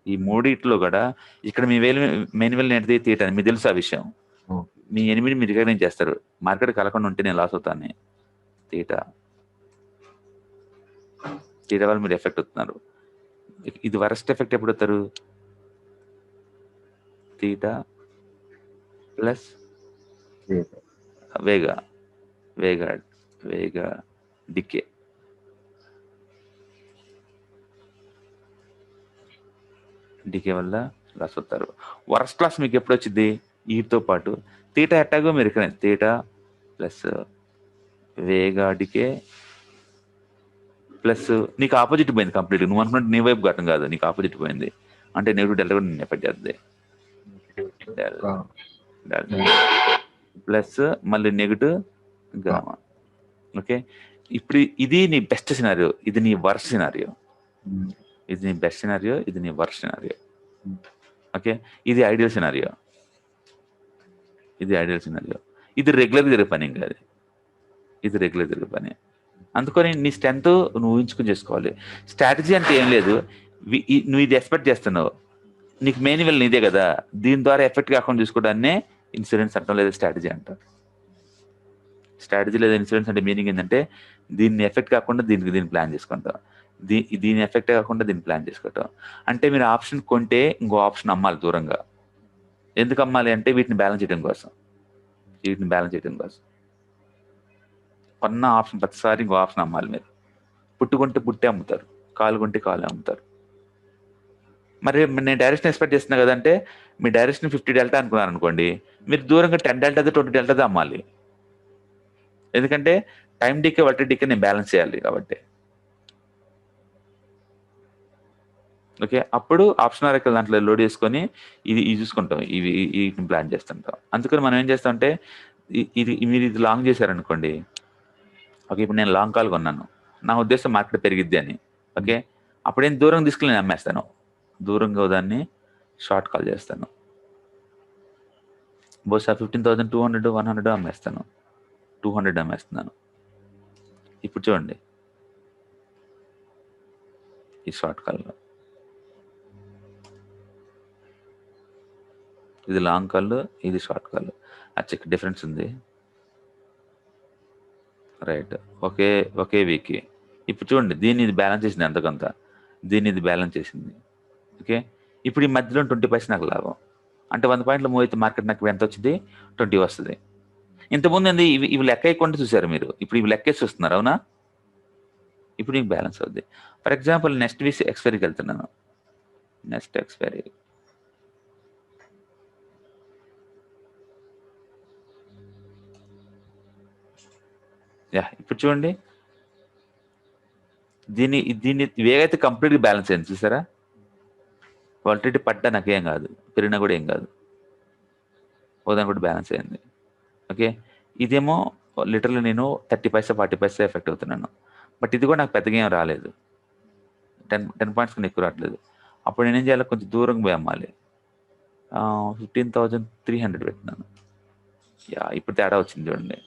ఈ 3 కూడా ఇక్కడ మీ మెయిన్ వెళ్ళి ఏంటిది? తీయటాన్ని. మీకు తెలుసు ఆ విషయం. మీ 8 మీరు రికగ్నైజ్ చేస్తారు, మార్కెట్ కలకుండా ఉంటే నేను లాస్ అవుతాను. తీటా వల్ల మీరు ఎఫెక్ట్ అవుతున్నారు. ఇది వరస్ట్ ఎఫెక్ట్ ఎప్పుడు అవుతారు? తీటా ప్లస్ వేగా వేగా డికే. డికే వల్ల లాస్ అవుతారు. వరస్ట్ లాస్ మీకు ఎప్పుడు వచ్చింది? వీటితో పాటు తీటా ఎట్టాగో మీరు ఇక్కడ తీటా ప్లస్ వేగా డికే ప్లస్ నీకు ఆపోజిట్ పోయింది కంప్లీట్. నువ్వు అనుకున్నట్టు నీ వైపు ఘటన కాదు, నీకు ఆపోజిట్ పోయింది. అంటే నెగిటివ్ డెల్టా కూడా నేను ఎఫెక్ట్ చేస్తుంది. ప్లస్ మళ్ళీ నెగిటివ్ గామా. ఓకే, ఇప్పుడు ఇది నీ బెస్ట్ సినారియో, ఇది నీ వర్స్ట్ సినారియో. ఇది నీ బెస్ట్ సినారియో, ఇది నీ వర్స్ట్ సినారియో. ఓకే, ఇది ఐడియల్ సినారియో, ఇది ఐడియల్ సినారియో. ఇది రెగ్యులర్ జరిగే పని కాదు, ఇది రెగ్యులర్ జరిగే పని. అందుకని నీ స్ట్రెంత్ నువ్వు ఊహించుకుని చేసుకోవాలి. స్ట్రాటజీ అంటే ఏం లేదు, నువ్వు ఇది ఎక్స్పెక్ట్ చేస్తున్నావు, నీకు మెయిన్ వెళ్ళి నీదే కదా, దీని ద్వారా ఎఫెక్ట్ కాకుండా చూసుకోవడాన్నే ఇన్సూరెన్స్ అంటాం, లేదా స్ట్రాటజీ అంటాం. స్ట్రాటజీ లేదా ఇన్సూరెన్స్ అంటే మీనింగ్ ఏంటంటే దీన్ని ఎఫెక్ట్ కాకుండా దీన్ని ప్లాన్ చేసుకుంటాం, దీని ఎఫెక్ట్ కాకుండా దీన్ని ప్లాన్ చేసుకుంటాం. అంటే మీరు ఆప్షన్ కొంటే ఇంకో ఆప్షన్ అమ్మాలి దూరంగా. ఎందుకు అమ్మాలి అంటే వీటిని బ్యాలెన్స్ చేయడం కోసం, వీటిని బ్యాలెన్స్ చేయడం కోసం. కొన్న ఆప్షన్ ప్రతిసారి ఇంకో ఆప్షన్ అమ్మాలి. మీరు పుట్టుకుంటే పుట్టే అమ్ముతారు, కాలు కొంటే కాలు అమ్ముతారు. మరి నేను డైరెక్షన్ ఎక్స్పెక్ట్ చేస్తున్నా కదంటే మీ డైరెక్షన్ 50 డెల్టా అనుకున్నారు అనుకోండి, మీరు దూరంగా 10 డెల్టా 20 డెల్టా అమ్మాలి. ఎందుకంటే టైం డీకే వాటి డీకే నేను బ్యాలెన్స్ చేయాలి కాబట్టి. ఓకే, అప్పుడు ఆప్షన్ ఆర్ఎకల్ దాంట్లో లోడ్ చేసుకొని ఇది చూసుకుంటాం, వీటిని ప్లాన్ చేస్తుంటాం. అందుకని మనం ఏం చేస్తామంటే మీరు ఇది లాంగ్ చేశారనుకోండి. ఓకే, ఇప్పుడు నేను లాంగ్ కాల్ కొన్నాను, నా ఉద్దేశం మార్కెట్ పెరిగిద్ది అని. ఓకే, అప్పుడేం దూరం తీసుకెళ్ళి నేను అమ్మేస్తాను, దూరంగా దాన్ని షార్ట్ కాల్ చేస్తాను. బహుశా 15,200 100 అమ్మేస్తాను, 200 అమ్మేస్తున్నాను. ఇప్పుడు చూడండి ఈ షార్ట్ కాల్లో, ఇది లాంగ్ కాల్, ఇది షార్ట్ కాల్. చెక్ డిఫరెన్స్ ఉంది, రైట్. ఒకే వీక్. ఇప్పుడు చూడండి దీన్ని ఇది బ్యాలెన్స్ చేసింది ఎంతకంత, దీన్ని ఇది బ్యాలెన్స్ చేసింది. ఓకే, ఇప్పుడు ఈ మధ్యలో 20% నాకు లాభం. అంటే 100 పాయింట్ల మూవ్ అయితే మార్కెట్ నాకు ఎంత వచ్చింది? 20 వస్తుంది. ఇంతకుముందు ఏంది ఇవి లెక్క వేయకుండా చూసారు మీరు, ఇప్పుడు ఇవి లెక్కేసి చూస్తున్నారు, అవునా? ఇప్పుడు నీకు బ్యాలెన్స్ అవుద్ది. ఫర్ ఎగ్జాంపుల్ నెక్స్ట్ వీక్ ఎక్స్పైరీకి వెళ్తున్నాను, నెక్స్ట్ ఎక్స్పైరీ ఇప్పుడు చూడండి దీన్ని వేగైతే కంప్లీట్గా బ్యాలెన్స్ అయింది చూసారా. వాలిడిటీ పడ్డా నాకేం కాదు, పెరిగినా కూడా ఏం కాదు, ఓదాన్ని కూడా బ్యాలెన్స్ అయింది. ఓకే, ఇదేమో లిటరల్లీ నేను 30 పైసా 40 పైసా ఎఫెక్ట్ అవుతున్నాను. బట్ ఇది కూడా నాకు పెద్దగా ఏం రాలేదు, 10 పాయింట్స్ కన్నా ఎక్కువ రావట్లేదు. అప్పుడు నేనేం చేయాలి, కొంచెం దూరంగా పోయి అమ్మాలి. 15,300 పెట్టినాను. ఇప్పుడు తేడా వచ్చింది చూడండి,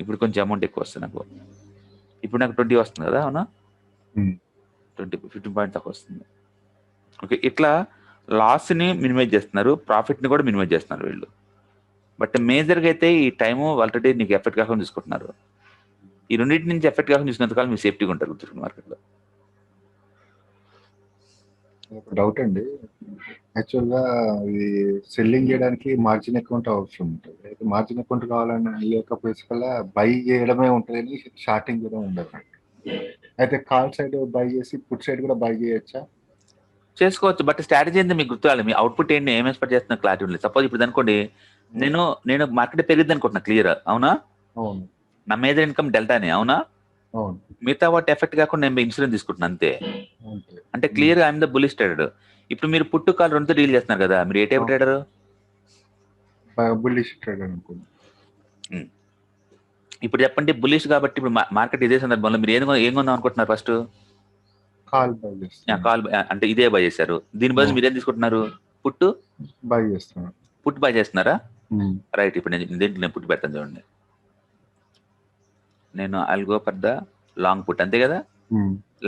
ఇప్పుడు కొంచెం అమౌంట్ ఎక్కువ వస్తుంది నాకు. ఇప్పుడు నాకు 20 వస్తుంది కదా, అవునా? 15 పాయింట్ తక్కువ వస్తుంది. ఓకే, ఇట్లా లాస్ని మినిమైజ్ చేస్తున్నారు, ప్రాఫిట్ని కూడా మినిమైజ్ చేస్తున్నారు వీళ్ళు. బట్ మేజర్గా అయితే ఈ టైము ఆల్రెడీ నీకు ఎఫెక్ట్ కాకుండా చూసుకుంటున్నారు. ఈ రెండింటి నుంచి ఎఫెక్ట్ కాకుండా చూసినంతకాలం మీరు సేఫ్టీగా ఉంటారు గుర్తుపెట్టుకోండి మార్కెట్లో. డౌట్ అండి, యాక్చువల్గా ఇది సెల్లింగ్ చేయడానికి మార్జిన్ అకౌంట్ అవసరం ఉంటుంది. అయితే మార్జిన్ అకౌంట్ కావాలని ఈ యొక్క ప్రిన్సిపల్లా బై చేయడమే ఉంటుంది, షార్టింగ్ కూడా ఉండదు. అయితే కాల్ సైడ్ బై చేసి పుట్ సైడ్ కూడా బై చేయొచ్చా? చేసుకోవచ్చు, బట్ స్ట్రాటజీ ఏంటి మీకు గుర్తురాలి, మీ అవుట్పుట్ ఏంటి, ఏం ఎక్స్పెక్ట్ చేస్తున్నా క్లారిటీ ఉండలేదు. సపోజ్ ఇప్పుడు అనుకోండి నేను మార్కెట్ పెరిగిద్ది అనుకుంటున్నా, క్లియర్, అవునా? అవును. నా మేజర్ ఇన్కమ్ డెల్టానే, అవునా? అవును. మిగతా వాటి ఎఫెక్ట్ కాకుండా నేను ఇన్సూరెన్స్ తీసుకుంటున్నాను అంతే. అంటే clear I'm the bullish trader. ఇప్పుడు మీరు పుట్టు కాల్ 2తో డీల్ చేస్తున్నారు కదా, మీరు ఏ టైప్ ట్రేడర్? బుల్లిష్ ట్రేడర్ అనుకోండి. ఇప్పుడు చెప్పండి, బుల్లిష్ కాబట్టి ఇప్పుడు మార్కెట్ ఇదే సందర్భంలో మీరు ఏం కొందాం అనుకుంటున్నారు? ఫస్ట్ కాల్ బై చేస్తారు, కాల్ అంటే ఇదే బై చేశారు, దీని బదులు మీరేం తీసుకుంటున్నారు? పుట్టు బై చేస్తున్నారు. పుట్టు బై చేస్తున్నారా? రైట్. ఇప్పుడు నేను పుట్టు పెడతాను చూడండి, నేను I'll go for the long put, అంతే కదా?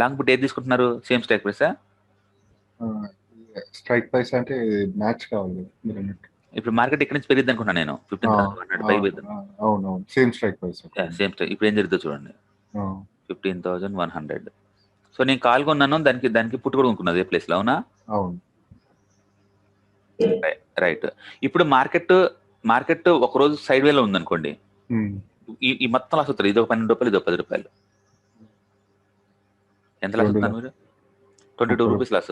లాంగ్ పుట్ ఏది తీసుకుంటున్నారు? సేమ్ స్ట్రైక్ ప్రైసా? స్ట్రైక్ ప్రైస్ అంటే మ్యాచ్ కావాలి. ఇప్పుడు మార్కెట్ ఇక్కడ నుంచి పెరిగింది అనుకున్నాను నేను, 15,100 పై పెరిగింది. అవునవును, same strike price. Same strike. ఇప్పుడు ఏం జరుగుతుందో చూడండి, 15,100. సో నేను కాల్ కొన్నాను, దానికి పుట్టు కూడా కొనుక్కున్నది ఏ ప్లేస్ లో, అవునా? అవును. రైట్. ఇప్పుడు మార్కెట్ ఒక రోజు సైడ్ వేలో ఉంది అనుకోండి, ఈ మొత్తం లాస్ అవుతారు. ఇదొక ₹12, ఇదొక ₹10. ఎంత లాస్ అవుతున్నారు మీరు? ₹22 లాస్.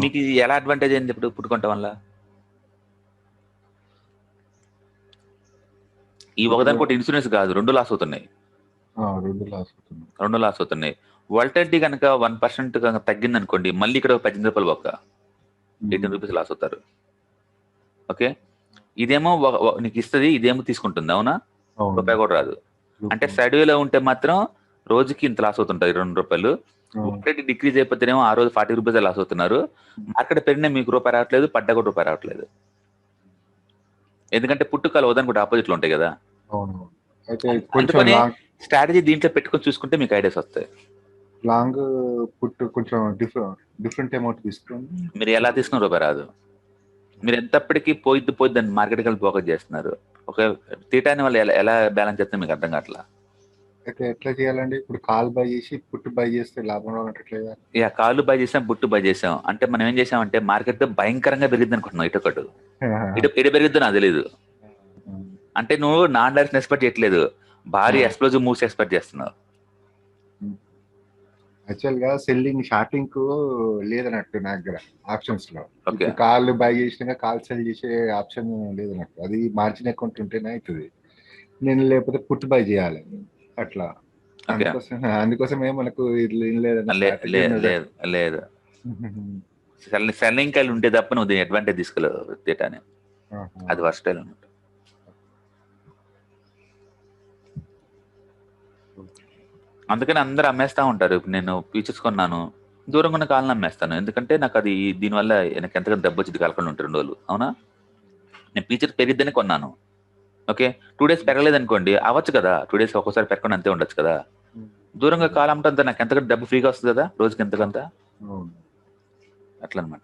మీకు ఇది ఎలా అడ్వాంటేజ్ అయింది ఇప్పుడు పుట్టుకోవటం వల్ల? ఈ ఒకదానికోటి ఇన్సూరెన్స్ కాదు, 2 లాస్ అవుతున్నాయి. 2 లాస్ అవుతున్నాయి. వాలటిలిటీ కనుక 1% కనుక తగ్గింది అనుకోండి, మళ్ళీ ఇక్కడ ₹18 బొక్క, ₹18 లాస్ అవుతారు. ఓకే, ఇదేమో నీకు ఇస్తుంది, ఇదేమో తీసుకుంటుంది. అవునా? రూపాయి కూడా రాదు. అంటే సైడ్వేలో ఉంటే మాత్రం రోజుకి ఇంత లాస్ అవుతుంటాయి, ₹2. వాలటిలిటీ డిక్రీజ్ అయిపోతేనేమో ఆ రోజు ₹40 లాస్ అవుతున్నారు. మార్కెట్ పెరిగినా మీకు రూపాయి రావట్లేదు, పడ్డా కూడా రూపాయి రావట్లేదు. ఎందుకంటే పుట్టుకలు వదని కూడా ఆపోజిట్ లో ఉంటాయి కదా. అందుకని స్ట్రాటజీ దీంట్లో పెట్టుకొని చూసుకుంటే మీకు ఐడియాస్ వస్తాయి. లాంగ్ పుట్టు కొంచెం డిఫరెంట్ అమౌంట్ తీసుకొని మీరు ఎలా తీసుకున్న రూపాయి రాదు. మీరు ఎంతప్పటికీ పోయిద్ది అని మార్కెట్ కలిపి ఫోకస్ చేస్తున్నారు. ఒక తీటాని వాళ్ళు ఎలా బ్యాలెన్స్ చేస్తే మీకు అర్థం కావట్లా. అయితే ఎట్లా చేయాలండి? ఇప్పుడు కాల్ బై చేసి పుట్టు బై చేస్తే లాభం రావట్లేదు. కాళ్ళు బై చేసాం, పుట్టు బై చేసాం అంటే మనం ఏం చేసామంటే మార్కెట్ భయంకరంగా పెరిగింది అనుకుంటున్నాం. ఇటొకటి ఇటు పెరిగిద్దో నాకు తెలియదు. అంటే నువ్వు నాన్ డైరెక్షన్ ఎక్స్పెక్ట్ చేయట్లేదు, భారీ ఎక్స్ప్లోజివ్ మూవ్స్ ఎక్స్పెక్ట్ చేస్తున్నావు. యాక్చువల్ గా సెల్లింగ్ షార్టింగ్ కు లేదన్నట్టు నా దగ్గర ఆప్షన్స్ లో. ఓకే, కాల్ బై చేసినాక కాల్ సెల్ చేసే ఆప్షన్ లేదన్నట్టు. అది మార్జిన్ అకౌంట్ ఉంటేనే అవుతుంది. నేను లేకపోతే పుట్ బై చేయాలి అట్లా. అందుకోసమే మనకు లేదు సెల్లింగ్ కాయలు ఉంటే తప్ప నువ్వు దీని అడ్వాంటేజ్ తీసుకోలేవు తేటానే. అది వర్స్ట్ స్టైల్ అన్నమాట. అందుకని అందరూ అమ్మేస్తా ఉంటారు. ఇప్పుడు నేను ఫీచర్స్ కొన్నాను, దూరంగా ఉన్న కాలను అమ్మేస్తాను. ఎందుకంటే నాకు అది దీనివల్ల నాకు ఎంతగా దెబ్బ వచ్చింది కలకుండా ఉంటారు 2 రోజులు. అవునా? నేను ఫీచర్ పెరిగిద్దని కొన్నాను. ఓకే, 2 days పెరగలేదు అనుకోండి, అవ్వచ్చు కదా. 2 days ఒక్కోసారి పెరగకుండా అంతే ఉండొచ్చు కదా. దూరంగా కాలం అంటే నాకు ఎంతకంటే డబ్బు ఫ్రీగా వస్తుంది కదా రోజుకి ఎంతకంత. అట్లా అనమాట.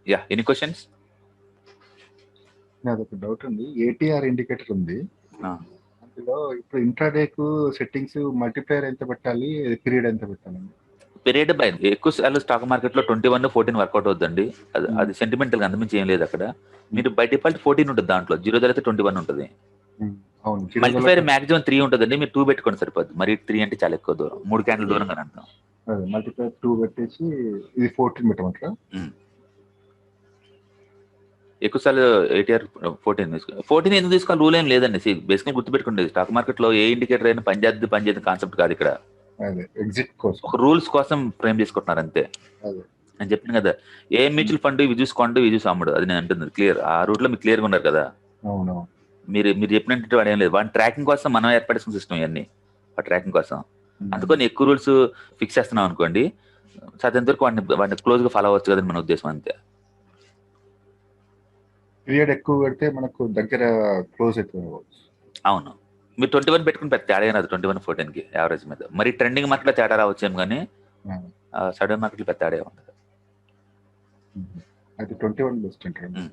Yeah, any questions? నాదొక డౌట్ ఉంది. ఏటీఆర్ ఇండికేటర్ ఉంది, అందులో ఇప్పుడు ఇంట్రాడేకు సెట్టింగ్స్ మల్టిప్లైయర్ ఎంత పెట్టాలి, పీరియడ్ ఎంత పెట్టాలండి? పీరియడ్ బై ఎక్కువ సార్లు స్టాక్ మార్కెట్ లో 21, 14 వర్కౌట్ అవుతుందండి. అది సెంటిమెంటల్ గా అంతమించి ఏం లేదు అక్కడ. మీరు బై డిఫాల్ట్ 14 ఉంటుంది, దాంట్లో 0 అయితే 21 ఉంటుంది. మల్టిప్లైయర్ మాక్సిమం 3 ఉంటుందండి. మీరు 2 పెట్టుకోండి సరిపోద్ది. మరి 3 అంటే చాలా ఎక్కువ దూరం, 3 క్యాండిల్ దూరంగా అంటాం. మల్టిప్లైయర్ 2 పెట్టేసి ఇది 14 పెట్టమంటారా? ఎక్కువ సార్లు ఏటీఆర్ 14 ఎందుకు తీసుకోవాలి రూల్ ఏం లేదండి. బేసిక్గా గుర్తుపెట్టుకోండి, స్టాక్ మార్కెట్ లో ఏ ఇండికేటర్ అయినా పనిచేద్ది కాన్సెప్ట్ కాదు ఇక్కడ. ఎగ్జిట్ కోసం, ఒక రూల్స్ కోసం ఫ్రేమ్ చేసుకుంటున్నారు అంతే. నేను చెప్పాను కదా, ఏ మ్యూచువల్ ఫండ్ ఇవి చూసుకోండి, ఇవి చూసి అమ్ముడు, అది నేను అంటుంది క్లియర్. ఆ రూట్ లో మీకు క్లియర్గా ఉన్నారు కదా. మీరు చెప్పినట్టు వాడు ఏం లేదు. వాడి ట్రాకింగ్ కోసం మనం ఏర్పడేసిన సిస్టమ్ ఇవన్నీ, ఆ ట్రాకింగ్ కోసం. అందుకని ఎక్కువ రూల్స్ ఫిక్స్ చేస్తున్నాం అనుకోండి, సాధ్యంత వరకు వాడిని క్లోజ్ గా ఫాలో అవ్వచ్చు కదండి మన ఉద్దేశం అంతే. పీరియడ్ ఎక్కువ పెడితే మనకు దగ్గర క్లోజ్ అవుతుంది. అవును, మీరు 21 పెట్టుకుని పెద్ద తేడా అయినది 21, 14కి యావరేజ్ మీద. మరి ట్రెండింగ్ మార్కెట్ లో తేడా రావచ్చేమో కానీ సడన్ మార్కెట్ లో పెద్ద తేడా ఉంటుంది. అది 21 బెస్ట్ అంటారు.